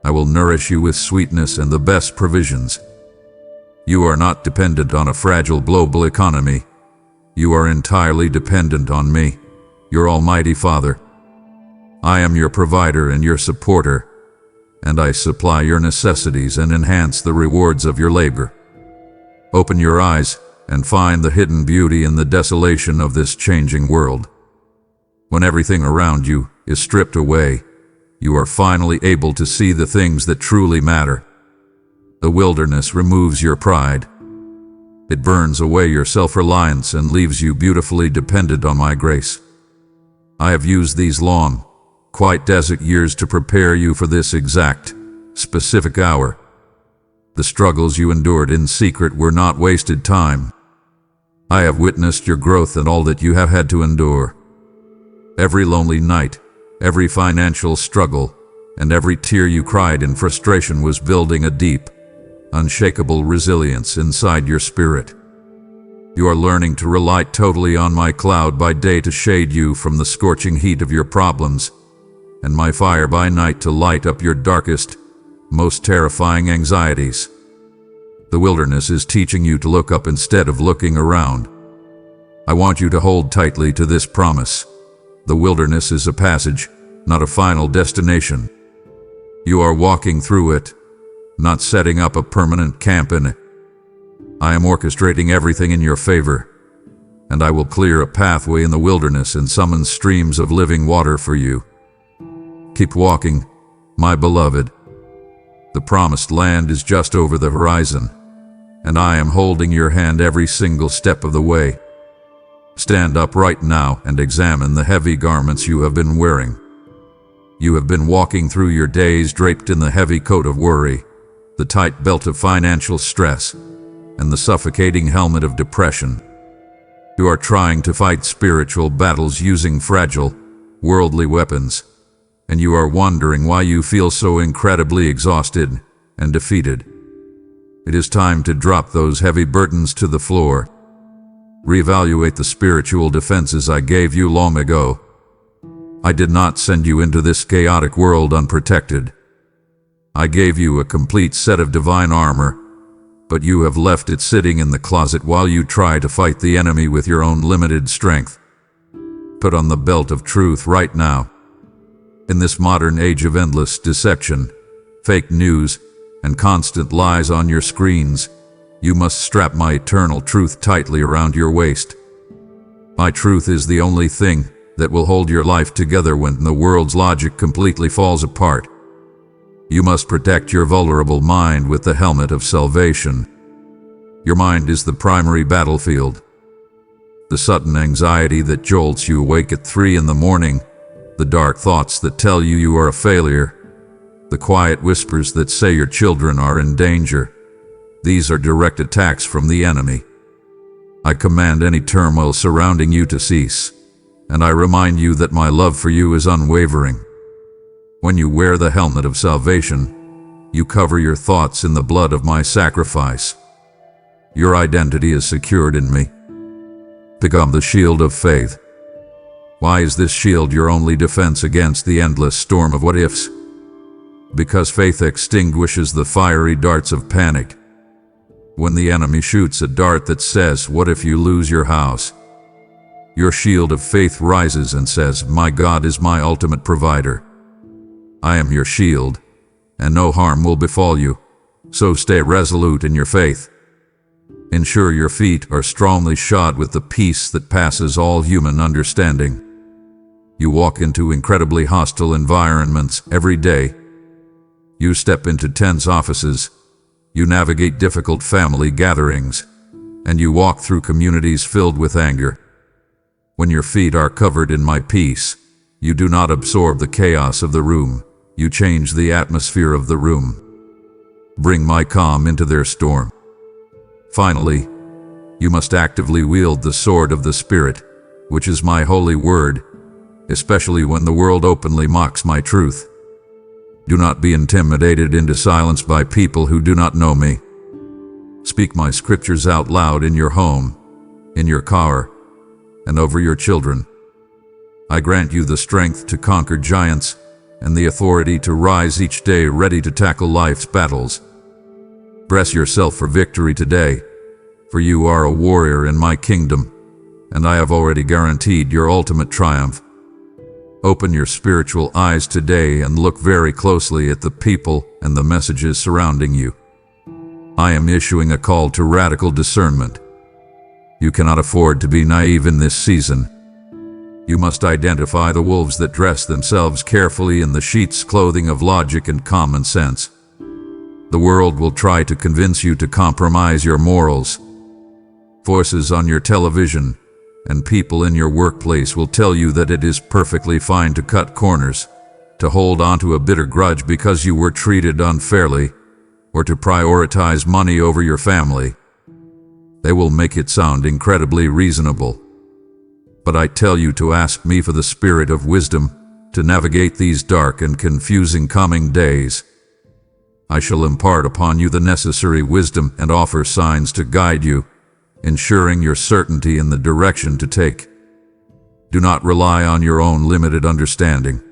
I will nourish you with sweetness and the best provisions. You are not dependent on a fragile global economy. You are entirely dependent on me, your Almighty Father. I am your provider and your supporter, and I supply your necessities and enhance the rewards of your labor. Open your eyes and find the hidden beauty in the desolation of this changing world. When everything around you is stripped away, you are finally able to see the things that truly matter. The wilderness removes your pride. It burns away your self-reliance and leaves you beautifully dependent on my grace. I have used these long, quiet desert years to prepare you for this exact, specific hour. The struggles you endured in secret were not wasted time. I have witnessed your growth and all that you have had to endure. Every lonely night, every financial struggle, and every tear you cried in frustration was building a deep, unshakable resilience inside your spirit. You are learning to rely totally on my cloud by day to shade you from the scorching heat of your problems, and my fire by night to light up your darkest, most terrifying anxieties. The wilderness is teaching you to look up instead of looking around. I want you to hold tightly to this promise. The wilderness is a passage, not a final destination. You are walking through it, not setting up a permanent camp in it. I am orchestrating everything in your favor, and I will clear a pathway in the wilderness and summon streams of living water for you. Keep walking, my beloved. The promised land is just over the horizon, and I am holding your hand every single step of the way. Stand up right now and examine the heavy garments you have been wearing. You have been walking through your days draped in the heavy coat of worry, the tight belt of financial stress, and the suffocating helmet of depression. You are trying to fight spiritual battles using fragile, worldly weapons, and you are wondering why you feel so incredibly exhausted and defeated. It is time to drop those heavy burdens to the floor. Reevaluate the spiritual defenses I gave you long ago. I did not send you into this chaotic world unprotected. I gave you a complete set of divine armor, but you have left it sitting in the closet while you try to fight the enemy with your own limited strength. Put on the belt of truth right now. In this modern age of endless deception, fake news, and constant lies on your screens, you must strap my eternal truth tightly around your waist. My truth is the only thing that will hold your life together when the world's logic completely falls apart. You must protect your vulnerable mind with the helmet of salvation. Your mind is the primary battlefield. The sudden anxiety that jolts you awake at 3 in the morning, the dark thoughts that tell you you are a failure, the quiet whispers that say your children are in danger. These are direct attacks from the enemy. I command any turmoil surrounding you to cease, and I remind you that my love for you is unwavering. When you wear the helmet of salvation, you cover your thoughts in the blood of my sacrifice. Your identity is secured in me. Become the shield of faith. Why is this shield your only defense against the endless storm of what-ifs? Because faith extinguishes the fiery darts of panic. When the enemy shoots a dart that says, "What if you lose your house?" your shield of faith rises and says, "My God is my ultimate provider. I am your shield, and no harm will befall you, so stay resolute in your faith. Ensure your feet are strongly shod with the peace that passes all human understanding. You walk into incredibly hostile environments every day. You step into tense offices, you navigate difficult family gatherings, and you walk through communities filled with anger. When your feet are covered in my peace, you do not absorb the chaos of the room, you change the atmosphere of the room. Bring my calm into their storm. Finally, you must actively wield the sword of the Spirit, which is my holy word, especially when the world openly mocks my truth. Do not be intimidated into silence by people who do not know me. Speak my scriptures out loud in your home, in your car, and over your children. I grant you the strength to conquer giants and the authority to rise each day ready to tackle life's battles. Brace yourself for victory today, for you are a warrior in my kingdom, and I have already guaranteed your ultimate triumph. Open your spiritual eyes today and look very closely at the people and the messages surrounding you. I am issuing a call to radical discernment. You cannot afford to be naive in this season. You must identify the wolves that dress themselves carefully in the sheep's clothing of logic and common sense. The world will try to convince you to compromise your morals. Voices on your television and people in your workplace will tell you that it is perfectly fine to cut corners, to hold on to a bitter grudge because you were treated unfairly, or to prioritize money over your family. They will make it sound incredibly reasonable. But I tell you to ask me for the spirit of wisdom to navigate these dark and confusing coming days. I shall impart upon you the necessary wisdom and offer signs to guide you, ensuring your certainty in the direction to take. Do not rely on your own limited understanding.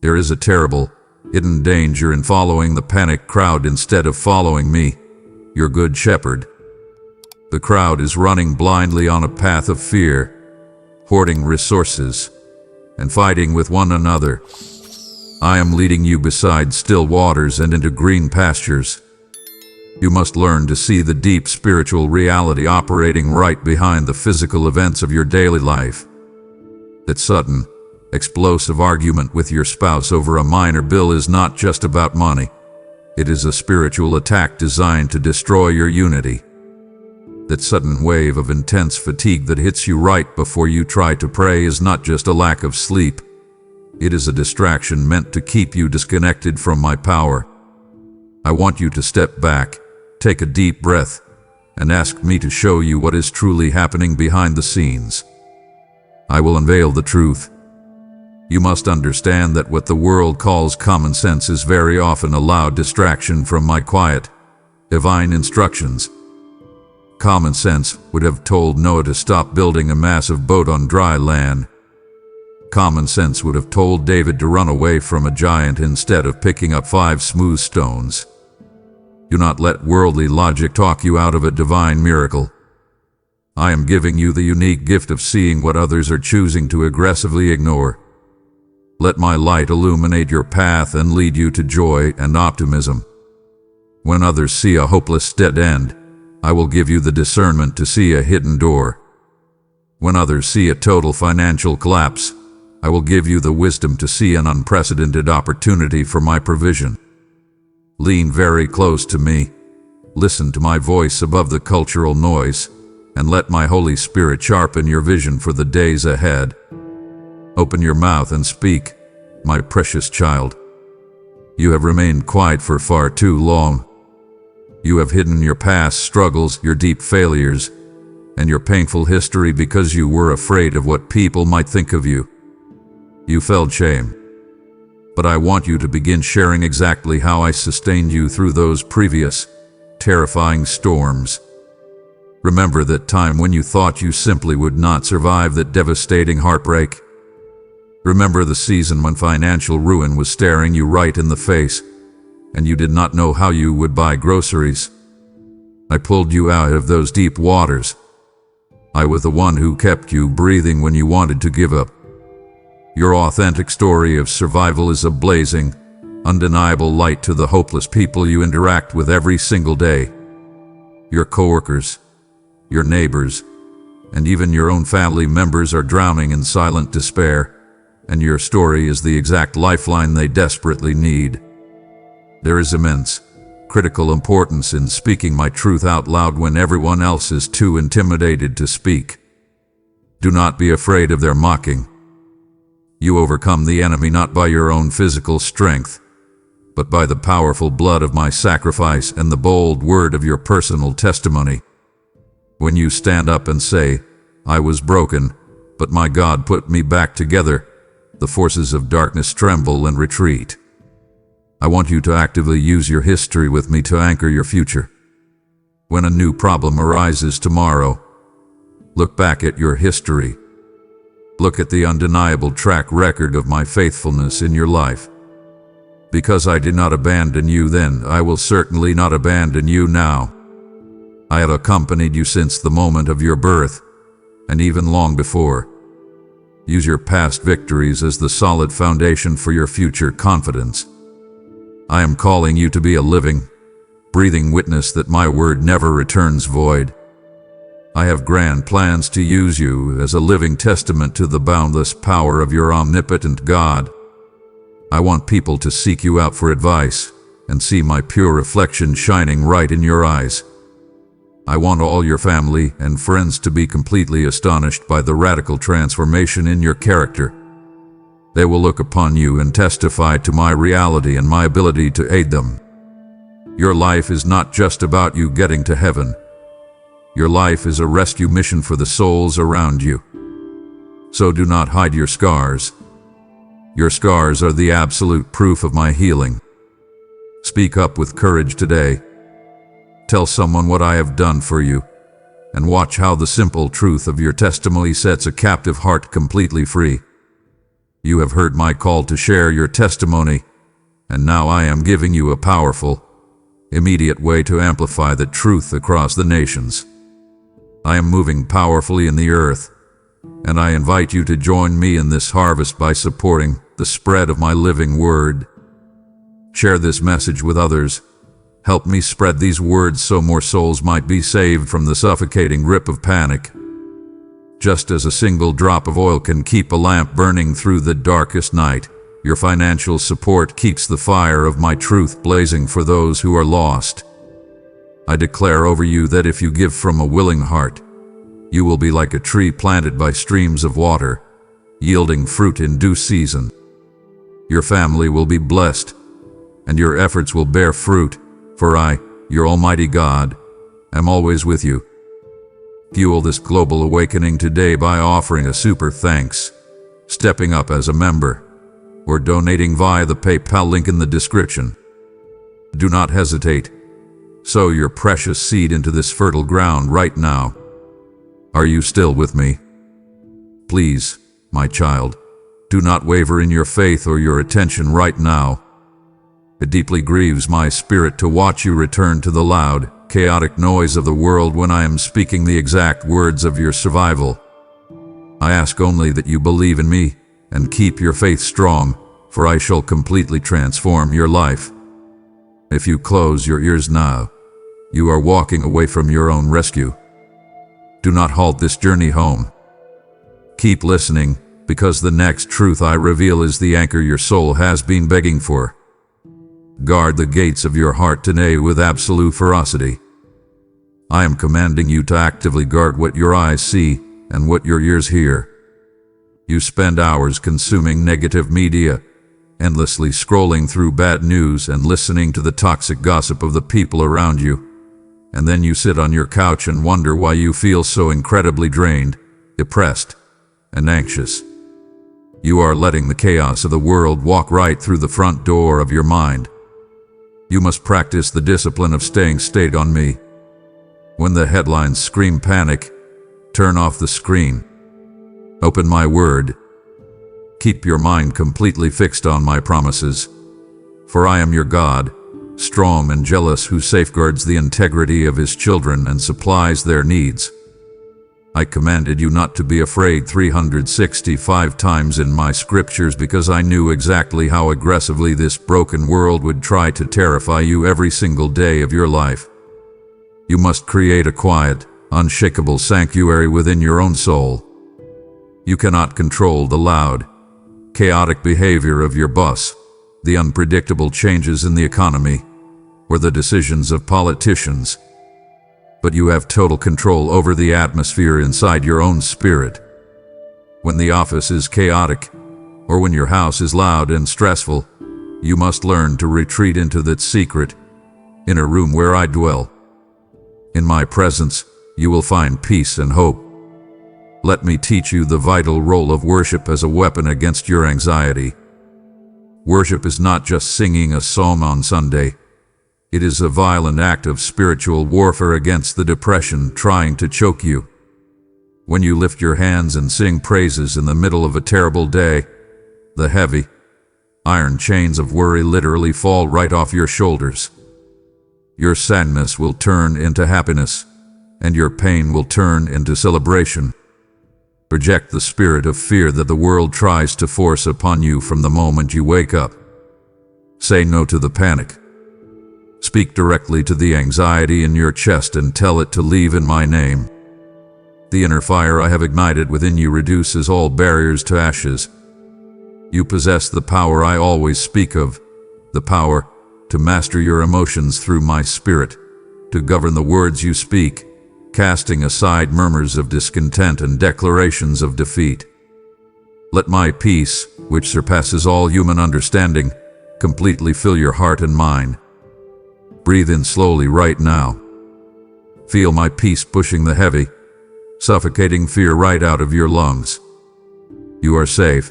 There is a terrible, hidden danger in following the panic crowd instead of following me, your good shepherd. The crowd is running blindly on a path of fear, hoarding resources, and fighting with one another. I am leading you beside still waters and into green pastures. You must learn to see the deep spiritual reality operating right behind the physical events of your daily life. That sudden, explosive argument with your spouse over a minor bill is not just about money. It is a spiritual attack designed to destroy your unity. That sudden wave of intense fatigue that hits you right before you try to pray is not just a lack of sleep. It is a distraction meant to keep you disconnected from my power. I want you to step back, take a deep breath, and ask me to show you what is truly happening behind the scenes. I will unveil the truth. You must understand that what the world calls common sense is very often a loud distraction from my quiet, divine instructions. Common sense would have told Noah to stop building a massive boat on dry land. Common sense would have told David to run away from a giant instead of picking up 5 smooth stones. Do not let worldly logic talk you out of a divine miracle. I am giving you the unique gift of seeing what others are choosing to aggressively ignore. Let my light illuminate your path and lead you to joy and optimism. When others see a hopeless dead end, I will give you the discernment to see a hidden door. When others see a total financial collapse, I will give you the wisdom to see an unprecedented opportunity for my provision. Lean very close to me, listen to my voice above the cultural noise, and let my Holy Spirit sharpen your vision for the days ahead. Open your mouth and speak, my precious child. You have remained quiet for far too long. You have hidden your past struggles, your deep failures, and your painful history because you were afraid of what people might think of you. You felt shame. But I want you to begin sharing exactly how I sustained you through those previous, terrifying storms. Remember that time when you thought you simply would not survive that devastating heartbreak. Remember the season when financial ruin was staring you right in the face, and you did not know how you would buy groceries. I pulled you out of those deep waters. I was the one who kept you breathing when you wanted to give up. Your authentic story of survival is a blazing, undeniable light to the hopeless people you interact with every single day. Your coworkers, your neighbors, and even your own family members are drowning in silent despair, and your story is the exact lifeline they desperately need. There is immense, critical importance in speaking my truth out loud when everyone else is too intimidated to speak. Do not be afraid of their mocking. You overcome the enemy not by your own physical strength, but by the powerful blood of my sacrifice and the bold word of your personal testimony. When you stand up and say, "I was broken, but my God put me back together," the forces of darkness tremble and retreat. I want you to actively use your history with me to anchor your future. When a new problem arises tomorrow, look back at your history. Look at the undeniable track record of my faithfulness in your life. Because I did not abandon you then, I will certainly not abandon you now. I have accompanied you since the moment of your birth, and even long before. Use your past victories as the solid foundation for your future confidence. I am calling you to be a living, breathing witness that my word never returns void. I have grand plans to use you as a living testament to the boundless power of your omnipotent God. I want people to seek you out for advice and see my pure reflection shining right in your eyes. I want all your family and friends to be completely astonished by the radical transformation in your character. They will look upon you and testify to my reality and my ability to aid them. Your life is not just about you getting to heaven. Your life is a rescue mission for the souls around you. So do not hide your scars. Your scars are the absolute proof of my healing. Speak up with courage today. Tell someone what I have done for you, and watch how the simple truth of your testimony sets a captive heart completely free. You have heard my call to share your testimony, and now I am giving you a powerful, immediate way to amplify the truth across the nations. I am moving powerfully in the earth, and I invite you to join me in this harvest by supporting the spread of my living word. Share this message with others. Help me spread these words so more souls might be saved from the suffocating grip of panic. Just as a single drop of oil can keep a lamp burning through the darkest night, your financial support keeps the fire of my truth blazing for those who are lost. I declare over you that if you give from a willing heart, you will be like a tree planted by streams of water, yielding fruit in due season. Your family will be blessed, and your efforts will bear fruit, for I, your Almighty God, am always with you. Fuel this global awakening today by offering a super thanks, stepping up as a member, or donating via the PayPal link in the description. Do not hesitate. Sow your precious seed into this fertile ground right now. Are you still with me? Please, my child, do not waver in your faith or your attention right now. It deeply grieves my spirit to watch you return to the loud, chaotic noise of the world when I am speaking the exact words of your survival. I ask only that you believe in me and keep your faith strong, for I shall completely transform your life. If you close your ears now, you are walking away from your own rescue. Do not halt this journey home. Keep listening, because the next truth I reveal is the anchor your soul has been begging for. Guard the gates of your heart today with absolute ferocity. I am commanding you to actively guard what your eyes see and what your ears hear. You spend hours consuming negative media, endlessly scrolling through bad news and listening to the toxic gossip of the people around you. And then you sit on your couch and wonder why you feel so incredibly drained, depressed, and anxious. You are letting the chaos of the world walk right through the front door of your mind. You must practice the discipline of staying stayed on me. When the headlines scream panic, turn off the screen. Open my word. Keep your mind completely fixed on my promises. For I am your God, strong and jealous, who safeguards the integrity of his children and supplies their needs. I commanded you not to be afraid 365 times in my scriptures because I knew exactly how aggressively this broken world would try to terrify you every single day of your life. You must create a quiet, unshakable sanctuary within your own soul. You cannot control the loud, chaotic behavior of your boss, the unpredictable changes in the economy, or the decisions of politicians. But you have total control over the atmosphere inside your own spirit. When the office is chaotic, or when your house is loud and stressful, you must learn to retreat into that secret, inner room where I dwell. In my presence, you will find peace and hope. Let me teach you the vital role of worship as a weapon against your anxiety. Worship is not just singing a psalm on Sunday. It is a violent act of spiritual warfare against the depression trying to choke you. When you lift your hands and sing praises in the middle of a terrible day, the heavy, iron chains of worry literally fall right off your shoulders. Your sadness will turn into happiness, and your pain will turn into celebration. Reject the spirit of fear that the world tries to force upon you from the moment you wake up. Say no to the panic. Speak directly to the anxiety in your chest and tell it to leave in my name. The inner fire I have ignited within you reduces all barriers to ashes. You possess the power I always speak of, the power to master your emotions through my spirit, to govern the words you speak, casting aside murmurs of discontent and declarations of defeat. Let my peace, which surpasses all human understanding, completely fill your heart and mind. Breathe in slowly right now. Feel my peace pushing the heavy, suffocating fear right out of your lungs. You are safe.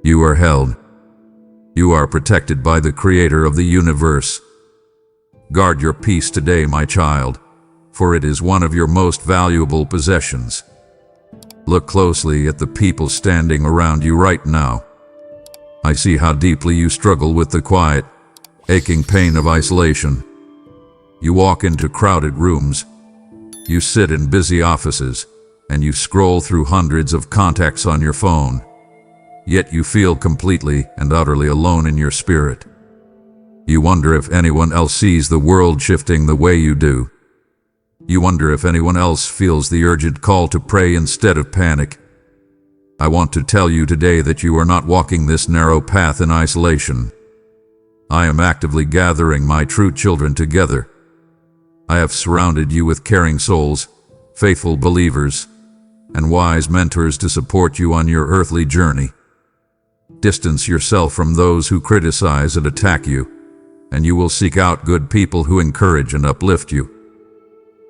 You are held. You are protected by the Creator of the universe. Guard your peace today, my child, for it is one of your most valuable possessions. Look closely at the people standing around you right now. I see how deeply you struggle with the quiet, aching pain of isolation. You walk into crowded rooms, you sit in busy offices, and you scroll through hundreds of contacts on your phone. Yet you feel completely and utterly alone in your spirit. You wonder if anyone else sees the world shifting the way you do. You wonder if anyone else feels the urgent call to pray instead of panic. I want to tell you today that you are not walking this narrow path in isolation. I am actively gathering my true children together. I have surrounded you with caring souls, faithful believers, and wise mentors to support you on your earthly journey. Distance yourself from those who criticize and attack you, and you will seek out good people who encourage and uplift you.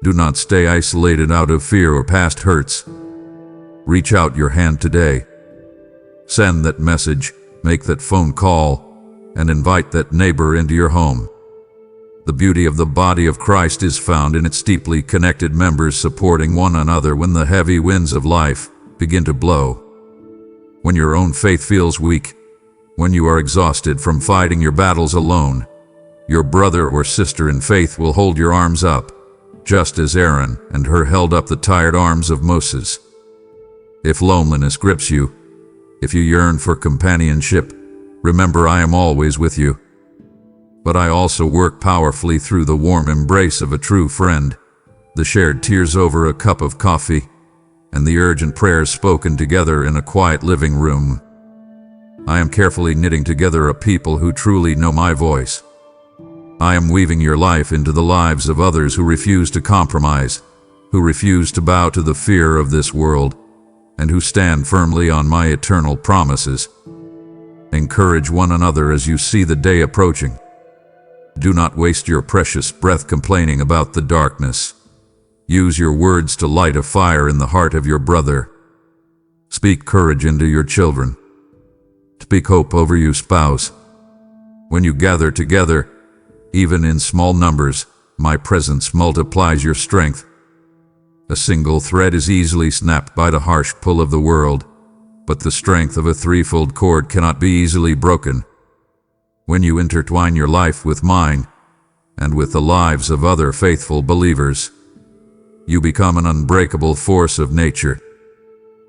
Do not stay isolated out of fear or past hurts. Reach out your hand today. Send that message, make that phone call, and invite that neighbor into your home. The beauty of the body of Christ is found in its deeply connected members supporting one another when the heavy winds of life begin to blow. When your own faith feels weak, when you are exhausted from fighting your battles alone, your brother or sister in faith will hold your arms up, just as Aaron and Hur held up the tired arms of Moses. If loneliness grips you, if you yearn for companionship, remember I am always with you. But I also work powerfully through the warm embrace of a true friend, the shared tears over a cup of coffee, and the urgent prayers spoken together in a quiet living room. I am carefully knitting together a people who truly know my voice. I am weaving your life into the lives of others who refuse to compromise, who refuse to bow to the fear of this world, and who stand firmly on my eternal promises. Encourage one another as you see the day approaching. Do not waste your precious breath complaining about the darkness. Use your words to light a fire in the heart of your brother. Speak courage into your children. Speak hope over your spouse. When you gather together, even in small numbers, my presence multiplies your strength. A single thread is easily snapped by the harsh pull of the world, but the strength of a threefold cord cannot be easily broken. When you intertwine your life with mine, and with the lives of other faithful believers, you become an unbreakable force of nature.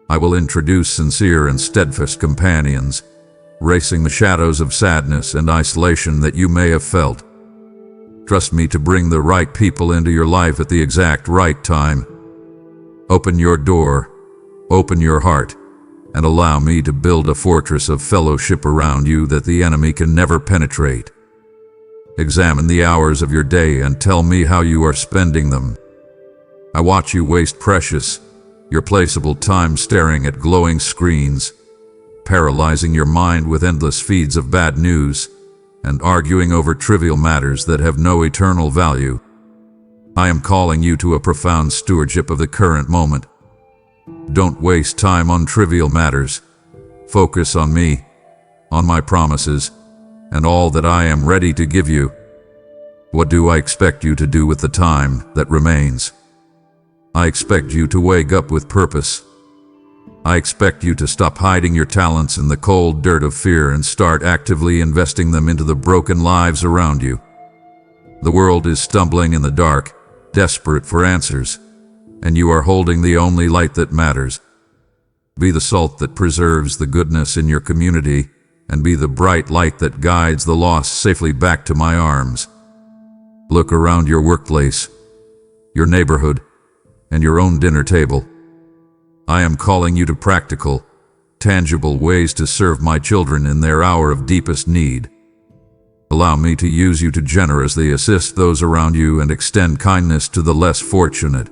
I will introduce sincere and steadfast companions, racing the shadows of sadness and isolation that you may have felt. Trust me to bring the right people into your life at the exact right time. Open your door, open your heart, and allow me to build a fortress of fellowship around you that the enemy can never penetrate. Examine the hours of your day and tell me how you are spending them. I watch you waste precious, irreplaceable time staring at glowing screens, paralyzing your mind with endless feeds of bad news, and arguing over trivial matters that have no eternal value. I am calling you to a profound stewardship of the current moment. Don't waste time on trivial matters. Focus on me, on my promises, and all that I am ready to give you. What do I expect you to do with the time that remains? I expect you to wake up with purpose. I expect you to stop hiding your talents in the cold dirt of fear and start actively investing them into the broken lives around you. The world is stumbling in the dark, desperate for answers, and you are holding the only light that matters. Be the salt that preserves the goodness in your community, and be the bright light that guides the lost safely back to my arms. Look around your workplace, your neighborhood, and your own dinner table. I am calling you to practical, tangible ways to serve my children in their hour of deepest need. Allow me to use you to generously assist those around you and extend kindness to the less fortunate.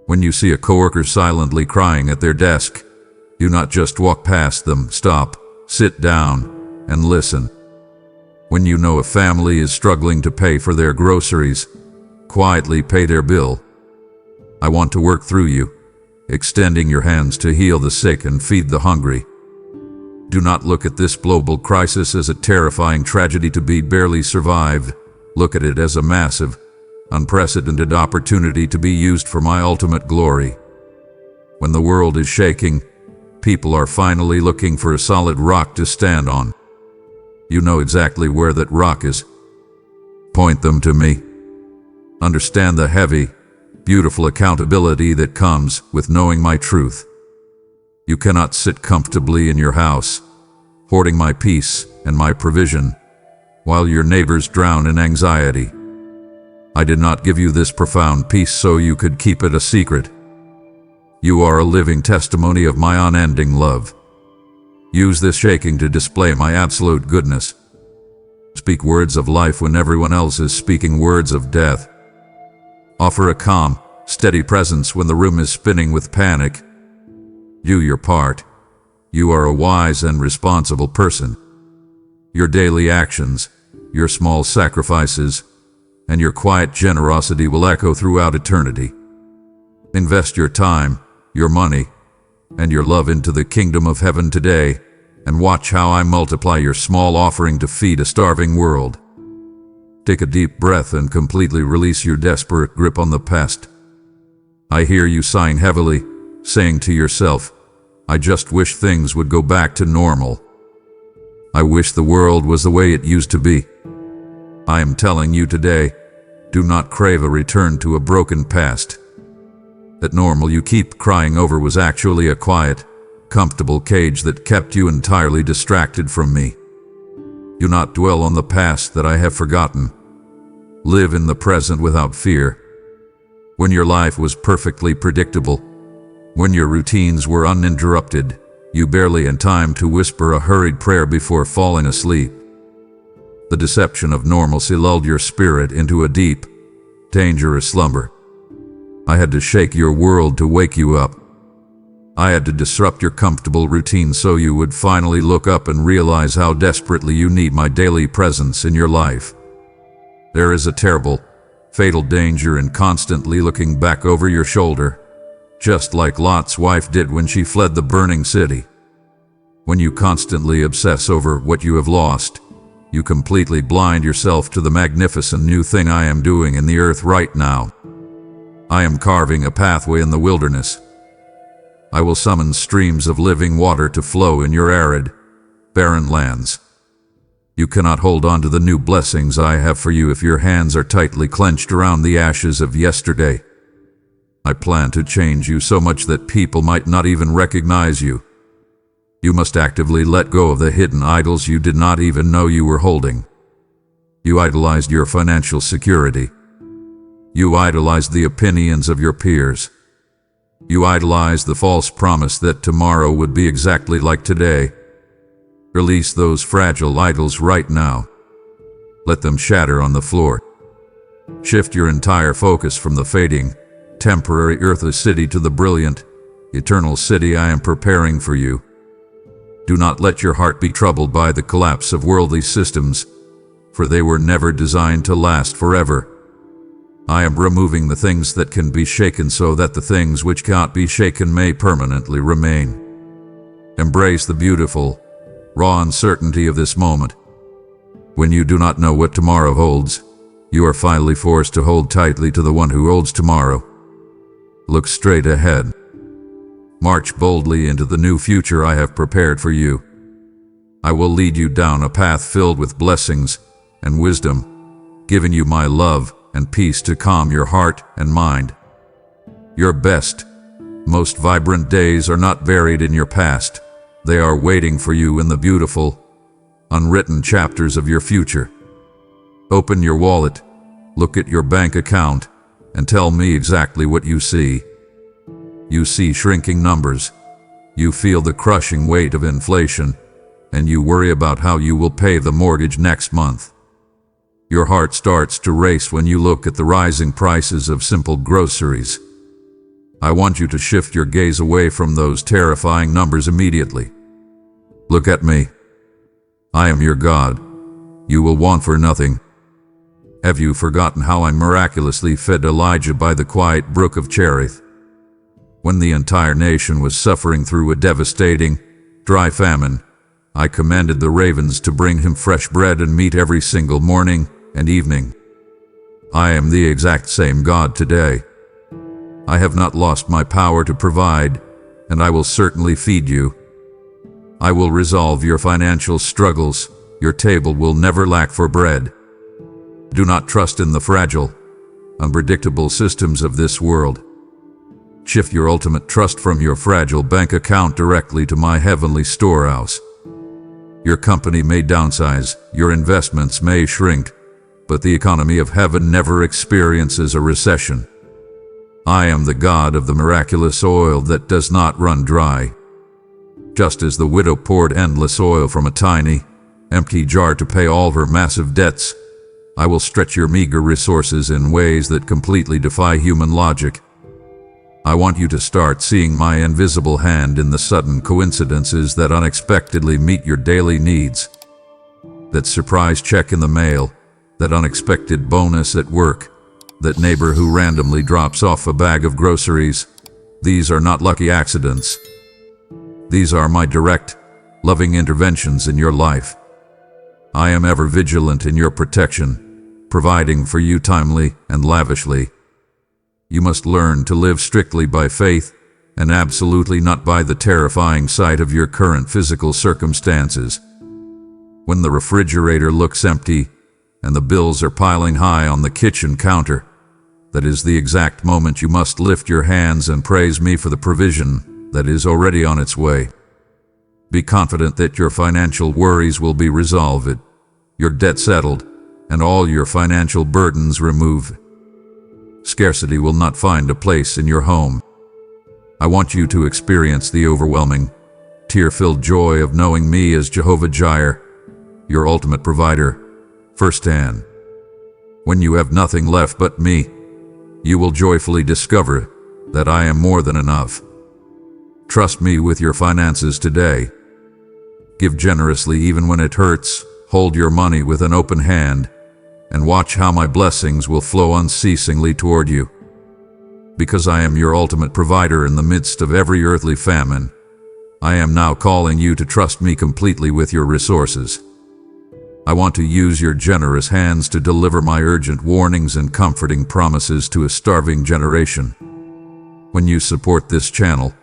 When you see a coworker silently crying at their desk, do not just walk past them. Stop, sit down, and listen. When you know a family is struggling to pay for their groceries, quietly pay their bill. I want to work through you, extending your hands to heal the sick and feed the hungry. Do not look at this global crisis as a terrifying tragedy to be barely survived. Look at it as a massive, unprecedented opportunity to be used for my ultimate glory. When the world is shaking, people are finally looking for a solid rock to stand on. You know exactly where that rock is. Point them to me. Understand the heavy, beautiful accountability that comes with knowing my truth. You cannot sit comfortably in your house, hoarding my peace and my provision, while your neighbors drown in anxiety. I did not give you this profound peace so you could keep it a secret. You are a living testimony of my unending love. Use this shaking to display my absolute goodness. Speak words of life when everyone else is speaking words of death. Offer a calm, steady presence when the room is spinning with panic. Do your part. You are a wise and responsible person. Your daily actions, your small sacrifices, and your quiet generosity will echo throughout eternity. Invest your time, your money, and your love into the kingdom of heaven today, and watch how I multiply your small offering to feed a starving world. Take a deep breath and completely release your desperate grip on the past. I hear you sighing heavily, saying to yourself, I just wish things would go back to normal. I wish the world was the way it used to be. I am telling you today, do not crave a return to a broken past. That normal you keep crying over was actually a quiet, comfortable cage that kept you entirely distracted from me. Do not dwell on the past that I have forgotten. Live in the present without fear. When your life was perfectly predictable, when your routines were uninterrupted, you barely had time to whisper a hurried prayer before falling asleep. The deception of normalcy lulled your spirit into a deep, dangerous slumber. I had to shake your world to wake you up. I had to disrupt your comfortable routine so you would finally look up and realize how desperately you need my daily presence in your life. There is a terrible, fatal danger in constantly looking back over your shoulder, just like Lot's wife did when she fled the burning city. When you constantly obsess over what you have lost, you completely blind yourself to the magnificent new thing I am doing in the earth right now. I am carving a pathway in the wilderness. I will summon streams of living water to flow in your arid, barren lands. You cannot hold on to the new blessings I have for you if your hands are tightly clenched around the ashes of yesterday. I plan to change you so much that people might not even recognize you. You must actively let go of the hidden idols you did not even know you were holding. You idolized your financial security. You idolized the opinions of your peers. You idolized the false promise that tomorrow would be exactly like today. Release those fragile idols right now. Let them shatter on the floor. Shift your entire focus from the fading, temporary earthly city to the brilliant, eternal city I am preparing for you. Do not let your heart be troubled by the collapse of worldly systems, for they were never designed to last forever. I am removing the things that can be shaken so that the things which cannot be shaken may permanently remain. Embrace the beautiful, raw uncertainty of this moment. When you do not know what tomorrow holds, you are finally forced to hold tightly to the one who holds tomorrow. Look straight ahead. March boldly into the new future I have prepared for you. I will lead you down a path filled with blessings and wisdom, giving you my love and peace to calm your heart and mind. Your best, most vibrant days are not buried in your past. They are waiting for you in the beautiful, unwritten chapters of your future. Open your wallet, look at your bank account, and tell me exactly what you see. You see shrinking numbers. You feel the crushing weight of inflation, and you worry about how you will pay the mortgage next month. Your heart starts to race when you look at the rising prices of simple groceries. I want you to shift your gaze away from those terrifying numbers immediately. Look at me. I am your God, You will want for nothing. Have you forgotten how I miraculously fed Elijah by the quiet brook of Cherith? When the entire nation was suffering through a devastating, dry famine, I commanded the ravens to bring him fresh bread and meat every single morning and evening. I am the exact same God today. I have not lost my power to provide, and I will certainly feed you. I will resolve your financial struggles. Your table will never lack for bread. Do not trust in the fragile, unpredictable systems of this world. Shift your ultimate trust from your fragile bank account directly to my heavenly storehouse. Your company may downsize, your investments may shrink, but the economy of heaven never experiences a recession. I am the God of the miraculous oil that does not run dry. Just as the widow poured endless oil from a tiny, empty jar to pay all her massive debts, I will stretch your meager resources in ways that completely defy human logic. I want you to start seeing my invisible hand in the sudden coincidences that unexpectedly meet your daily needs. That surprise check in the mail, that unexpected bonus at work, that neighbor who randomly drops off a bag of groceries. These are not lucky accidents. These are my direct, loving interventions in your life. I am ever vigilant in your protection, providing for you timely and lavishly. You must learn to live strictly by faith and absolutely not by the terrifying sight of your current physical circumstances. When the refrigerator looks empty and the bills are piling high on the kitchen counter, that is the exact moment you must lift your hands and praise me for the provision that is already on its way. Be confident that your financial worries will be resolved, your debt settled, and all your financial burdens removed. Scarcity will not find a place in your home. I want you to experience the overwhelming, tear-filled joy of knowing me as Jehovah Jireh, your ultimate provider, firsthand. When you have nothing left but me, you will joyfully discover that I am more than enough. Trust me with your finances today. Give generously even when it hurts. Hold your money with an open hand, and watch how my blessings will flow unceasingly toward you. Because I am your ultimate provider in the midst of every earthly famine, I am now calling you to trust me completely with your resources. I want to use your generous hands to deliver my urgent warnings and comforting promises to a starving generation. When you support this channel,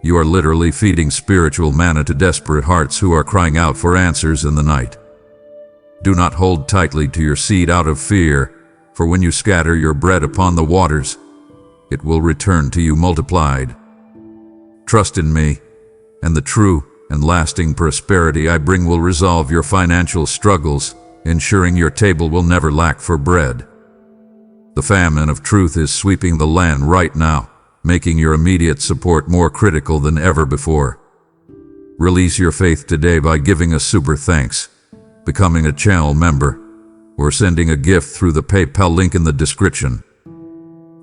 you are literally feeding spiritual manna to desperate hearts who are crying out for answers in the night. Do not hold tightly to your seed out of fear, for when you scatter your bread upon the waters, it will return to you multiplied. Trust in me, and the true and lasting prosperity I bring will resolve your financial struggles, ensuring your table will never lack for bread. The famine of truth is sweeping the land right now, making your immediate support more critical than ever before. Release your faith today by giving a super thanks, becoming a channel member, or sending a gift through the PayPal link in the description.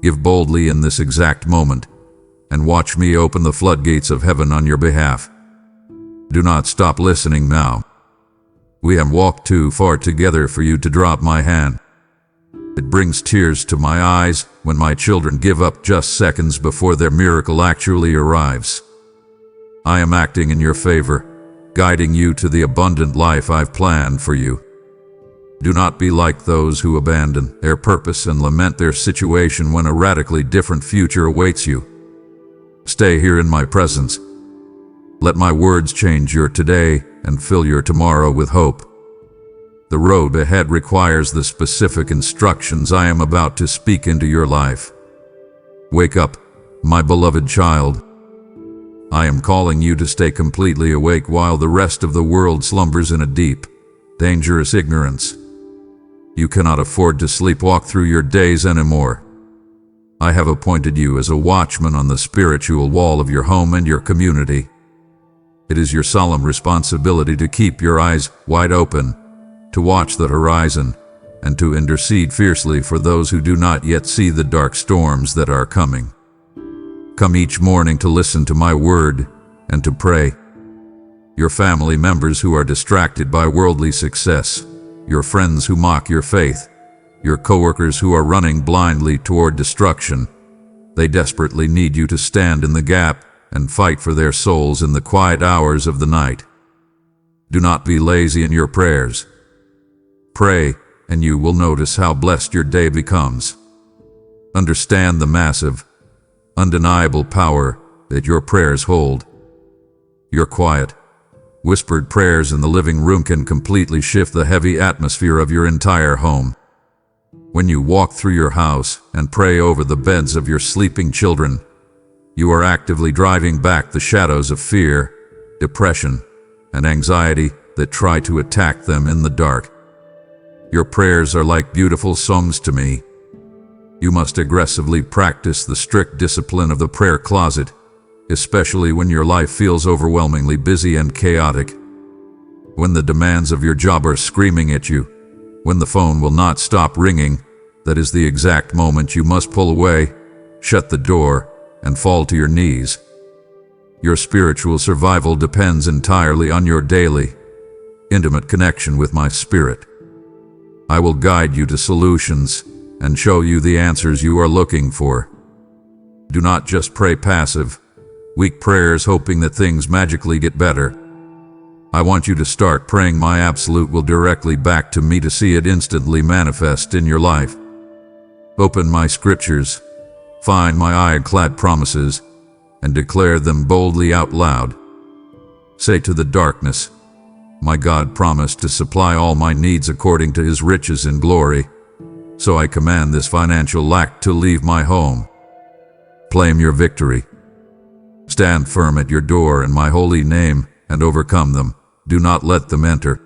Give boldly in this exact moment, and watch me open the floodgates of heaven on your behalf. Do not stop listening now. We have walked too far together for you to drop my hand. It brings tears to my eyes when my children give up just seconds before their miracle actually arrives. I am acting in your favor, guiding you to the abundant life I've planned for you. Do not be like those who abandon their purpose and lament their situation when a radically different future awaits you. Stay here in my presence. Let my words change your today and fill your tomorrow with hope. The road ahead requires the specific instructions I am about to speak into your life. Wake up, my beloved child. I am calling you to stay completely awake while the rest of the world slumbers in a deep, dangerous ignorance. You cannot afford to sleepwalk through your days anymore. I have appointed you as a watchman on the spiritual wall of your home and your community. It is your solemn responsibility to keep your eyes wide open, to watch the horizon, and to intercede fiercely for those who do not yet see the dark storms that are coming. Come each morning to listen to my word and to pray. Your family members who are distracted by worldly success, your friends who mock your faith, your coworkers who are running blindly toward destruction. They desperately need you to stand in the gap and fight for their souls in the quiet hours of the night. Do not be lazy in your prayers. Pray, and you will notice how blessed your day becomes. Understand the massive, undeniable power that your prayers hold. Your quiet, whispered prayers in the living room can completely shift the heavy atmosphere of your entire home. When you walk through your house and pray over the beds of your sleeping children, you are actively driving back the shadows of fear, depression, and anxiety that try to attack them in the dark. Your prayers are like beautiful songs to me. You must aggressively practice the strict discipline of the prayer closet, especially when your life feels overwhelmingly busy and chaotic. When the demands of your job are screaming at you, when the phone will not stop ringing, that is the exact moment you must pull away, shut the door, and fall to your knees. Your spiritual survival depends entirely on your daily, intimate connection with my spirit. I will guide you to solutions and show you the answers you are looking for. Do not just pray passive, weak prayers hoping that things magically get better. I want you to start praying my absolute will directly back to me to see it instantly manifest in your life. Open my scriptures, find my ironclad promises, and declare them boldly out loud. Say to the darkness, my God promised to supply all my needs according to his riches in glory, so I command this financial lack to leave my home. Claim your victory. Stand firm at your door in my holy name and overcome them. Do not let them enter.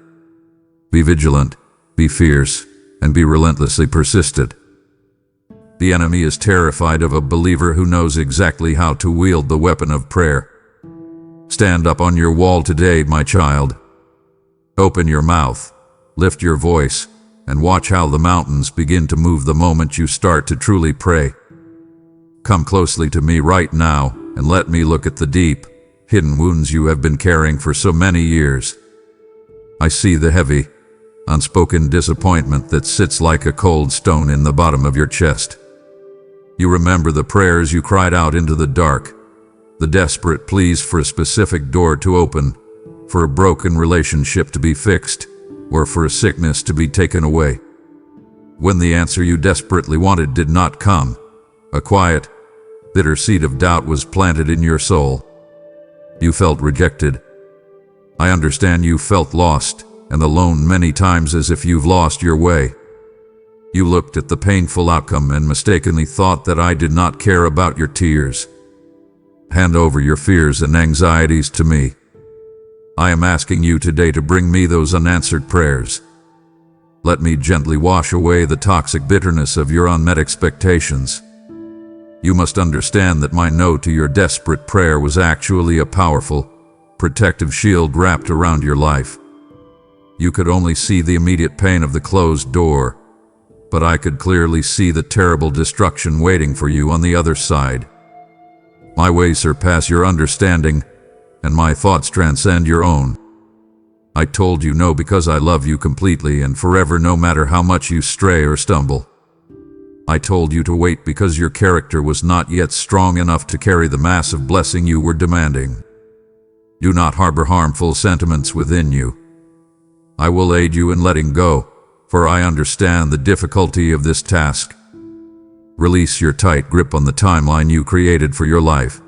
Be vigilant, be fierce, and be relentlessly persistent. The enemy is terrified of a believer who knows exactly how to wield the weapon of prayer. Stand up on your wall today, my child. Open your mouth, lift your voice, and watch how the mountains begin to move the moment you start to truly pray. Come closely to me right now and let me look at the deep, hidden wounds you have been carrying for so many years. I see the heavy, unspoken disappointment that sits like a cold stone in the bottom of your chest. You remember the prayers you cried out into the dark, the desperate pleas for a specific door to open, for a broken relationship to be fixed, or for a sickness to be taken away. When the answer you desperately wanted did not come, a quiet, bitter seed of doubt was planted in your soul. You felt rejected. I understand you felt lost and alone many times, as if you've lost your way. You looked at the painful outcome and mistakenly thought that I did not care about your tears. Hand over your fears and anxieties to me. I am asking you today to bring me those unanswered prayers. Let me gently wash away the toxic bitterness of your unmet expectations. You must understand that my no to your desperate prayer was actually a powerful, protective shield wrapped around your life. You could only see the immediate pain of the closed door, but I could clearly see the terrible destruction waiting for you on the other side. My ways surpass your understanding, and my thoughts transcend your own. I told you no because I love you completely and forever, no matter how much you stray or stumble. I told you to wait because your character was not yet strong enough to carry the massive blessing you were demanding. Do not harbor harmful sentiments within you. I will aid you in letting go, for I understand the difficulty of this task. Release your tight grip on the timeline you created for your life.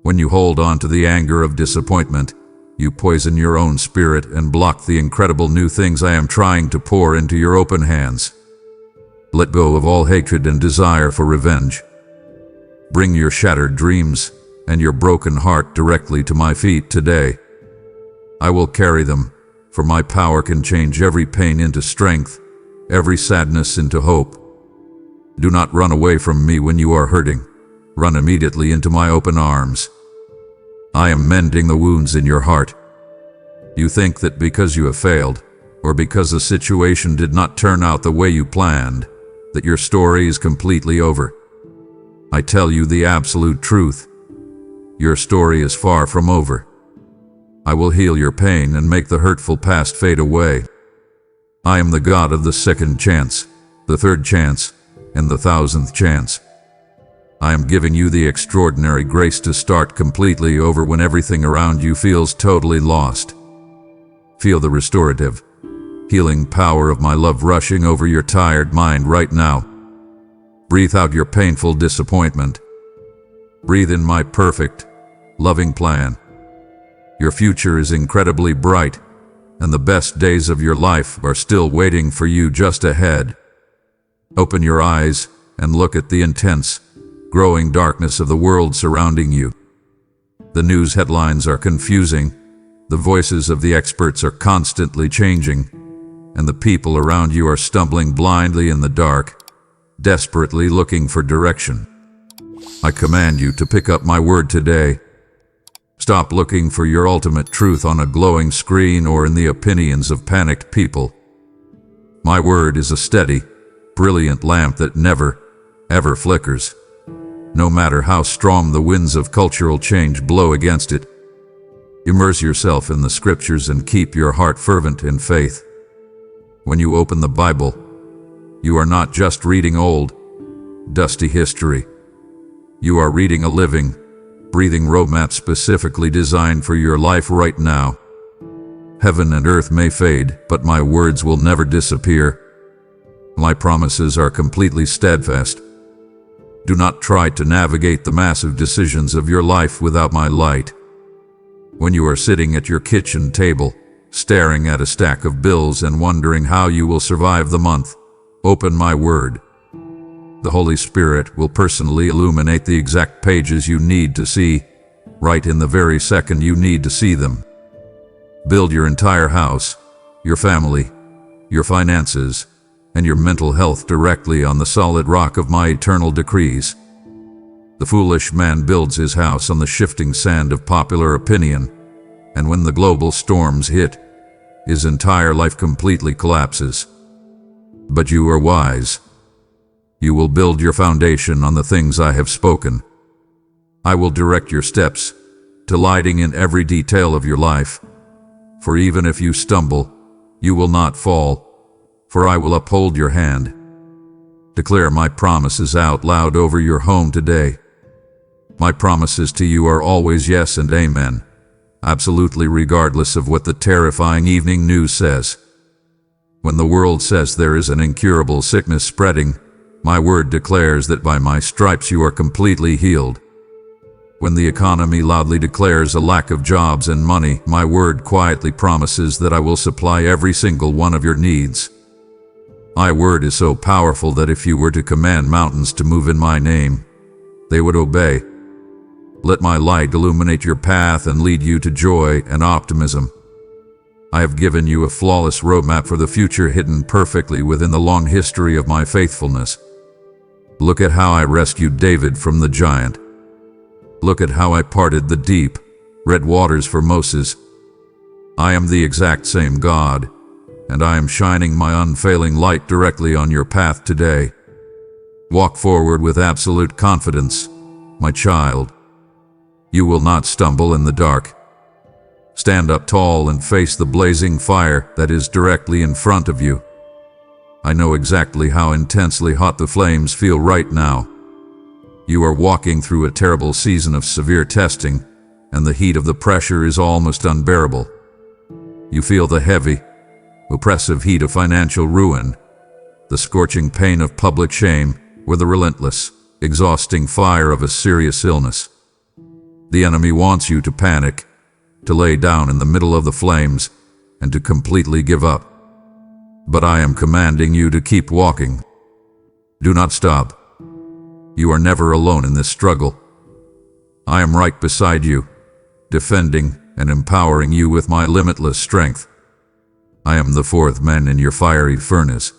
When you hold on to the anger of disappointment, you poison your own spirit and block the incredible new things I am trying to pour into your open hands. Let go of all hatred and desire for revenge. Bring your shattered dreams and your broken heart directly to my feet today. I will carry them, for my power can change every pain into strength, every sadness into hope. Do not run away from me when you are hurting. Run immediately into my open arms. I am mending the wounds in your heart. You think that because you have failed, or because the situation did not turn out the way you planned, that your story is completely over. I tell you the absolute truth. Your story is far from over. I will heal your pain and make the hurtful past fade away. I am the God of the second chance, the third chance, and the 1,000th chance. I am giving you the extraordinary grace to start completely over when everything around you feels totally lost. Feel the restorative, healing power of my love rushing over your tired mind right now. Breathe out your painful disappointment. Breathe in my perfect, loving plan. Your future is incredibly bright, and the best days of your life are still waiting for you just ahead. Open your eyes and look at the intense, growing darkness of the world surrounding you. The news headlines are confusing, the voices of the experts are constantly changing, and the people around you are stumbling blindly in the dark, desperately looking for direction. I command you to pick up my word today. Stop looking for your ultimate truth on a glowing screen or in the opinions of panicked people. My word is a steady, brilliant lamp that never, ever flickers. No matter how strong the winds of cultural change blow against it. Immerse yourself in the scriptures and keep your heart fervent in faith. When you open the Bible, you are not just reading old, dusty history. You are reading a living, breathing roadmap specifically designed for your life right now. Heaven and earth may fade, but my words will never disappear. My promises are completely steadfast. Do not try to navigate the massive decisions of your life without my light. When you are sitting at your kitchen table, staring at a stack of bills and wondering how you will survive the month, open my word. The Holy Spirit will personally illuminate the exact pages you need to see, right in the very second you need to see them. Build your entire house, your family, your finances, and your mental health directly on the solid rock of my eternal decrees. The foolish man builds his house on the shifting sand of popular opinion, and when the global storms hit, his entire life completely collapses. But you are wise. You will build your foundation on the things I have spoken. I will direct your steps, delighting in every detail of your life. For even if you stumble, you will not fall, for I will uphold your hand. Declare my promises out loud over your home today. My promises to you are always yes and amen, absolutely regardless of what the terrifying evening news says. When the world says there is an incurable sickness spreading, my word declares that by my stripes you are completely healed. When the economy loudly declares a lack of jobs and money, my word quietly promises that I will supply every single one of your needs. My word is so powerful that if you were to command mountains to move in my name, they would obey. Let my light illuminate your path and lead you to joy and optimism. I have given you a flawless roadmap for the future hidden perfectly within the long history of my faithfulness. Look at how I rescued David from the giant. Look at how I parted the deep, red waters for Moses. I am the exact same God, and I am shining my unfailing light directly on your path today. Walk forward with absolute confidence, my child. You will not stumble in the dark. Stand up tall and face the blazing fire that is directly in front of you. I know exactly how intensely hot the flames feel right now. You are walking through a terrible season of severe testing, and the heat of the pressure is almost unbearable. You feel the heavy, oppressive heat of financial ruin, the scorching pain of public shame, or the relentless, exhausting fire of a serious illness. The enemy wants you to panic, to lay down in the middle of the flames, and to completely give up. But I am commanding you to keep walking. Do not stop. You are never alone in this struggle. I am right beside you, defending and empowering you with my limitless strength. I am the fourth man in your fiery furnace.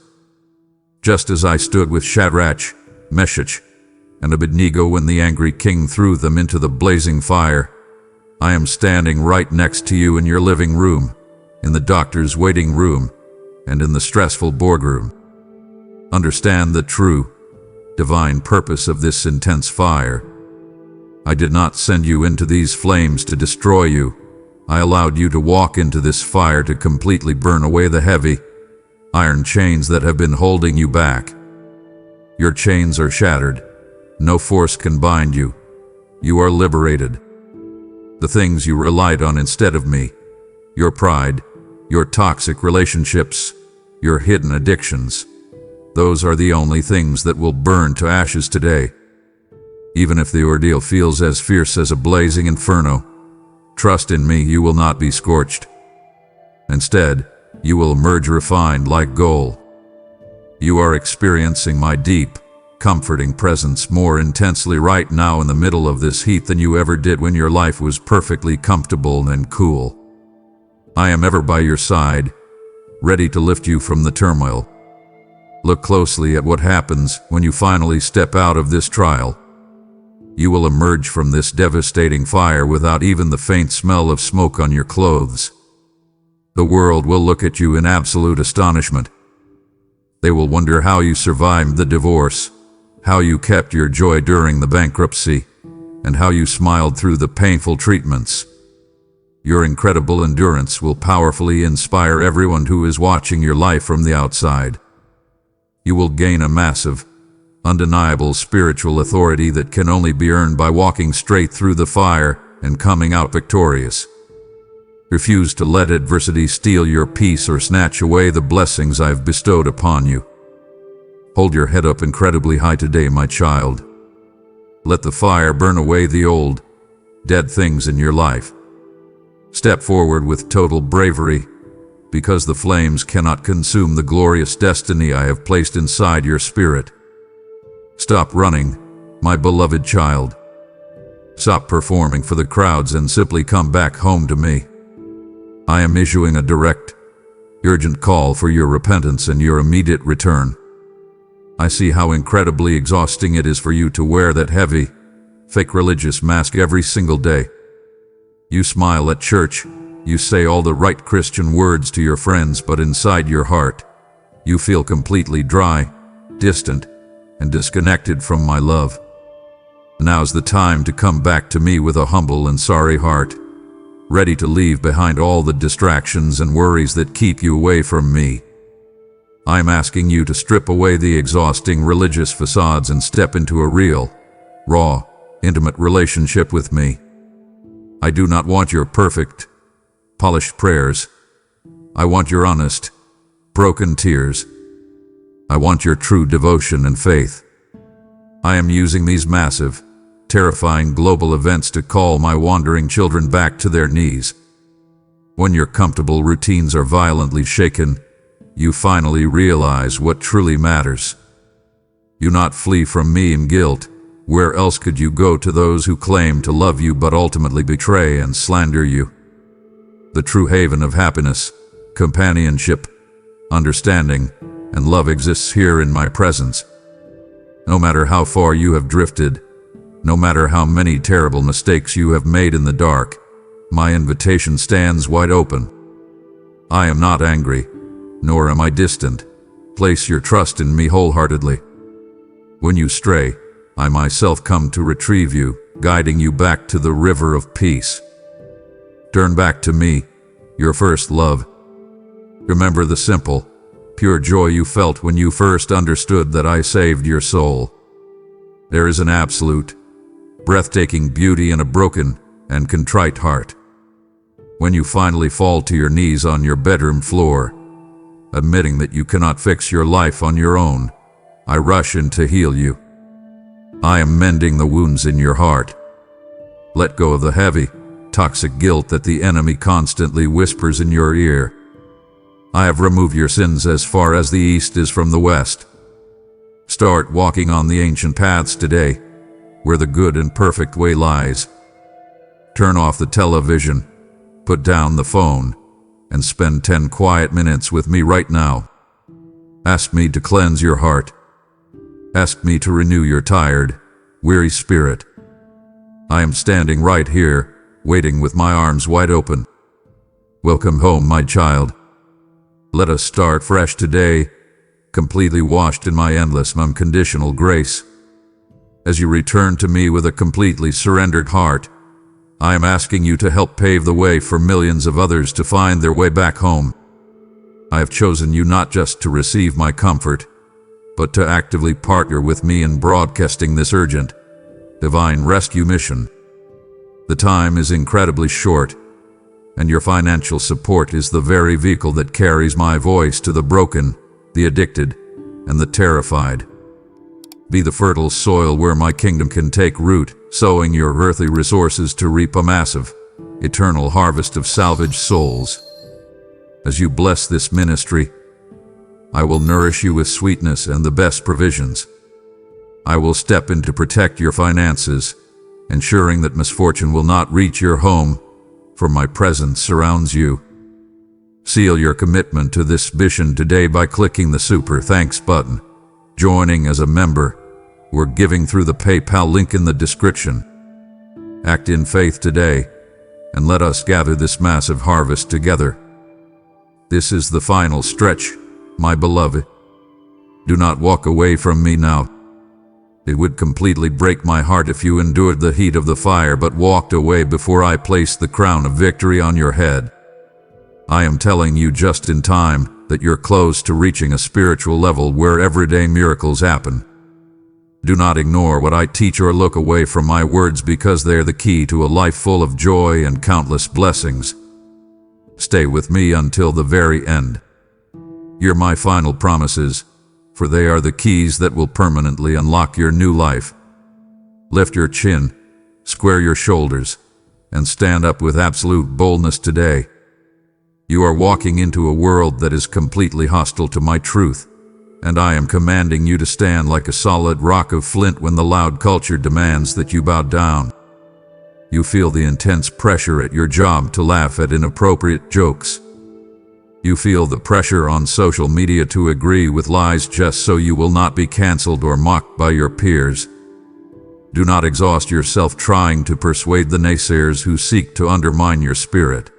Just as I stood with Shadrach, Meshach, and Abednego when the angry king threw them into the blazing fire, I am standing right next to you in your living room, in the doctor's waiting room, and in the stressful boardroom. Understand the true, divine purpose of this intense fire. I did not send you into these flames to destroy you. I allowed you to walk into this fire to completely burn away the heavy, iron chains that have been holding you back. Your chains are shattered. No force can bind you. You are liberated. The things you relied on instead of me, your pride, your toxic relationships, your hidden addictions, those are the only things that will burn to ashes today. Even if the ordeal feels as fierce as a blazing inferno, trust in me, you will not be scorched. Instead, you will emerge refined like gold. You are experiencing my deep, comforting presence more intensely right now in the middle of this heat than you ever did when your life was perfectly comfortable and cool. I am ever by your side, ready to lift you from the turmoil. Look closely at what happens when you finally step out of this trial. You will emerge from this devastating fire without even the faint smell of smoke on your clothes. The world will look at you in absolute astonishment. They will wonder how you survived the divorce, how you kept your joy during the bankruptcy, and how you smiled through the painful treatments. Your incredible endurance will powerfully inspire everyone who is watching your life from the outside. You will gain a massive, undeniable spiritual authority that can only be earned by walking straight through the fire and coming out victorious. Refuse to let adversity steal your peace or snatch away the blessings I've bestowed upon you. Hold your head up incredibly high today, my child. Let the fire burn away the old, dead things in your life. Step forward with total bravery, because the flames cannot consume the glorious destiny I have placed inside your spirit. Stop running, my beloved child. Stop performing for the crowds and simply come back home to me. I am issuing a direct, urgent call for your repentance and your immediate return. I see how incredibly exhausting it is for you to wear that heavy, fake religious mask every single day. You smile at church, you say all the right Christian words to your friends, but inside your heart, you feel completely dry, distant, and disconnected from my love. Now's the time to come back to me with a humble and sorry heart, ready to leave behind all the distractions and worries that keep you away from me. I'm asking you to strip away the exhausting religious facades and step into a real, raw, intimate relationship with me. I do not want your perfect, polished prayers. I want your honest, broken tears. I want your true devotion and faith. I am using these massive, terrifying global events to call my wandering children back to their knees. When your comfortable routines are violently shaken, you finally realize what truly matters. You not flee from me in guilt. Where else could you go to those who claim to love you but ultimately betray and slander you? The true haven of happiness, companionship, understanding, and love exists here in my presence. No matter how far you have drifted, no matter how many terrible mistakes you have made in the dark, my invitation stands wide open. I am not angry, nor am I distant. Place your trust in me wholeheartedly. When you stray, I myself come to retrieve you, guiding you back to the river of peace. Turn back to me, your first love. Remember the simple, pure joy you felt when you first understood that I saved your soul. There is an absolute, breathtaking beauty in a broken and contrite heart. When you finally fall to your knees on your bedroom floor, admitting that you cannot fix your life on your own, I rush in to heal you. I am mending the wounds in your heart. Let go of the heavy, toxic guilt that the enemy constantly whispers in your ear. I have removed your sins as far as the east is from the west. Start walking on the ancient paths today, where the good and perfect way lies. Turn off the television, put down the phone, and spend 10 quiet minutes with me right now. Ask me to cleanse your heart. Ask me to renew your tired, weary spirit. I am standing right here, waiting with my arms wide open. Welcome home, my child. Let us start fresh today, completely washed in my endless, unconditional grace. As you return to me with a completely surrendered heart, I am asking you to help pave the way for millions of others to find their way back home. I have chosen you not just to receive my comfort, but to actively partner with me in broadcasting this urgent, divine rescue mission. The time is incredibly short, and your financial support is the very vehicle that carries my voice to the broken, the addicted, and the terrified. Be the fertile soil where my kingdom can take root, sowing your earthly resources to reap a massive, eternal harvest of salvaged souls. As you bless this ministry, I will nourish you with sweetness and the best provisions. I will step in to protect your finances, ensuring that misfortune will not reach your home, for my presence surrounds you. Seal your commitment to this mission today by clicking the Super Thanks button, joining as a member, or giving through the PayPal link in the description. Act in faith today, and let us gather this massive harvest together. This is the final stretch, my beloved. Do not walk away from me now. It would completely break my heart if you endured the heat of the fire but walked away before I placed the crown of victory on your head. I am telling you just in time that you're close to reaching a spiritual level where everyday miracles happen. Do not ignore what I teach or look away from my words, because they're the key to a life full of joy and countless blessings. Stay with me until the very end. You're my final promises, for they are the keys that will permanently unlock your new life. Lift your chin, square your shoulders, and stand up with absolute boldness today. You are walking into a world that is completely hostile to my truth, and I am commanding you to stand like a solid rock of flint when the loud culture demands that you bow down. You feel the intense pressure at your job to laugh at inappropriate jokes. You feel the pressure on social media to agree with lies just so you will not be canceled or mocked by your peers. Do not exhaust yourself trying to persuade the naysayers who seek to undermine your spirit.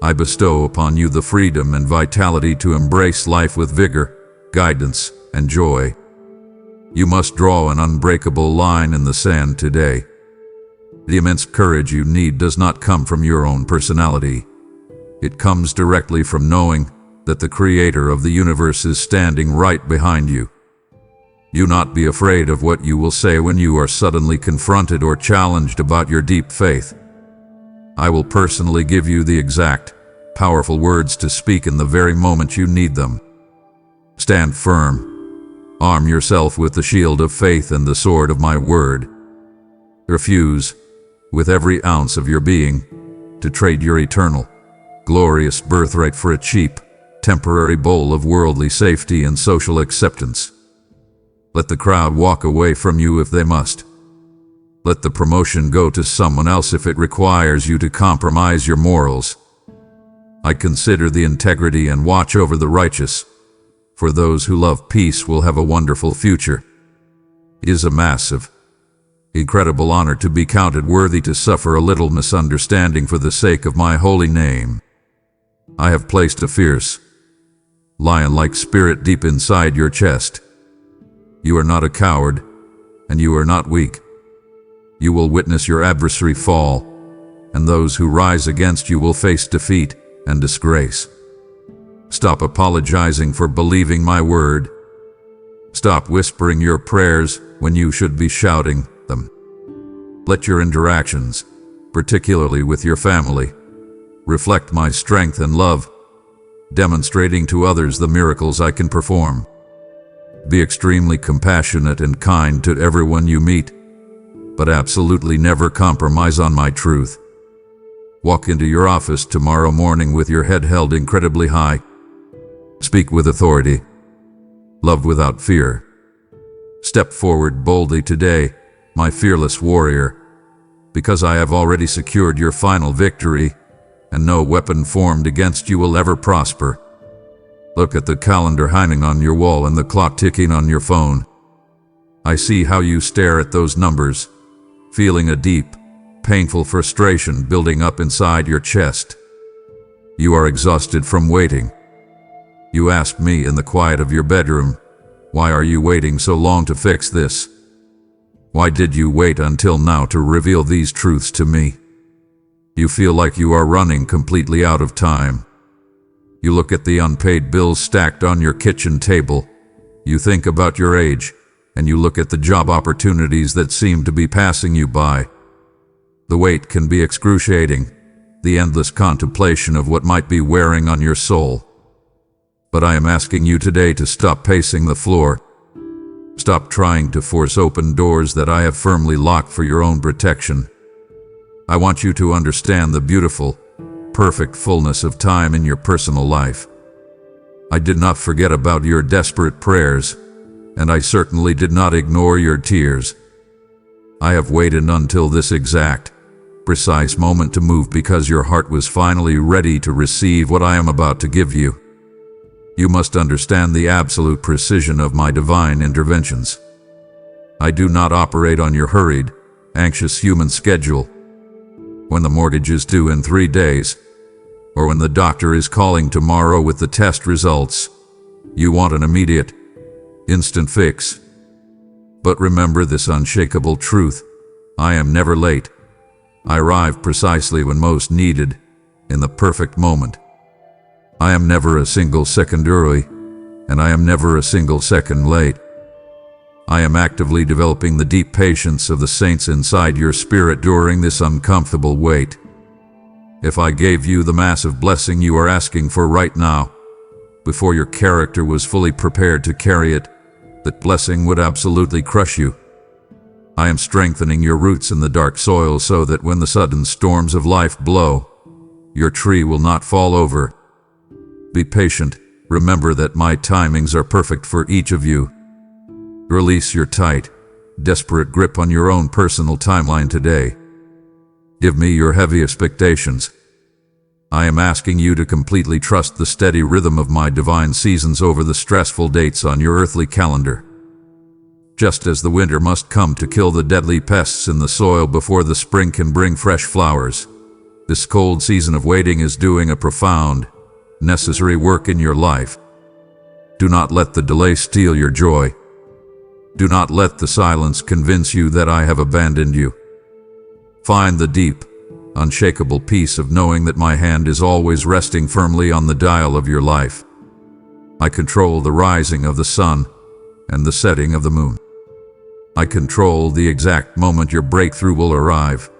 I bestow upon you the freedom and vitality to embrace life with vigor, guidance, and joy. You must draw an unbreakable line in the sand today. The immense courage you need does not come from your own personality. It comes directly from knowing that the Creator of the universe is standing right behind you. Do not be afraid of what you will say when you are suddenly confronted or challenged about your deep faith. I will personally give you the exact, powerful words to speak in the very moment you need them. Stand firm. Arm yourself with the shield of faith and the sword of my word. Refuse, with every ounce of your being, to trade your eternal, glorious birthright for a cheap, temporary bowl of worldly safety and social acceptance. Let the crowd walk away from you if they must. Let the promotion go to someone else if it requires you to compromise your morals. I consider the integrity and watch over the righteous, for those who love peace will have a wonderful future. It is a massive, incredible honor to be counted worthy to suffer a little misunderstanding for the sake of my holy name. I have placed a fierce, lion-like spirit deep inside your chest. You are not a coward, and you are not weak. You will witness your adversary fall, and those who rise against you will face defeat and disgrace. Stop apologizing for believing my word. Stop whispering your prayers when you should be shouting them. Let your interactions, particularly with your family, reflect my strength and love, demonstrating to others the miracles I can perform. Be extremely compassionate and kind to everyone you meet, but absolutely never compromise on my truth. Walk into your office tomorrow morning with your head held incredibly high. Speak with authority. Love without fear. Step forward boldly today, my fearless warrior, because I have already secured your final victory, and no weapon formed against you will ever prosper. Look at the calendar hanging on your wall and the clock ticking on your phone. I see how you stare at those numbers, feeling a deep, painful frustration building up inside your chest. You are exhausted from waiting. You ask me in the quiet of your bedroom, "Why are you waiting so long to fix this? Why did you wait until now to reveal these truths to me?" You feel like you are running completely out of time. You look at the unpaid bills stacked on your kitchen table. You think about your age, and you look at the job opportunities that seem to be passing you by. The weight can be excruciating, the endless contemplation of what might be wearing on your soul. But I am asking you today to stop pacing the floor. Stop trying to force open doors that I have firmly locked for your own protection. I want you to understand the beautiful, perfect fullness of time in your personal life. I did not forget about your desperate prayers, and I certainly did not ignore your tears. I have waited until this exact, precise moment to move because your heart was finally ready to receive what I am about to give you. You must understand the absolute precision of my divine interventions. I do not operate on your hurried, anxious human schedule. When the mortgage is due in 3 days, or when the doctor is calling tomorrow with the test results, you want an immediate, instant fix. But remember this unshakable truth: I am never late. I arrive precisely when most needed, in the perfect moment. I am never a single second early, and I am never a single second late. I am actively developing the deep patience of the saints inside your spirit during this uncomfortable wait. If I gave you the massive blessing you are asking for right now, before your character was fully prepared to carry it, that blessing would absolutely crush you. I am strengthening your roots in the dark soil so that when the sudden storms of life blow, your tree will not fall over. Be patient. Remember that my timings are perfect for each of you. Release your tight, desperate grip on your own personal timeline today. Give me your heavy expectations. I am asking you to completely trust the steady rhythm of my divine seasons over the stressful dates on your earthly calendar. Just as the winter must come to kill the deadly pests in the soil before the spring can bring fresh flowers, this cold season of waiting is doing a profound, necessary work in your life. Do not let the delay steal your joy. Do not let the silence convince you that I have abandoned you. Find the deep, unshakable peace of knowing that my hand is always resting firmly on the dial of your life. I control the rising of the sun and the setting of the moon. I control the exact moment your breakthrough will arrive.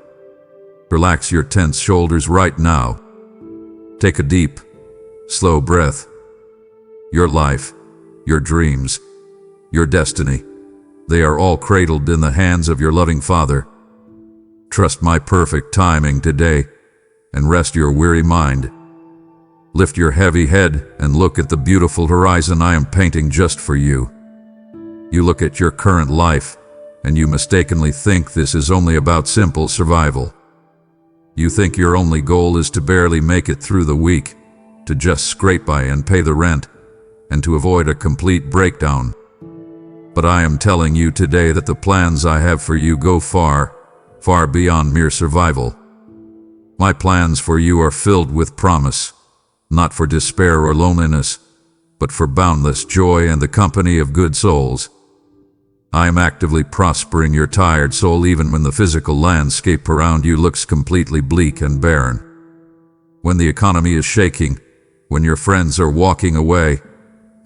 Relax your tense shoulders right now. Take a deep, slow breath. Your life, your dreams, your destiny, they are all cradled in the hands of your loving Father. Trust my perfect timing today and rest your weary mind. Lift your heavy head and look at the beautiful horizon I am painting just for you. You look at your current life and you mistakenly think this is only about simple survival. You think your only goal is to barely make it through the week, to just scrape by and pay the rent, and to avoid a complete breakdown. But I am telling you today that the plans I have for you go far, far beyond mere survival. My plans for you are filled with promise, not for despair or loneliness, but for boundless joy and the company of good souls. I am actively prospering your tired soul even when the physical landscape around you looks completely bleak and barren. When the economy is shaking, when your friends are walking away,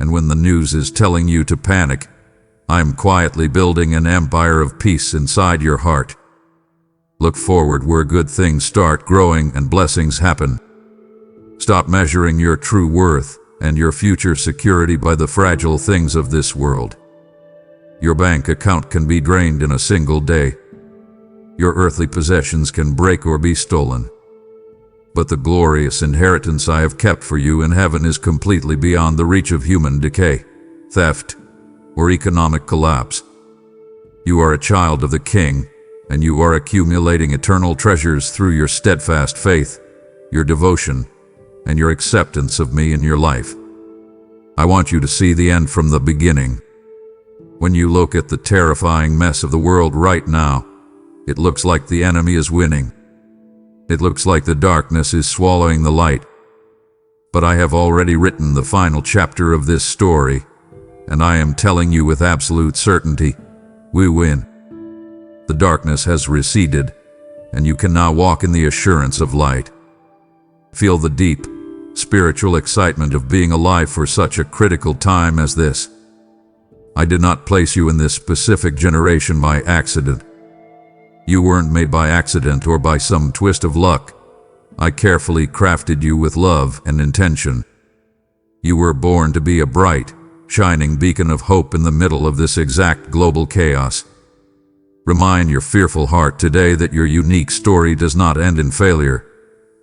and when the news is telling you to panic, I am quietly building an empire of peace inside your heart. Look forward where good things start growing and blessings happen. Stop measuring your true worth and your future security by the fragile things of this world. Your bank account can be drained in a single day. Your earthly possessions can break or be stolen. But the glorious inheritance I have kept for you in heaven is completely beyond the reach of human decay, theft, or economic collapse. You are a child of the King, and you are accumulating eternal treasures through your steadfast faith, your devotion, and your acceptance of me in your life. I want you to see the end from the beginning. When you look at the terrifying mess of the world right now, it looks like the enemy is winning. It looks like the darkness is swallowing the light. But I have already written the final chapter of this story, and I am telling you with absolute certainty, we win. The darkness has receded, and you can now walk in the assurance of light. Feel the deep, spiritual excitement of being alive for such a critical time as this. I did not place you in this specific generation by accident. You weren't made by accident or by some twist of luck. I carefully crafted you with love and intention. You were born to be a bright, shining beacon of hope in the middle of this exact global chaos. Remind your fearful heart today that your unique story does not end in failure,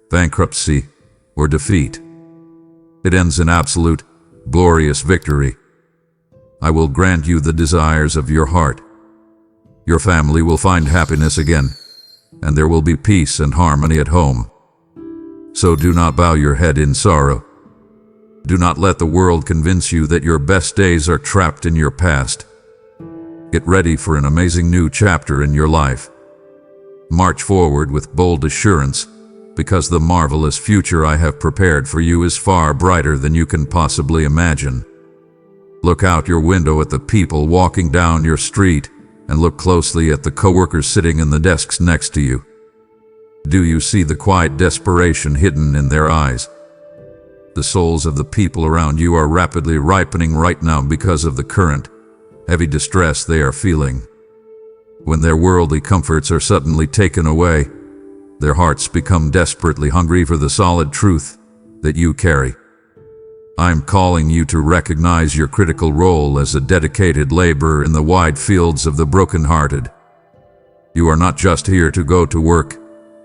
bankruptcy, or defeat. It ends in absolute, glorious victory. I will grant you the desires of your heart. Your family will find happiness again, and there will be peace and harmony at home. So do not bow your head in sorrow. Do not let the world convince you that your best days are trapped in your past. Get ready for an amazing new chapter in your life. March forward with bold assurance, because the marvelous future I have prepared for you is far brighter than you can possibly imagine. Look out your window at the people walking down your street, and look closely at the coworkers sitting in the desks next to you. Do you see the quiet desperation hidden in their eyes? The souls of the people around you are rapidly ripening right now because of the current, heavy distress they are feeling. When their worldly comforts are suddenly taken away, their hearts become desperately hungry for the solid truth that you carry. I am calling you to recognize your critical role as a dedicated laborer in the wide fields of the brokenhearted. You are not just here to go to work,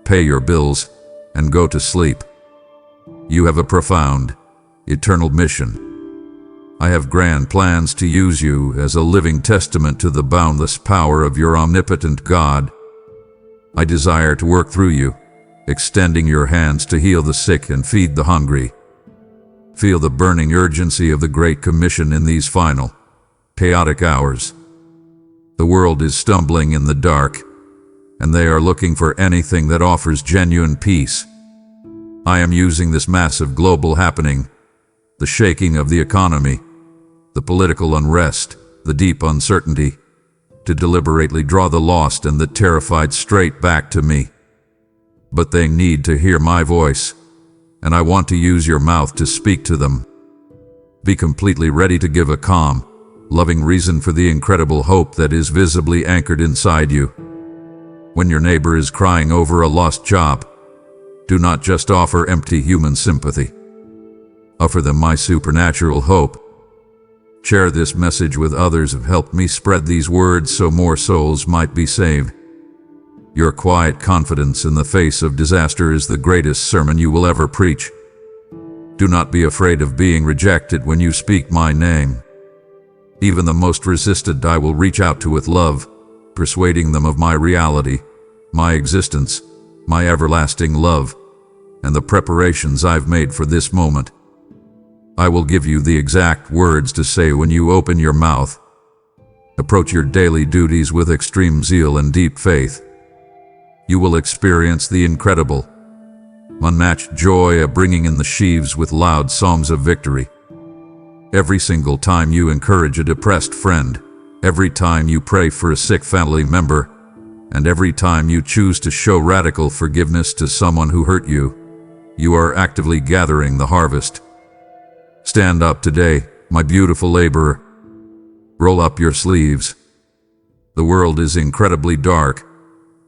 pay your bills, and go to sleep. You have a profound, eternal mission. I have grand plans to use you as a living testament to the boundless power of your omnipotent God. I desire to work through you, extending your hands to heal the sick and feed the hungry. Feel the burning urgency of the Great Commission in these final, chaotic hours. The world is stumbling in the dark, and they are looking for anything that offers genuine peace. I am using this massive global happening, the shaking of the economy, the political unrest, the deep uncertainty, to deliberately draw the lost and the terrified straight back to me. But they need to hear my voice, and I want to use your mouth to speak to them. Be completely ready to give a calm, loving reason for the incredible hope that is visibly anchored inside you. When your neighbor is crying over a lost job, do not just offer empty human sympathy. Offer them my supernatural hope. Share this message with others who have helped me spread these words so more souls might be saved. Your quiet confidence in the face of disaster is the greatest sermon you will ever preach. Do not be afraid of being rejected when you speak my name. Even the most resistant I will reach out to with love, persuading them of my reality, my existence, my everlasting love, and the preparations I've made for this moment. I will give you the exact words to say when you open your mouth. Approach your daily duties with extreme zeal and deep faith. You will experience the incredible, unmatched joy of bringing in the sheaves with loud psalms of victory. Every single time you encourage a depressed friend, every time you pray for a sick family member, and every time you choose to show radical forgiveness to someone who hurt you, you are actively gathering the harvest. Stand up today, my beautiful laborer. Roll up your sleeves. The world is incredibly dark,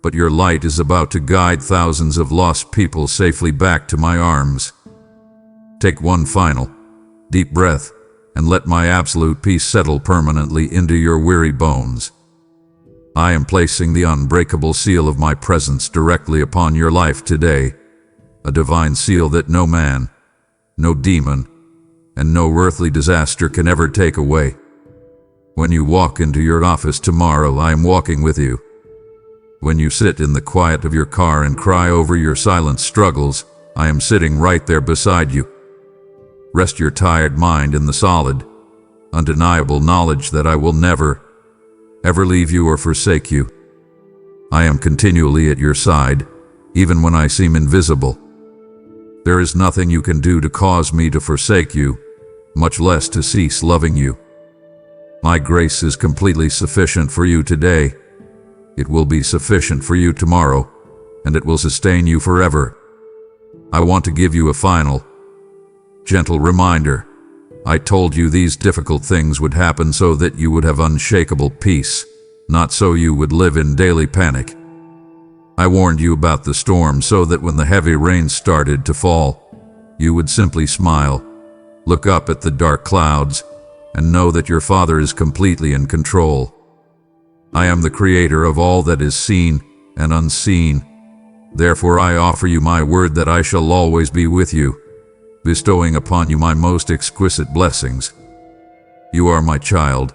but your light is about to guide thousands of lost people safely back to my arms. Take one final, deep breath, and let my absolute peace settle permanently into your weary bones. I am placing the unbreakable seal of my presence directly upon your life today, a divine seal that no man, no demon, and no earthly disaster can ever take away. When you walk into your office tomorrow, I am walking with you. When you sit in the quiet of your car and cry over your silent struggles, I am sitting right there beside you. Rest your tired mind in the solid, undeniable knowledge that I will never, ever leave you or forsake you. I am continually at your side, even when I seem invisible. There is nothing you can do to cause me to forsake you, much less to cease loving you. My grace is completely sufficient for you today. It will be sufficient for you tomorrow, and it will sustain you forever. I want to give you a final, Gentle reminder, I told you these difficult things would happen so that you would have unshakable peace, not so you would live in daily panic. I warned you about the storm so that when the heavy rain started to fall, you would simply smile, look up at the dark clouds, and know that your Father is completely in control. I am the creator of all that is seen and unseen. Therefore I offer you my word that I shall always be with you, bestowing upon you my most exquisite blessings. You are my child,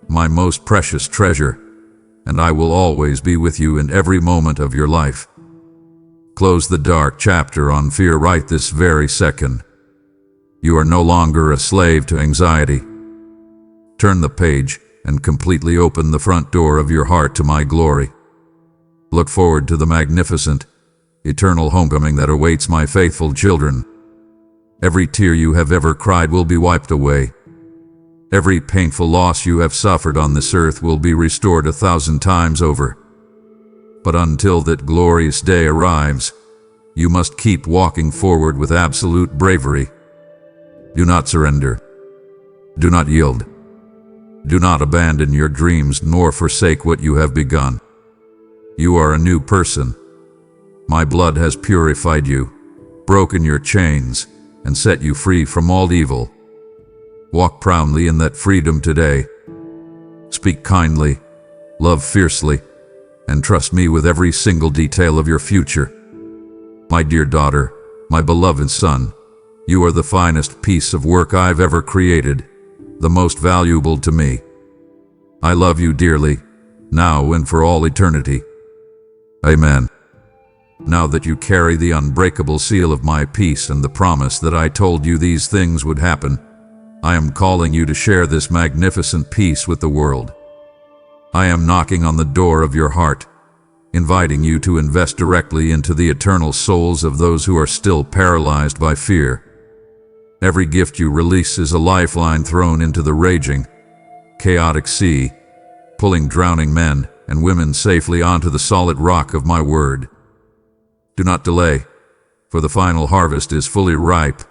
my most precious treasure, and I will always be with you in every moment of your life. Close the dark chapter on fear right this very second. You are no longer a slave to anxiety. Turn the page and completely open the front door of your heart to my glory. Look forward to the magnificent, eternal homecoming that awaits my faithful children. Every tear you have ever cried will be wiped away. Every painful loss you have suffered on this earth will be restored 1,000 times over. But until that glorious day arrives, you must keep walking forward with absolute bravery. Do not surrender. Do not yield. Do not abandon your dreams nor forsake what you have begun. You are a new person. My blood has purified you, broken your chains, and set you free from all evil. Walk proudly in that freedom today. Speak kindly, love fiercely, and trust me with every single detail of your future. My dear daughter, my beloved son, you are the finest piece of work I've ever created, the most valuable to me. I love you dearly, now and for all eternity. Amen. Now that you carry the unbreakable seal of my peace and the promise that I told you these things would happen, I am calling you to share this magnificent peace with the world. I am knocking on the door of your heart, inviting you to invest directly into the eternal souls of those who are still paralyzed by fear. Every gift you release is a lifeline thrown into the raging, chaotic sea, pulling drowning men and women safely onto the solid rock of my word. Do not delay, for the final harvest is fully ripe,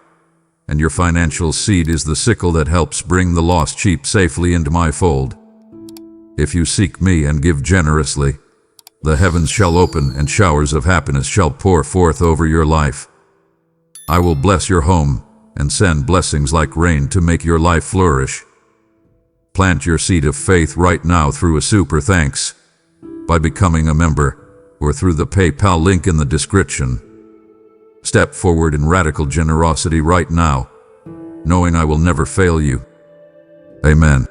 and your financial seed is the sickle that helps bring the lost sheep safely into my fold. If you seek me and give generously, the heavens shall open and showers of happiness shall pour forth over your life. I will bless your home and send blessings like rain to make your life flourish. Plant your seed of faith right now through a super thanks, by becoming a member, or through the PayPal link in the description. Step forward in radical generosity right now, knowing I will never fail you. Amen.